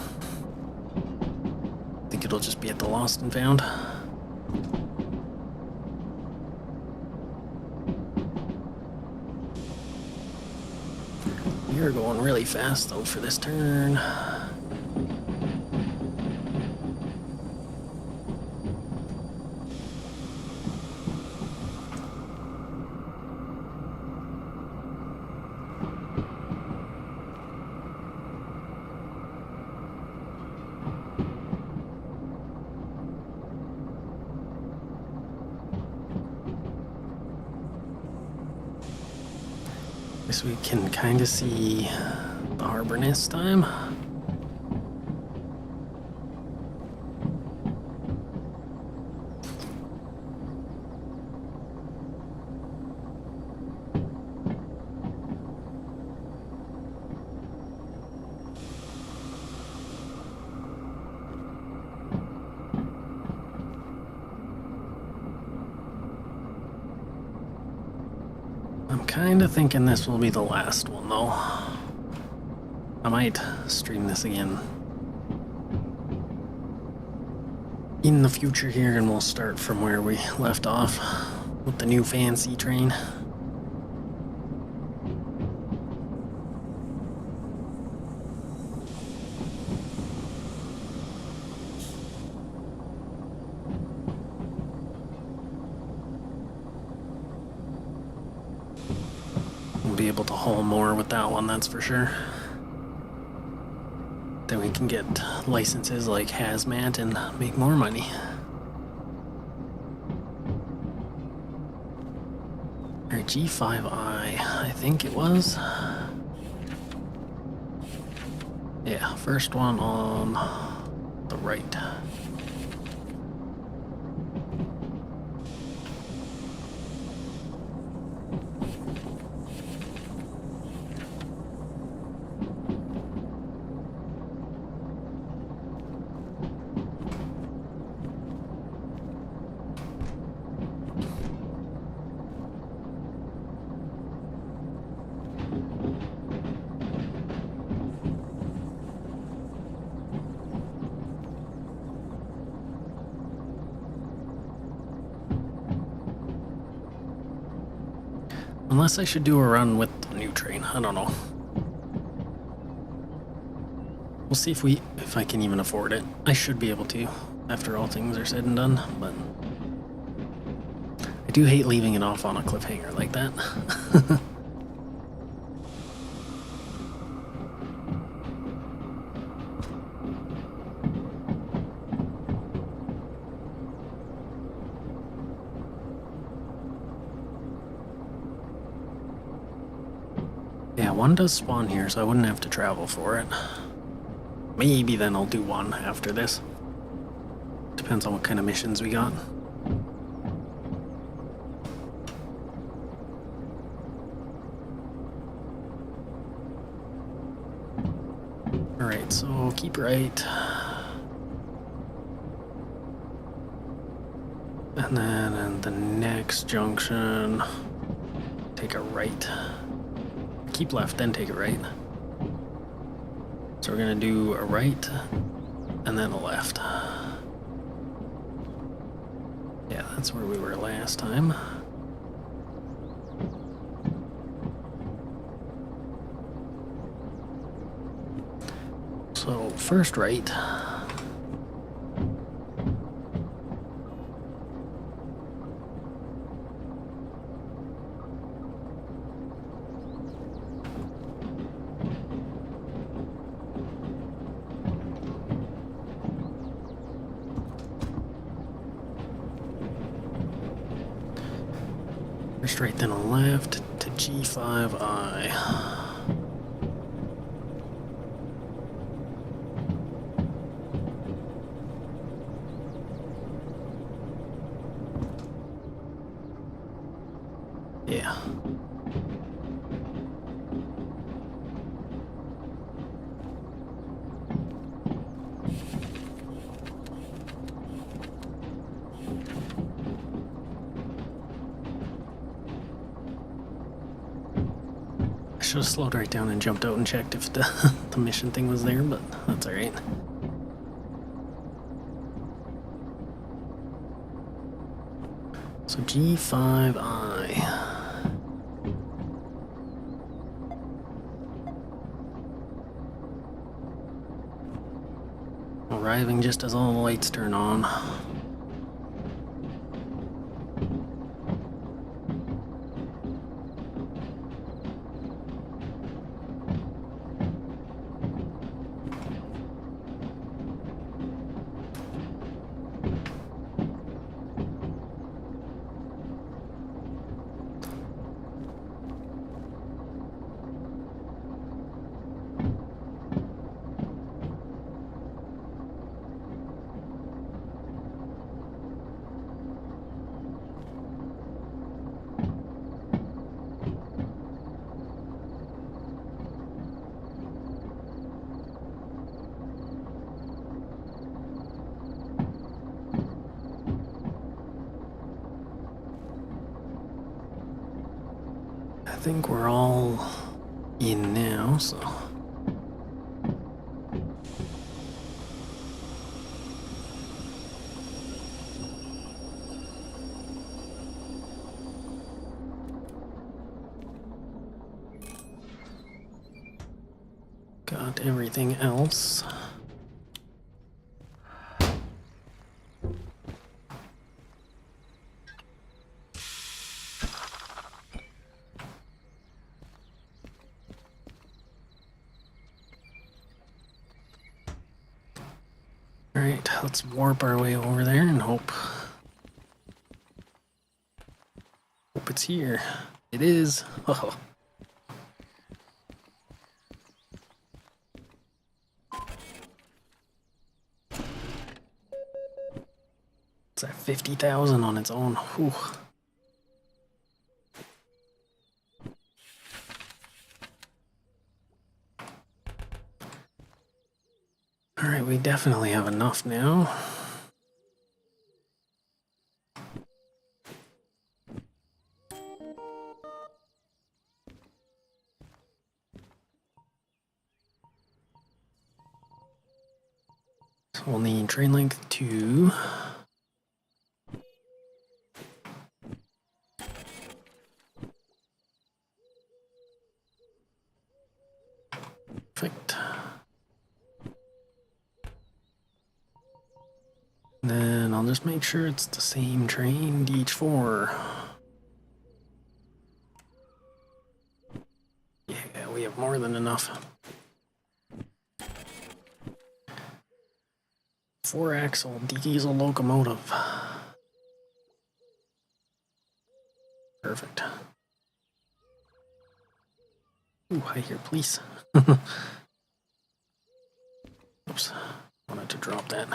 [SPEAKER 1] think it'll just be at the Lost and Found. You're going really fast though for this turn. Guess we can kind of see the harbor this time. I'm kind of thinking this will be the last one, though. I might stream this again in the future here, and we'll start from where we left off with the new fancy train. We'll be able to haul more with that one, that's for sure. Then we can get licenses like Hazmat and make more money. Or G5I, I think it was. Yeah, first one on the right. Unless I should do a run with the new train, I don't know. We'll see if I can even afford it. I should be able to, after all things are said and done, but I do hate leaving it off on a cliffhanger like that. Yeah, one does spawn here, so I wouldn't have to travel for it. Maybe then I'll do one after this. Depends on what kind of missions we got. Alright, so keep right. And then at the next junction, take a right. Keep left, then take a right. So we're gonna do a right and then a left. Yeah, that's where we were last time. So first right. First right, then a left to G5I. Yeah. I should have slowed right down and jumped out and checked if the mission thing was there, but that's alright. So G5I. Arriving just as all the lights turn on. I think we're all in now, so. Got everything else. Alright, let's warp our way over there and hope it's here. It is. Oh. It's at 50,000 on its own. Whew. Alright, we definitely have enough now. So we'll need train length 2. Perfect. Then I'll just make sure it's the same train, DH4. Yeah, we have more than enough. 4-axle diesel locomotive. Perfect. Ooh, hi here, please. Oops, wanted to drop that.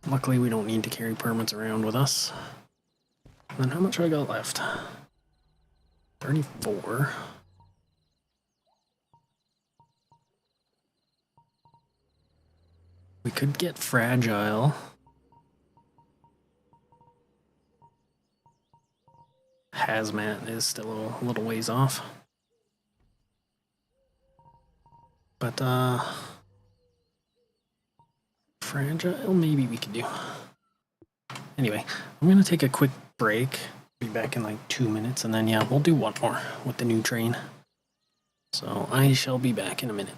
[SPEAKER 1] Luckily, we don't need to carry permits around with us. And then how much do I got left? 34. We could get fragile. Hazmat is still a little ways off. But, fragile, maybe we could do. Anyway, I'm gonna take a quick break. Be back in like 2 minutes, and then yeah, we'll do one more with the new train. So I shall be back in a minute.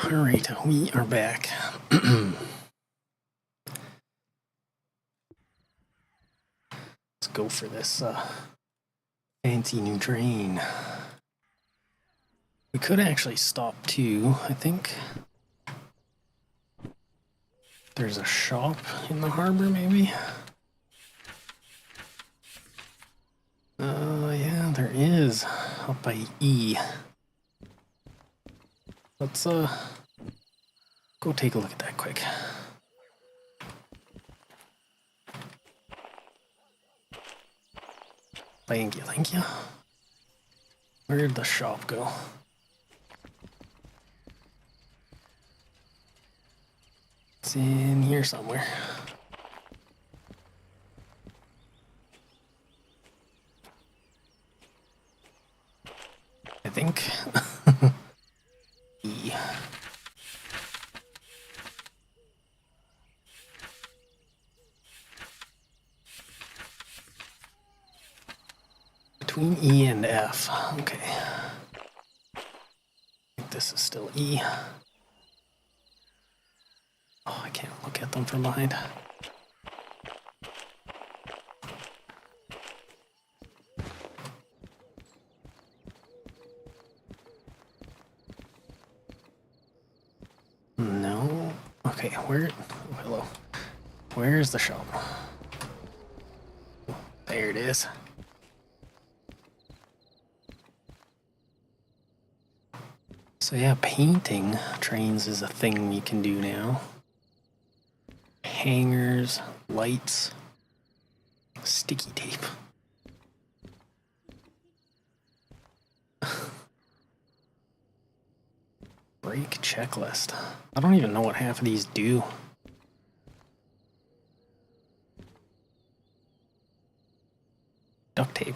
[SPEAKER 1] Alright, we are back. Let's go for this fancy new train. We could actually stop too, I think. There's a shop in the harbor, maybe? Yeah, there is. Up by E. Let's, go take a look at that quick. Thank you, thank you. Where'd the shop go? It's in here somewhere. I think. E. Between E and F. Okay. I think this is still E. Oh, I can't look at them from behind. No. Okay, where? Oh, hello. Where's the shop? There it is. So yeah, painting trains is a thing you can do now. Hangers, lights, sticky tape. Brake checklist. I don't even know what half of these do. Duct tape.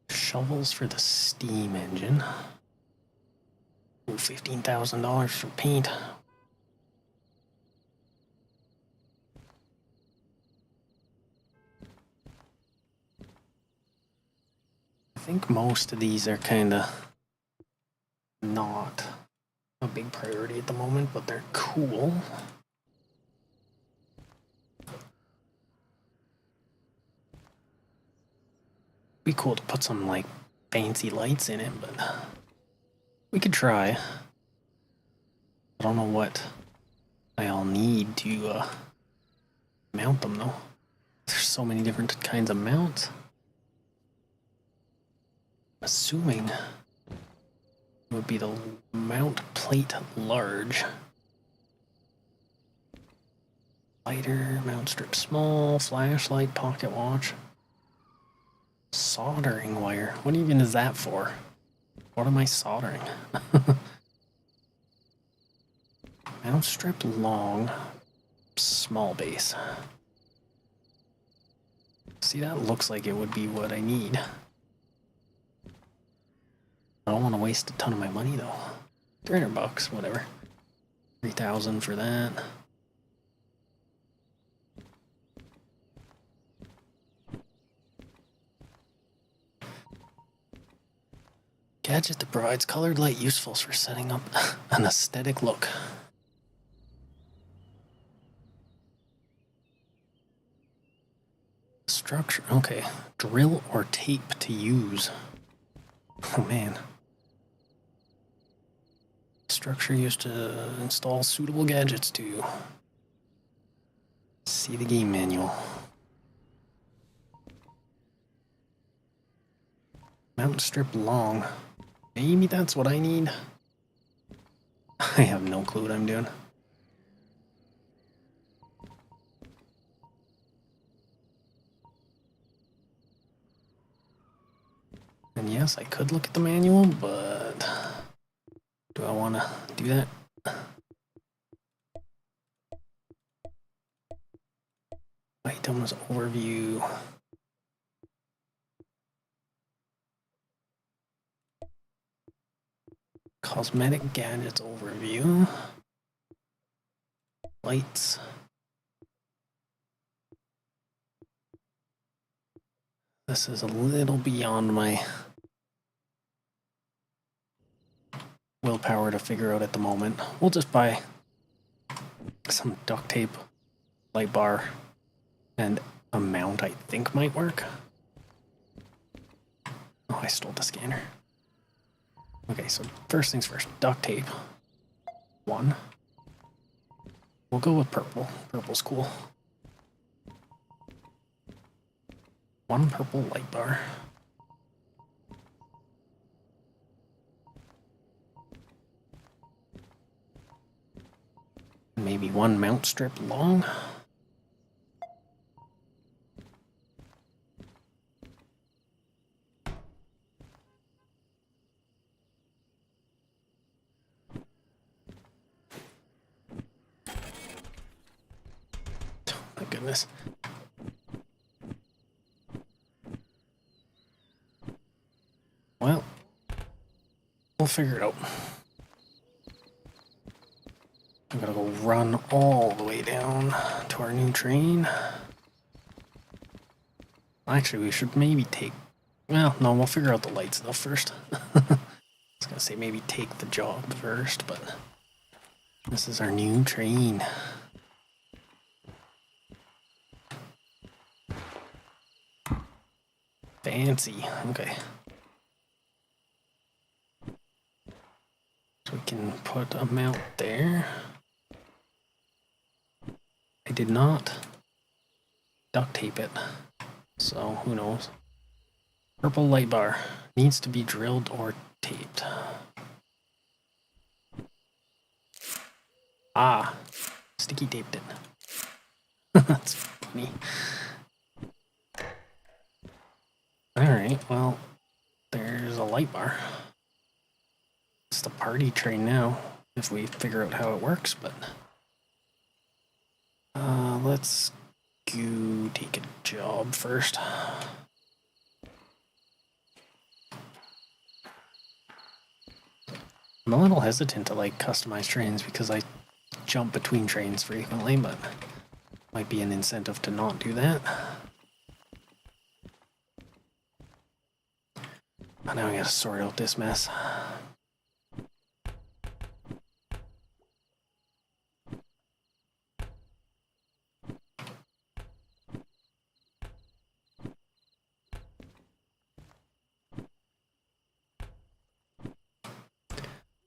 [SPEAKER 1] Shovels for the steam engine. Ooh, $15,000 for paint. I think most of these are kind of not a big priority at the moment, but they're cool. Be cool to put some like fancy lights in it, but we could try. I don't know what I'll need to mount them though. There's so many different kinds of mounts. I'm assuming it would be the mount plate large. Lighter, mount strip small, flashlight, pocket watch. Soldering wire. What even is that for? What am I soldering? Mount strip long, small base. See, that looks like it would be what I need. I don't want to waste a ton of my money though. $300, whatever. 3,000 for that. Gadget that provides colored light useful for setting up an aesthetic look. Structure, okay. Drill or tape to use. Oh man. Structure used to install suitable gadgets to see the game manual. Mount strip long. Maybe that's what I need. I have no clue what I'm doing. And yes, I could look at the manual, but do I want to do that? Items overview. Cosmetic gadgets overview. Lights. This is a little beyond my willpower to figure out at the moment. We'll just buy some duct tape, light bar, and a mount I think might work. Oh, I stole the scanner. Okay, so first things first, duct tape. 1. We'll go with purple. Purple's cool. 1 purple light bar. Maybe 1 mount strip long. My goodness. Well, we'll figure it out. I'm gonna go run all the way down to our new train. Actually, we should maybe take... Well, no, we'll figure out the light stuff first. I was gonna say maybe take the job first, but... This is our new train. Fancy. Okay. So we can put a mount there. I did not duct tape it, so who knows. Purple light bar needs to be drilled or taped. Ah, sticky taped it. That's funny. Alright, well, there's a light bar. It's the party train now, if we figure out how it works, but... let's go take a job first. I'm a little hesitant to, like, customize trains because I jump between trains frequently, but might be an incentive to not do that. But now I gotta sort out this mess.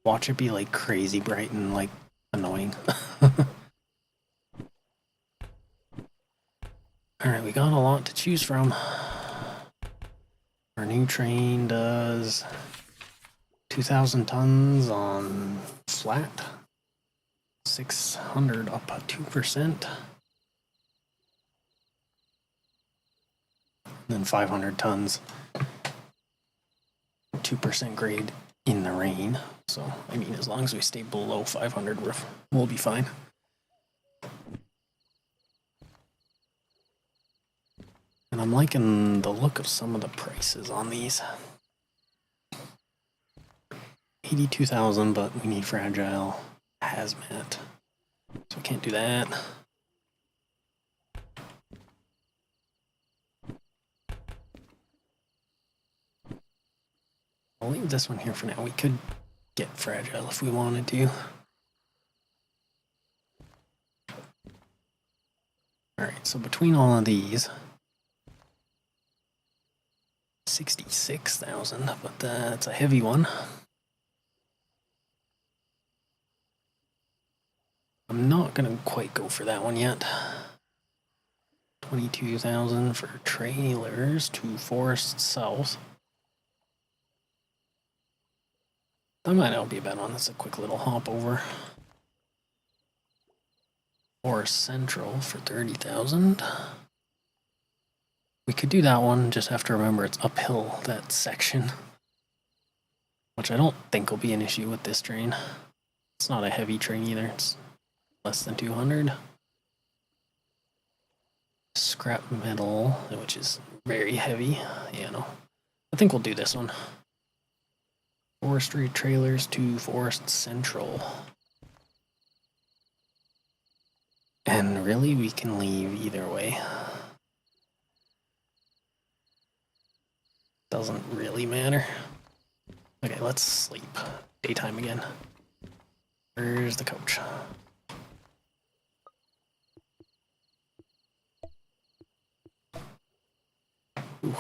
[SPEAKER 1] Watch it be like crazy bright and like annoying. Alright, we got a lot to choose from. Our new train does 2,000 tons on flat, 600 up at 2%, then 500 tons, 2% grade in the rain. So, I mean, as long as we stay below 500, we'll be fine. And I'm liking the look of some of the prices on these. 82,000, but we need fragile hazmat, so we can't do that. I'll leave this one here for now. We could get fragile if we wanted to. Alright, so between all of these, 66,000, but that's a heavy one. I'm not gonna quite go for that one yet. 22,000 for trailers to Forest South. That might not be a bad one. That's a quick little hop over. Forest Central for 30,000. We could do that one, just have to remember it's uphill, that section. Which I don't think will be an issue with this train. It's not a heavy train either, it's less than 200. Scrap metal, which is very heavy. Yeah, no. I think we'll do this one. Forestry trailers to Forest Central. And really, we can leave either way. Doesn't really matter. Okay, let's sleep. Daytime again. Where's the coach? Ooh.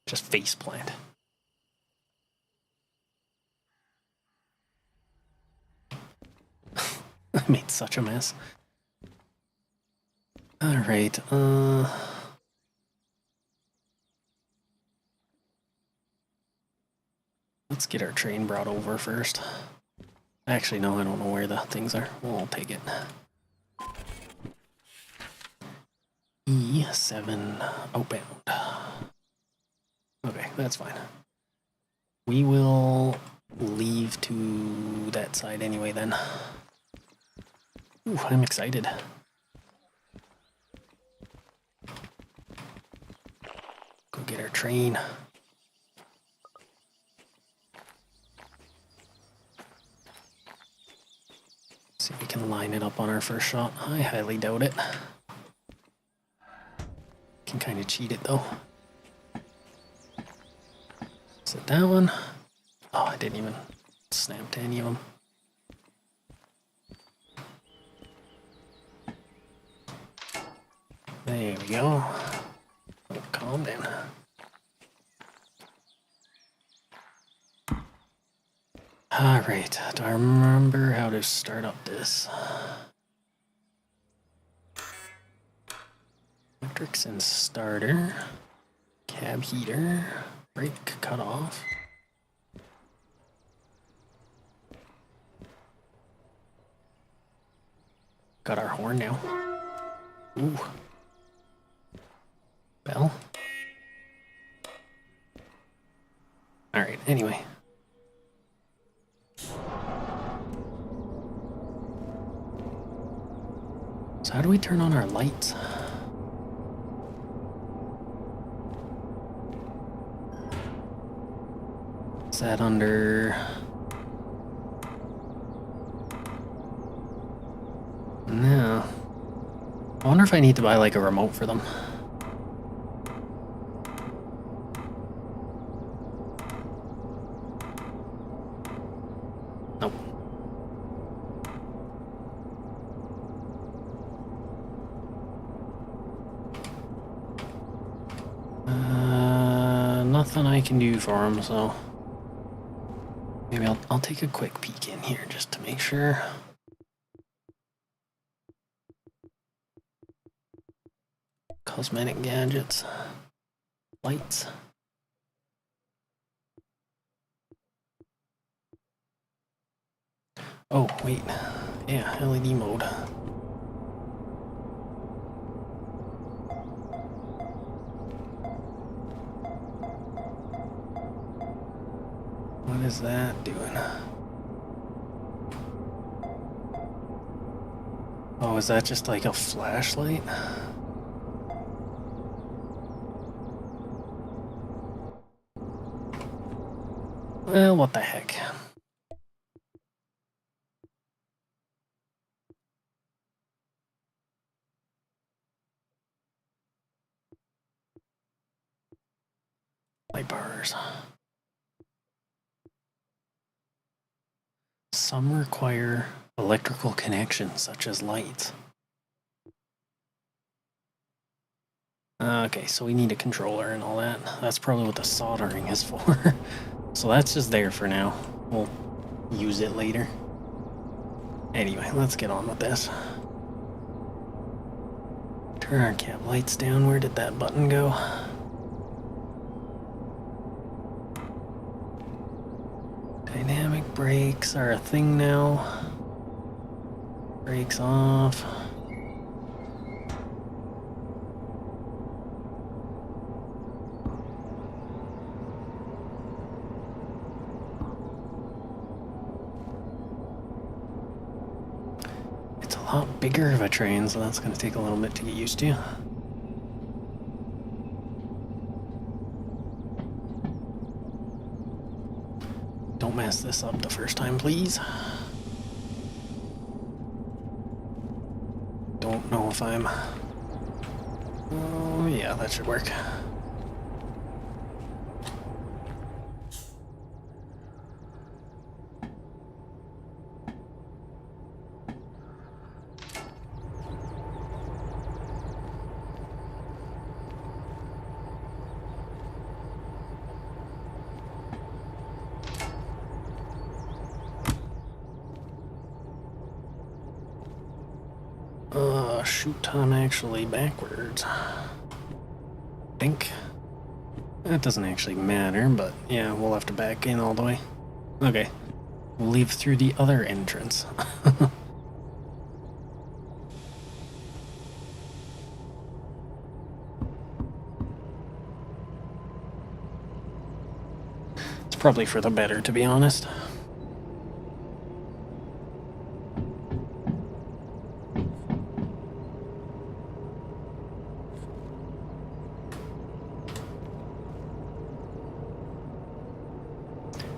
[SPEAKER 1] Just face plant. I made such a mess. Alright, let's get our train brought over first. Actually, no, I don't know where the things are. We'll take it. E7 outbound. Okay, that's fine. We will leave to that side anyway then. Ooh, I'm excited. Go get our train. See if we can line it up on our first shot. I highly doubt it. Can kind of cheat it though. Is it that one? Oh, I didn't even snap to any of them. There we go. Oh, calm down. Alright, do I remember how to start up this? Electrics and starter. Cab heater. Brake cut off. Got our horn now. Ooh. Bell. Alright, anyway. So how do we turn on our lights? Is that under... No. I wonder if I need to buy like a remote for them. Nope. Nothing I can do for them, so maybe I'll take a quick peek in here just to make sure. Cosmetic gadgets, lights. Oh, wait. Yeah, LED mode. What is that doing? Oh, is that just like a flashlight? Well, what the heck. Light bars. Some require electrical connections, such as lights. Okay, so we need a controller and all that. That's probably what the soldering is for. So that's just there for now. We'll use it later. Anyway, let's get on with this. Turn our cab lights down. Where did that button go? Dynamic brakes are a thing now. Brakes off. It's a lot bigger of a train, so that's going to take a little bit to get used to. Don't mess this up the first time, please. Don't know if I'm... Oh, yeah, that should work. shoot, I'm actually backwards. Think. That doesn't actually matter, but yeah, we'll have to back in all the way. Okay. We'll leave through the other entrance. It's probably for the better, to be honest.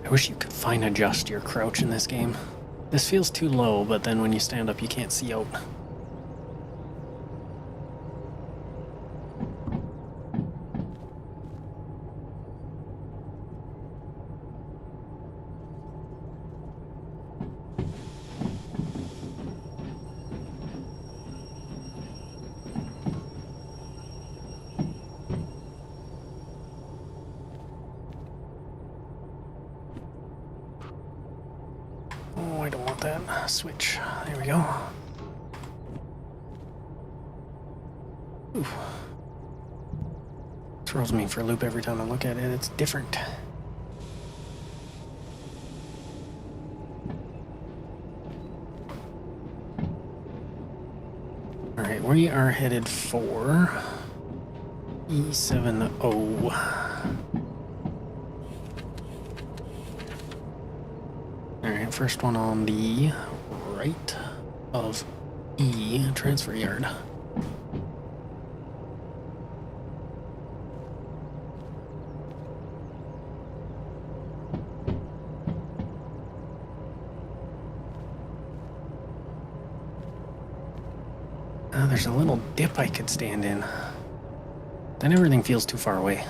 [SPEAKER 1] I wish you could fine adjust your crouch in this game. This feels too low, but then when you stand up you can't see out. Oh, I don't want that. Switch. There we go. Oof. Throws me for a loop every time I look at it. It's different. Alright, we are headed for E70. Alright, first one on the right of E, transfer yard. There's a little dip I could stand in. Then everything feels too far away.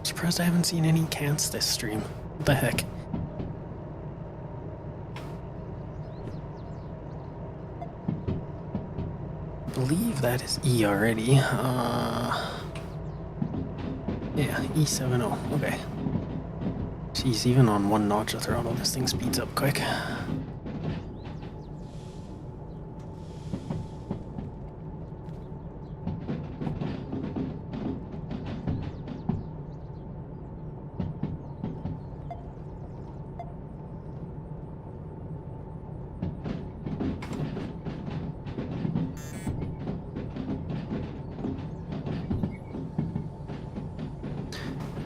[SPEAKER 1] Surprised I haven't seen any cats this stream. What the heck? I believe that is E already. Yeah, E70. Okay. Jeez, even on one notch of throttle, this thing speeds up quick.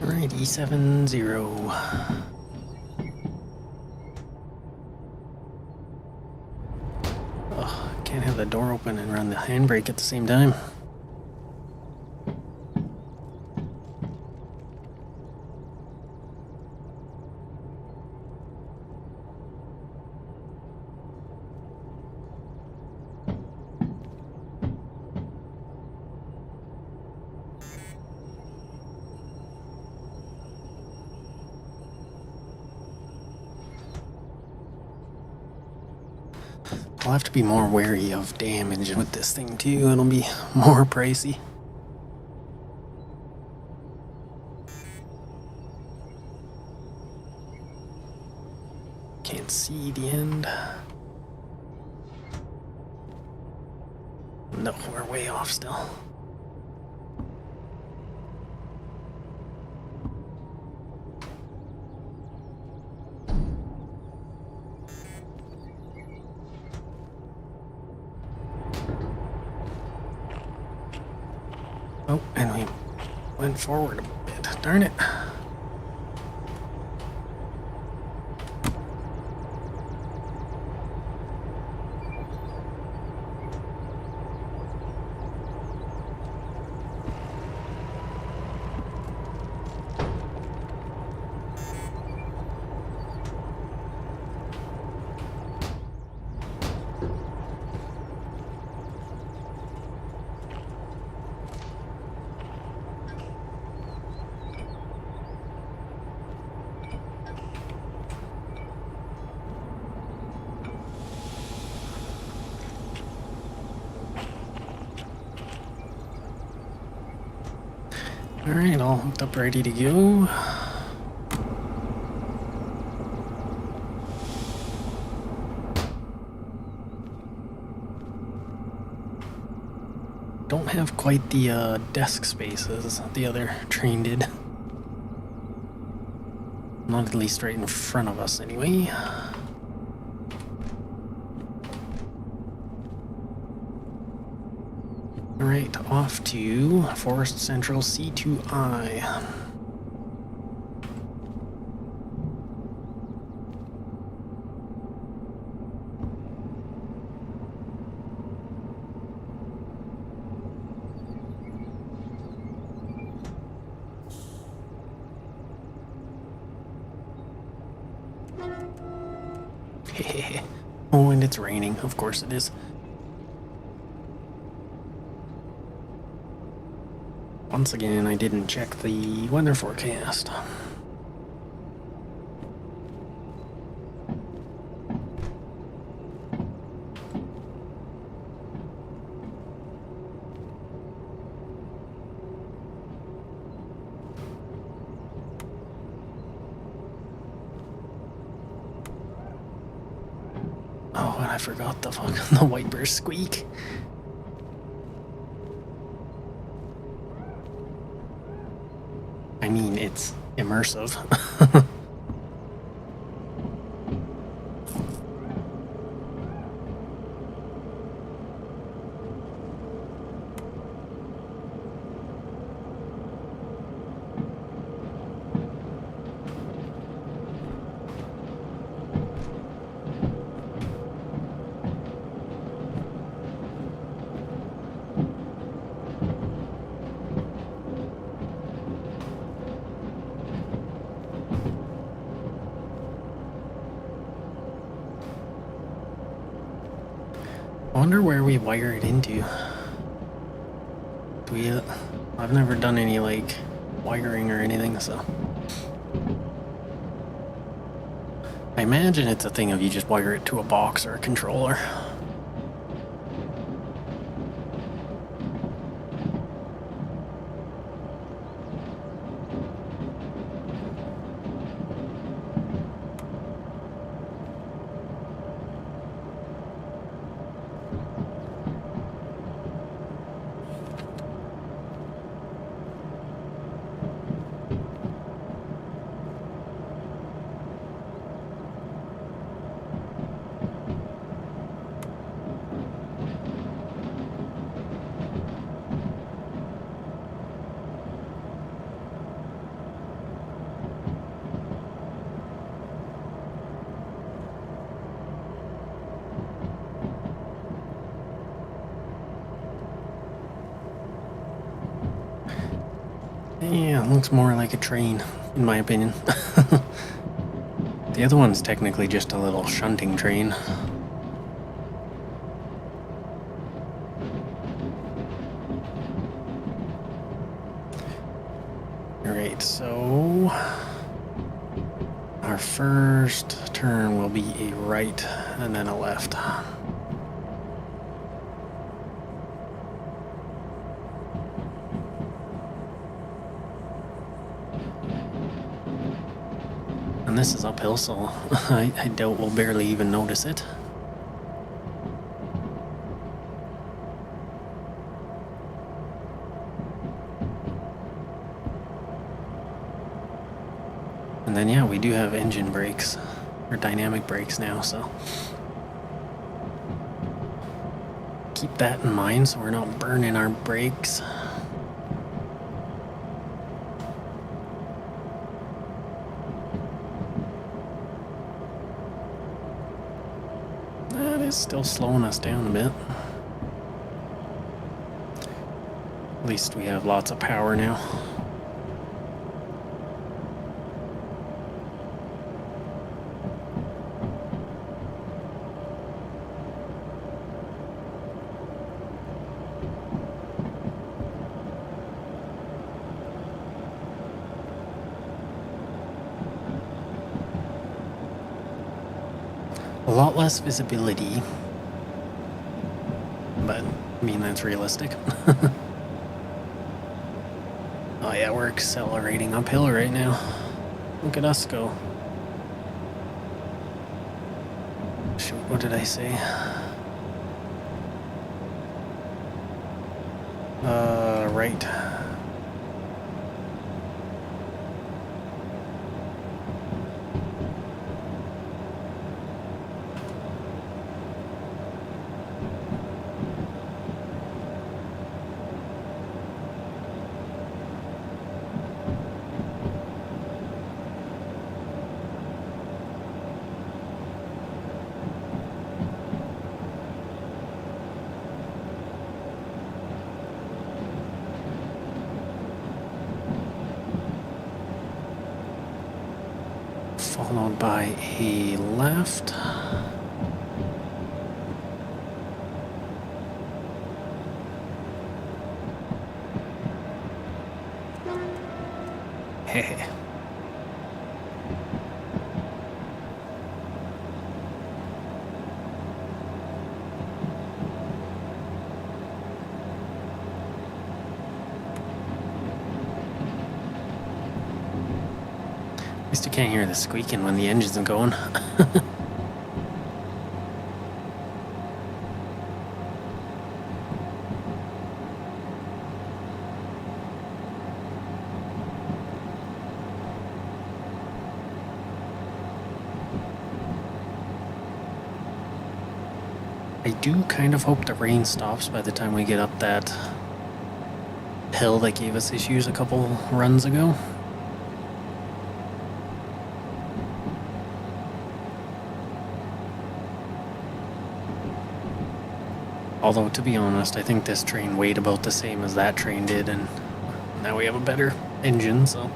[SPEAKER 1] Alright, E70. Ugh, can't have the door open and run the handbrake at the same time. I'll have to be more wary of damage with this thing too. It'll be more pricey. Can't see the end. No, we're way off still. Oh, and we went forward a bit. Darn it. Alright, all hooked up, ready to go. Don't have quite the desk spaces the other train did. Not at least right in front of us, anyway. Alright, off to Forest Central C2I. Oh, and it's raining. Of course it is. Once again, I didn't check the weather forecast. Oh, and I forgot the wipers squeak. I mean, it's immersive. I wonder where we wire it into. I've never done any, like, wiring or anything, so... I imagine it's a thing of you just wire it to a box or a controller. Yeah, it looks more like a train, in my opinion. The other one's technically just a little shunting train. Alright, so... our first turn will be a right and then a left. And this is uphill, so I doubt we'll barely even notice it. And then, yeah, we do have engine brakes, or dynamic brakes now, so keep that in mind so we're not burning our brakes. That is still slowing us down a bit. At least we have lots of power now. A lot less visibility, but I mean, that's realistic. Oh yeah, we're accelerating uphill right now. Look at us go. Shoot, what did I say? Right. Followed by a left. Heh. At least you can't hear the squeaking when the engine's going. I do kind of hope the rain stops by the time we get up that hill that gave us issues a couple runs ago. Although, to be honest, I think this train weighed about the same as that train did, and now we have a better engine, so...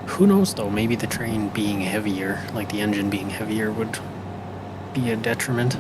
[SPEAKER 1] Who knows, though, maybe the train being heavier, like the engine being heavier, would be a detriment.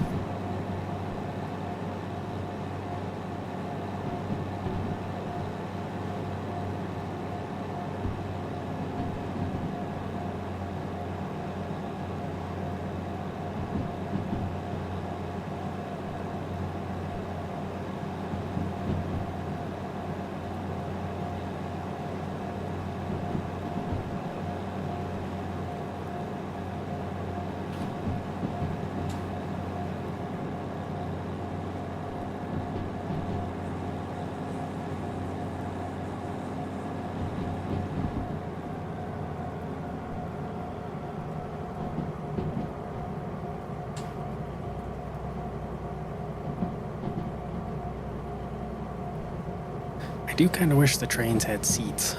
[SPEAKER 1] I do kind of wish the trains had seats.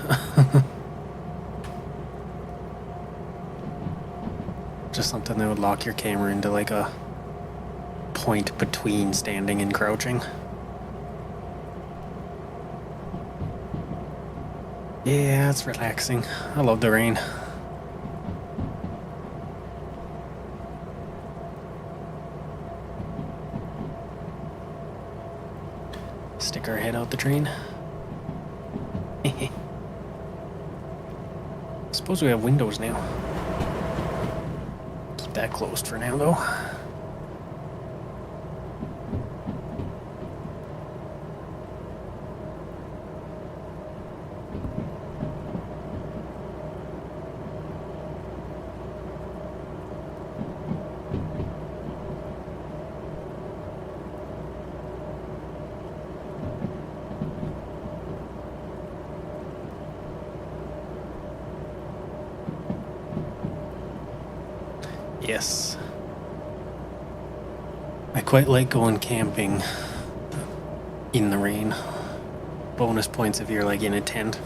[SPEAKER 1] Just something that would lock your camera into like a point between standing and crouching. Yeah, it's relaxing. I love the rain. Stick our head out the train. Suppose we have windows now. Keep that closed for now, though. Yes. I quite like going camping in the rain. Bonus points if you're like in a tent.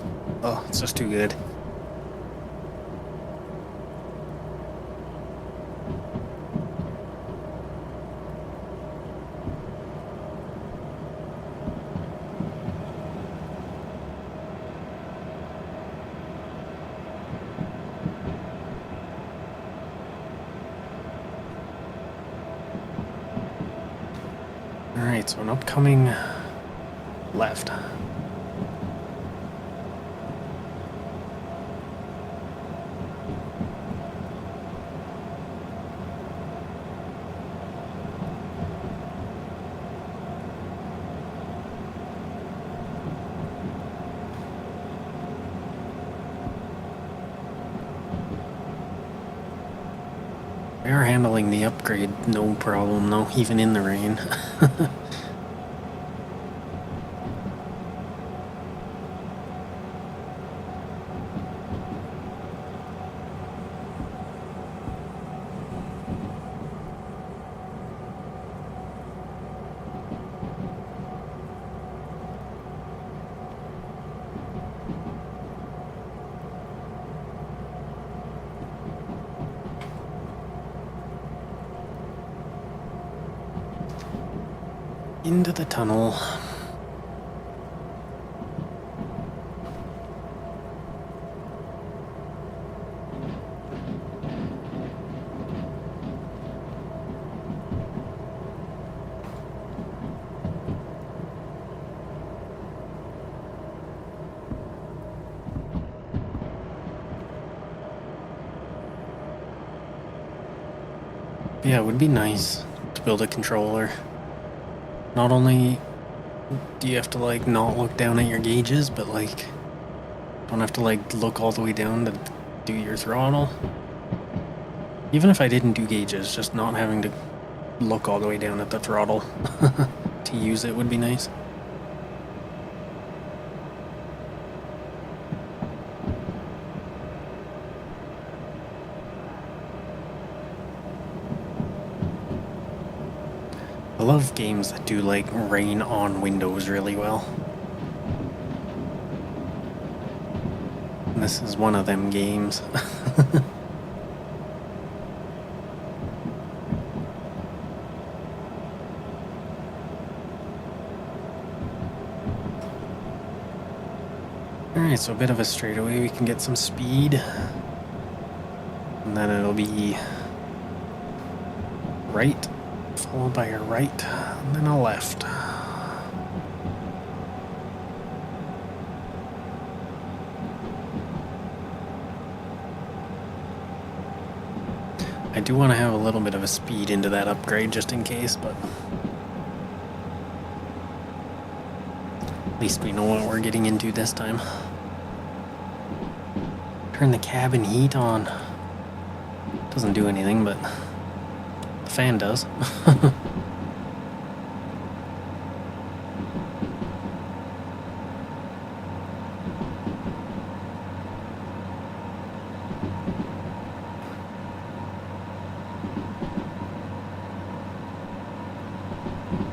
[SPEAKER 1] Oh, it's just too good. Alright, so an upcoming left. We are handling the upgrade no problem though, even in the rain. Into the tunnel. Yeah, it would be nice to build a controller. Not only do you have to like not look down at your gauges, but like don't have to like look all the way down to do your throttle. Even if I didn't do gauges, just not having to look all the way down at the throttle to use it would be nice. I love games that do like rain on windows really well. And this is one of them games. Alright, so a bit of a straightaway, we can get some speed. And then it'll be right, followed by a right, and then a left. I do want to have a little bit of a speed into that upgrade just in case, but at least we know what we're getting into this time. Turn the cabin heat on. Doesn't do anything, but the fan does.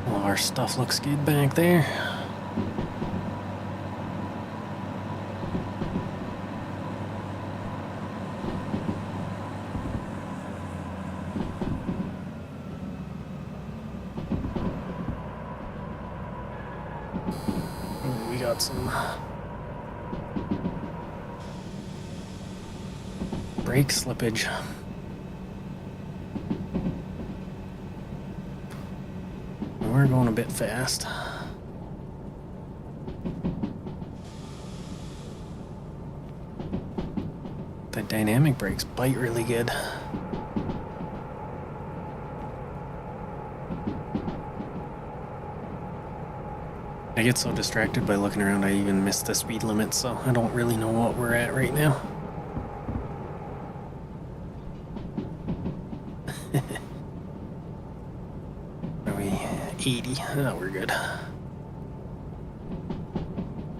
[SPEAKER 1] Well, our stuff looks good back there. We got some brake slippage. We're going a bit fast. The dynamic brakes bite really good. I get so distracted by looking around I even miss the speed limit, so I don't really know what we're at right now. Are we 80? Oh, we're good. I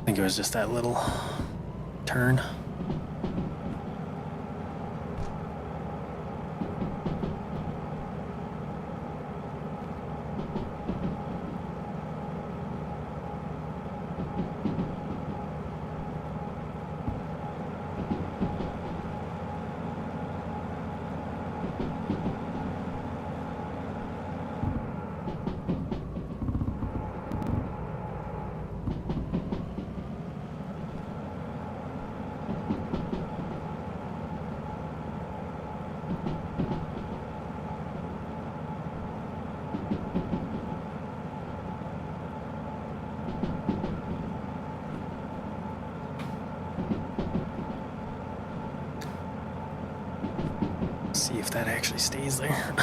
[SPEAKER 1] think it was just that little turn. See if that actually stays there.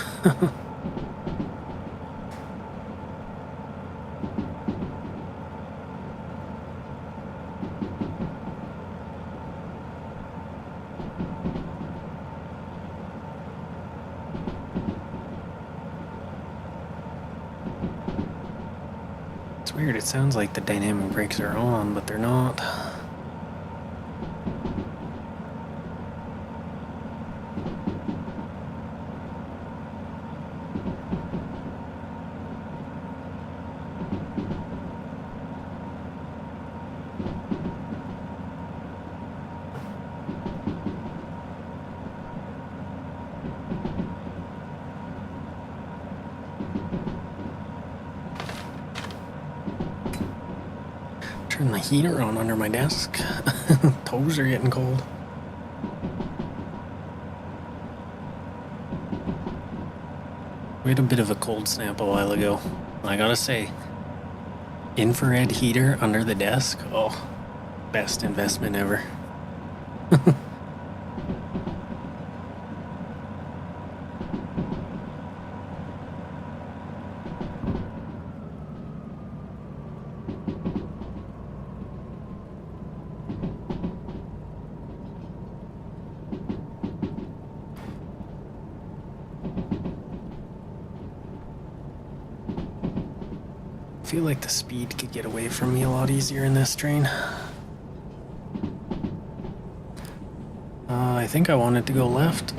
[SPEAKER 1] It's weird, it sounds like the dynamic brakes are on, but they're not. Turn the heater on under my desk. Toes are getting cold. We had a bit of a cold snap a while ago. I gotta say, infrared heater under the desk, oh, best investment ever. I feel like the speed could get away from me a lot easier in this train. I think I wanted to go left.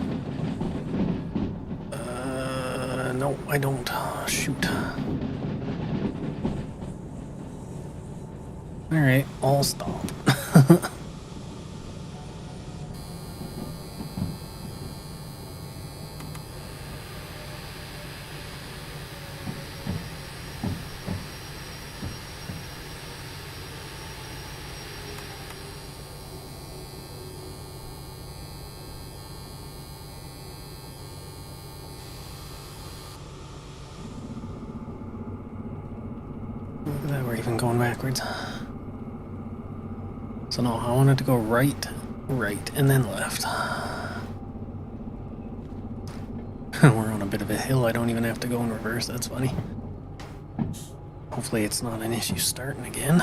[SPEAKER 1] No, I don't. Shoot. Alright, I'll stop. Look at that, we're even going backwards. So no, I wanted to go right, and then left. We're on a bit of a hill, I don't even have to go in reverse, that's funny. Hopefully it's not an issue starting again.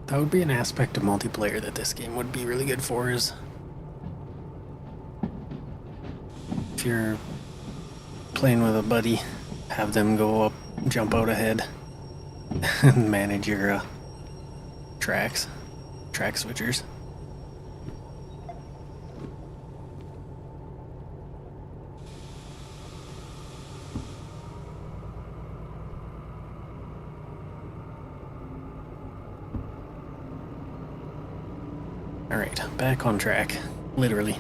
[SPEAKER 1] That would be an aspect of multiplayer that this game would be really good for, is if you're playing with a buddy, have them go up, jump out ahead, and manage your track switchers. Alright, back on track. Literally.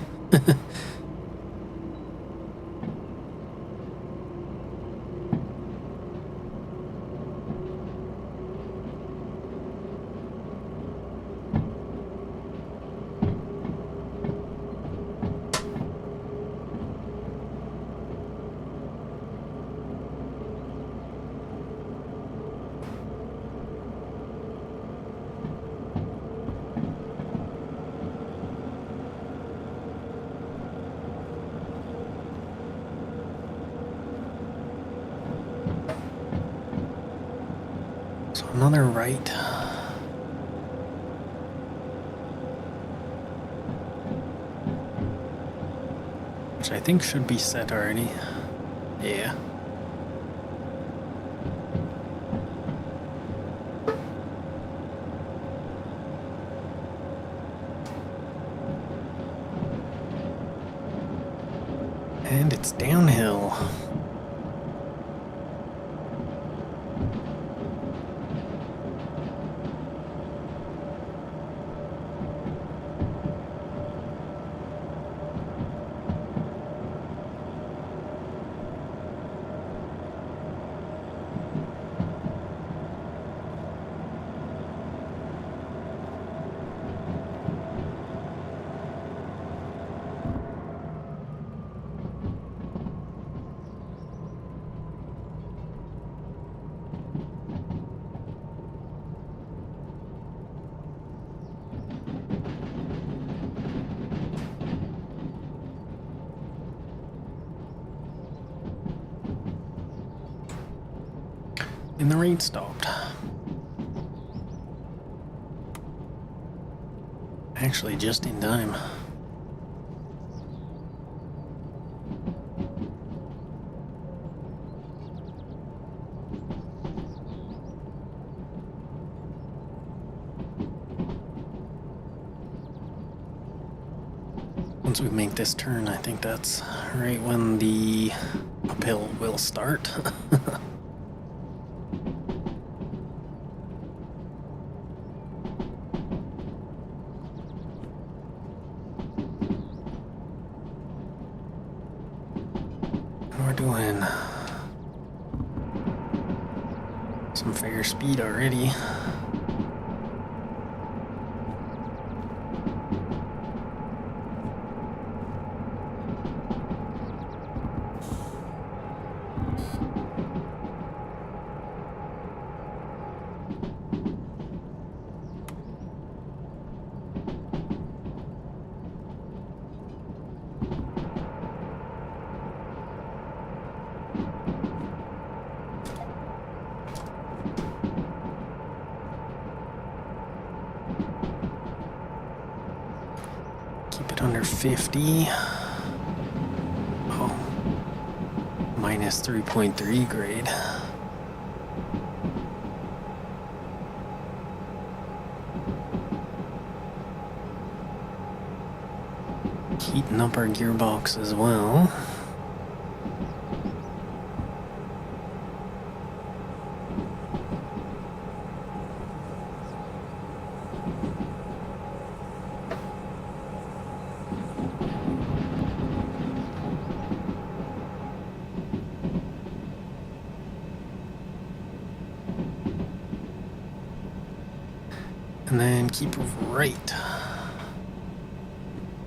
[SPEAKER 1] So another right. Which I think should be set already. Yeah. And it's downhill. And the rain stopped. Actually, just in time. Once we make this turn, I think that's right when the uphill will start. We're doing some fair speed already. Keep it under 50. Oh, minus 3.3 grade. Heating up our gearbox as well. And then keep right.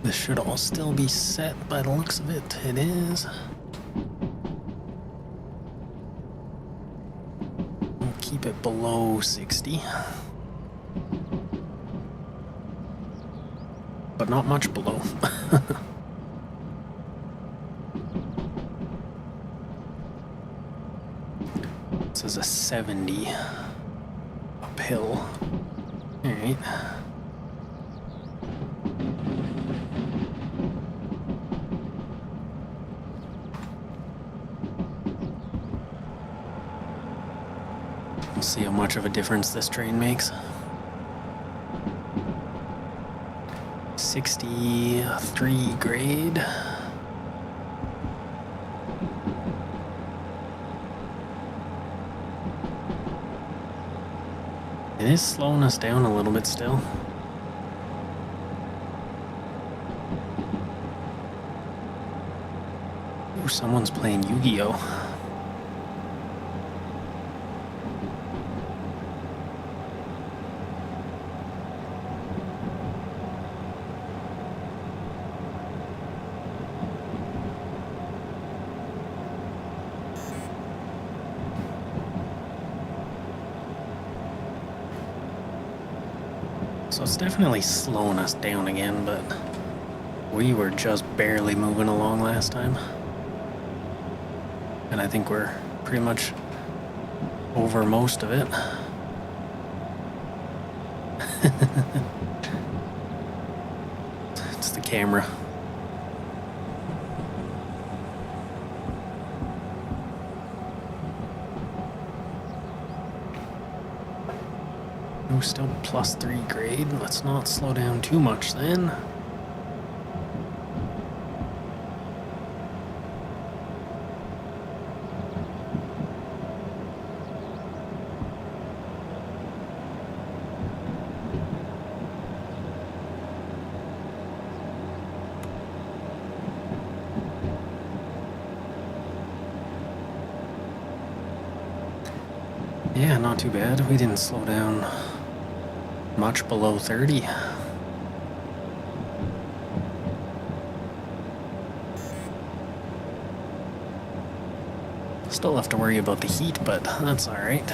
[SPEAKER 1] This should all still be set by the looks of it. It is. We'll keep it below 60. But not much below. This is a 70 uphill. Alright. We'll see how much of a difference this train makes. 63 grade. It is slowing us down a little bit still. Ooh, someone's playing Yu-Gi-Oh! So it's definitely slowing us down again, but we were just barely moving along last time. And I think we're pretty much over most of it. It's the camera. We're still plus 3 grade. Let's not slow down too much then. Yeah, not too bad. We didn't slow down much below 30. Still have to worry about the heat, but that's alright.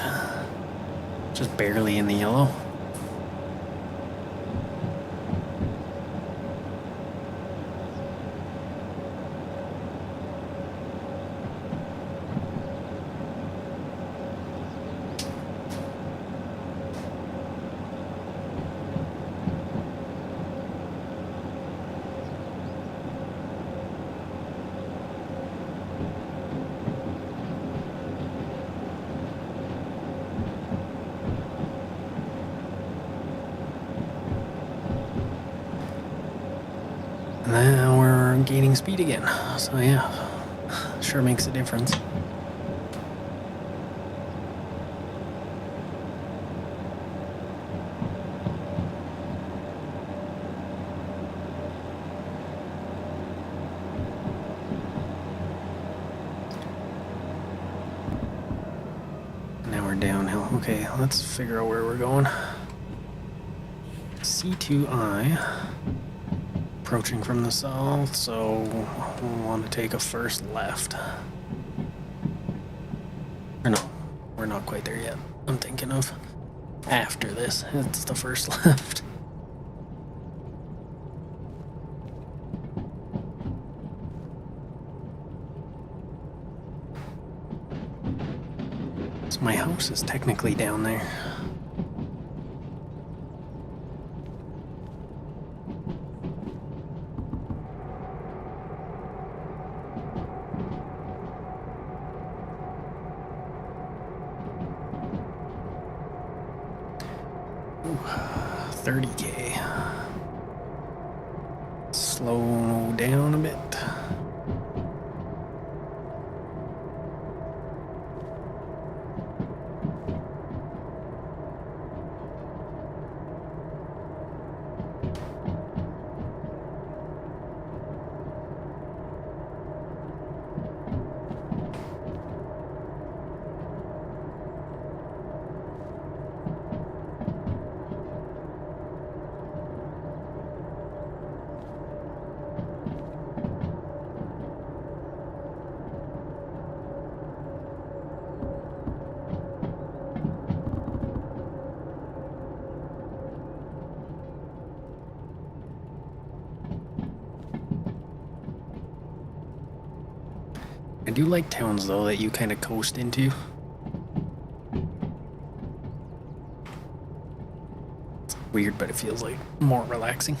[SPEAKER 1] Just barely in the yellow. Now we're gaining speed again. So yeah, sure makes a difference. Now we're downhill. Okay, let's figure out where we're going. C2I. Approaching from the south, so we'll want to take a first left. Or no, we're not quite there yet. I'm thinking of after this. It's the first left. So my house is technically down there. Ooh, 30K. Slow down a bit. I do like towns though that you kind of coast into. It's weird, but it feels like more relaxing.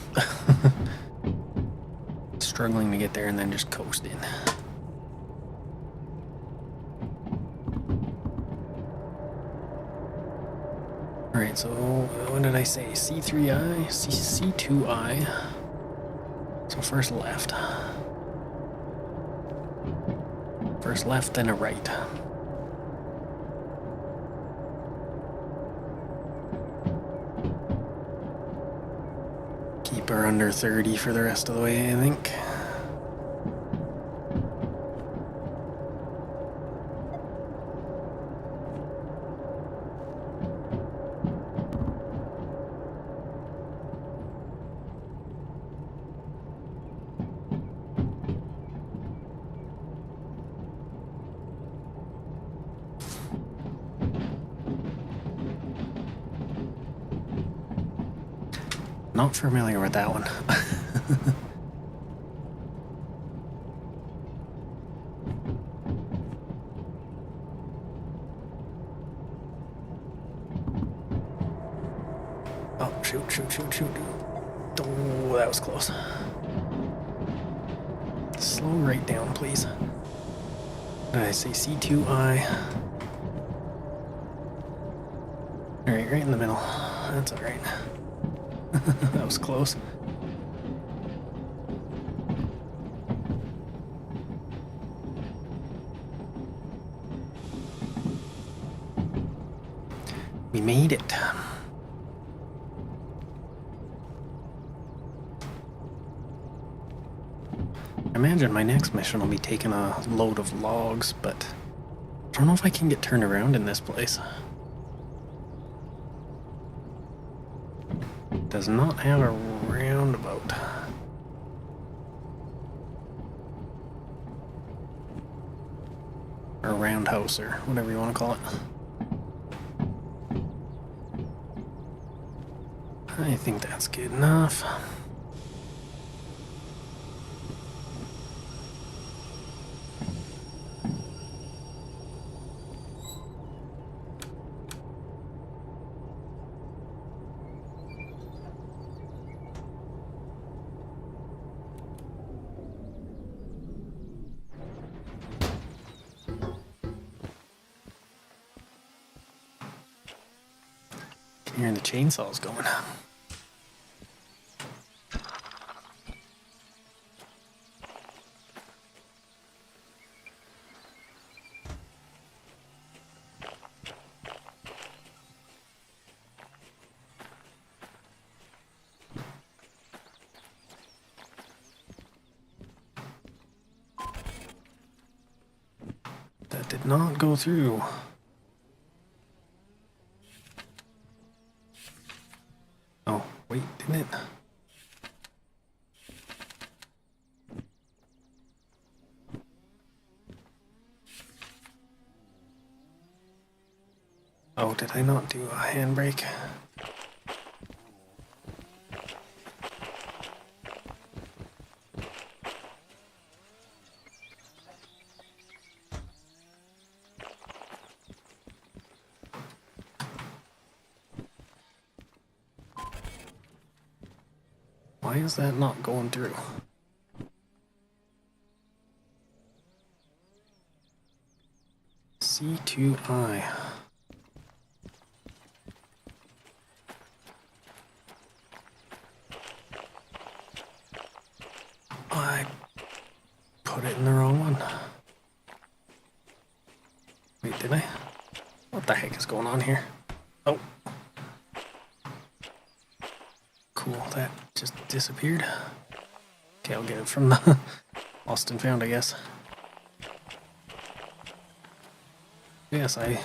[SPEAKER 1] Struggling to get there and then just coast in. Alright, so what did I say? C3I, C2I. So first left. First left, then a right. Keep her under 30 for the rest of the way, I think. Not familiar with that one. Oh, shoot. Oh, that was close. Slow right down, please. Did I say C2I? Alright, right in the middle. That's alright. That was close. We made it. I imagine my next mission will be taking a load of logs, but I don't know if I can get turned around in this place. Does not have a roundabout. Or roundhouse, or whatever you want to call it. I think that's good enough. Hearing the chainsaws going. not go through? Oh, wait, didn't it? Oh, did I not do a handbrake? Why is that not going through? C2I. I put it in the wrong one. Wait, did I? What the heck is going on here? Oh. Cool, that just disappeared. Okay, I'll get it from the lost and found, I guess. Yes, I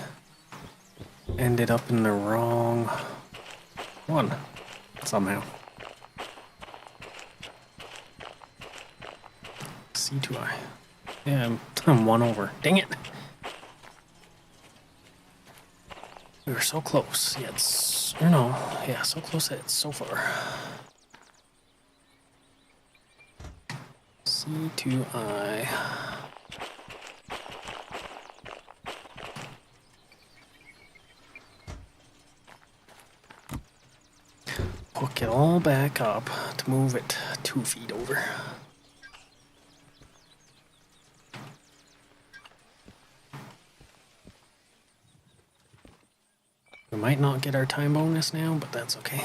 [SPEAKER 1] ended up in the wrong one somehow. C2I. Yeah, I'm one over. Dang it! We were so close, yet or no, yeah, so close yet so far. C2I. Hook it all back up to move it 2 feet over. We might not get our time bonus now, but that's okay.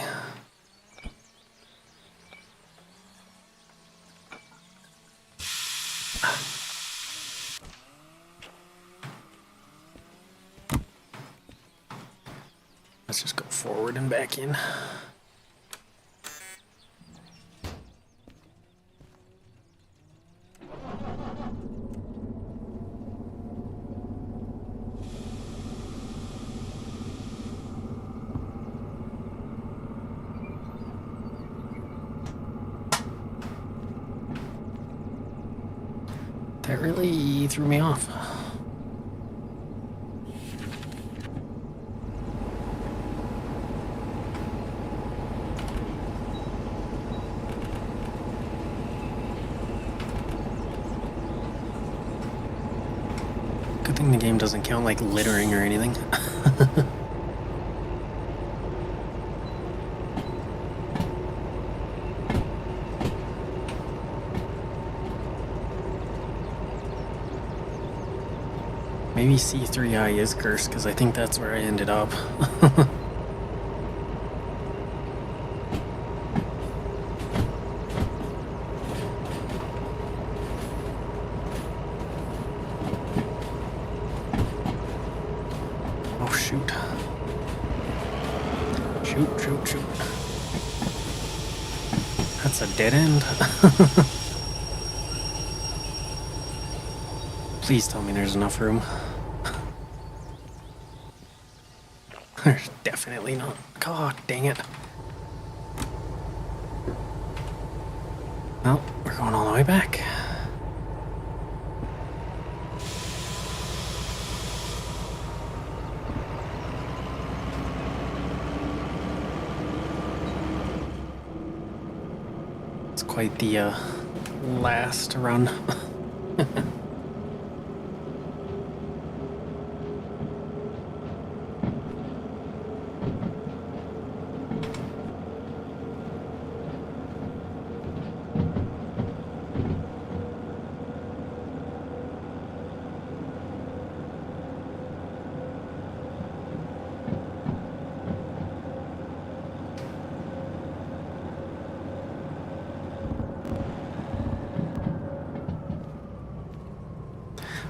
[SPEAKER 1] Let's just go forward and back in. That really threw me off. Good thing the game doesn't count like littering or anything. Maybe C3I is cursed, because I think that's where I ended up. Oh, shoot. Shoot. That's a dead end. Please tell me there's enough room. There's definitely not. God dang it. Well, we're going all the way back. It's quite the last run.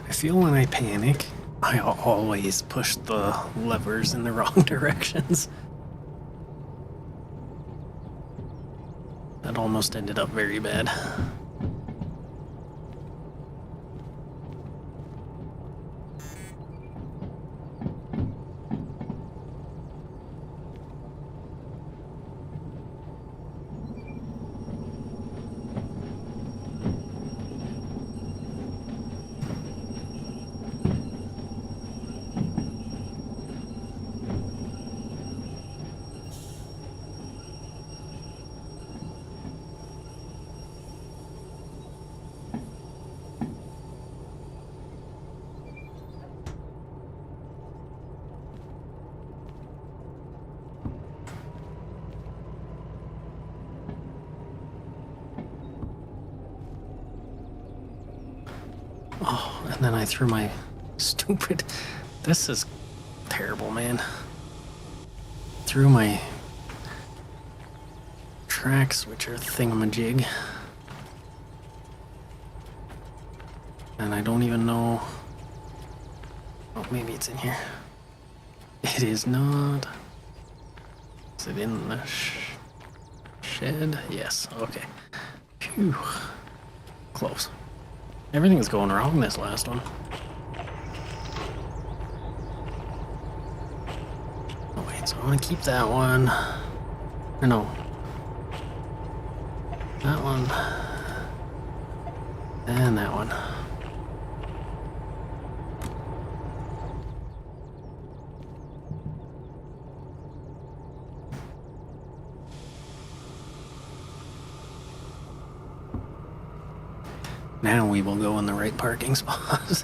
[SPEAKER 1] I feel when I panic, I always push the levers in the wrong directions. That almost ended up very bad. And then I threw my stupid... This is terrible, man. Threw my track switcher thingamajig. And I don't even know... Oh, maybe it's in here. It is not. Is it in the shed? Yes, okay. Phew. Close. Everything's going wrong this last one. Oh wait, so I want to keep that one. Or no. That one. And that one. Now we will go in the right parking spot.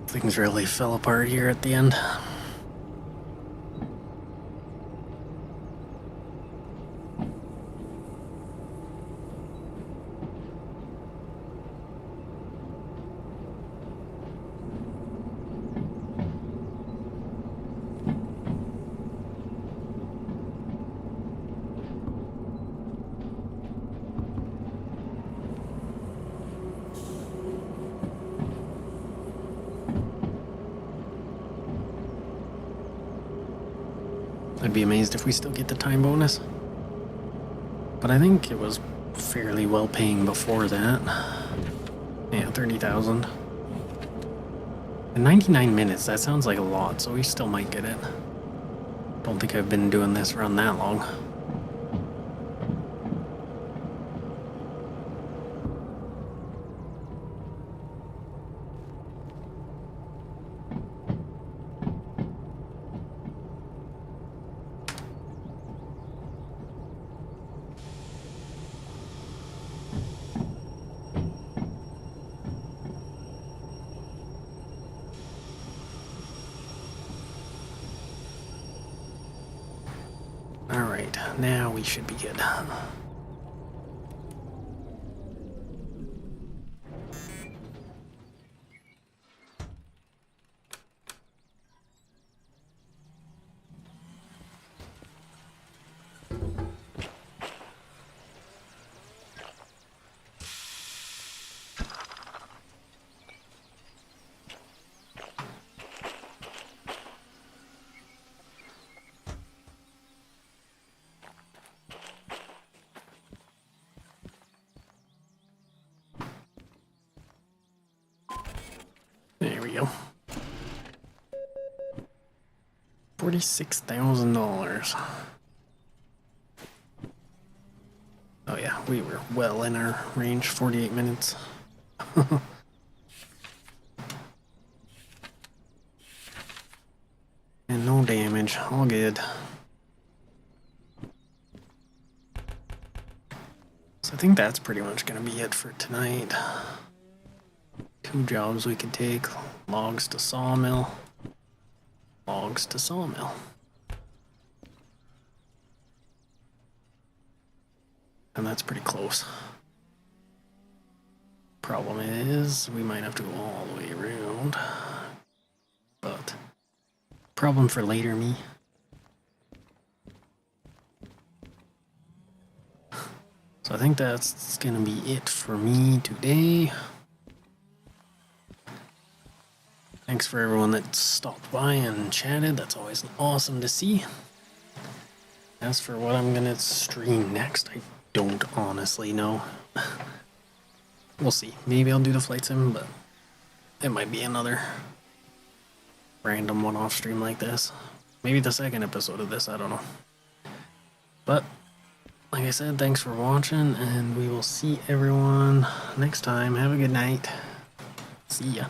[SPEAKER 1] Things really fell apart here at the end. I'd be amazed if we still get the time bonus. But I think it was fairly well paying before that. Yeah, 30,000. And 99 minutes, that sounds like a lot, so we still might get it. Don't think I've been doing this run that long. Alright, now we should be good. There we go. $46,000. Oh yeah, we were well in our range, 48 minutes. And no damage, all good. So I think that's pretty much gonna be it for tonight. 2 jobs we could take. Logs to sawmill. Logs to sawmill. And that's pretty close. Problem is, we might have to go all the way around. But, problem for later me. So I think that's gonna be it for me today. Thanks for everyone that stopped by and chatted. That's always awesome to see. As for what I'm gonna stream next, I don't honestly know. We'll see. Maybe I'll do the flight sim, but it might be another random one-off stream like this. Maybe the second episode of this, I don't know. But, like I said, thanks for watching, and we will see everyone next time. Have a good night. See ya.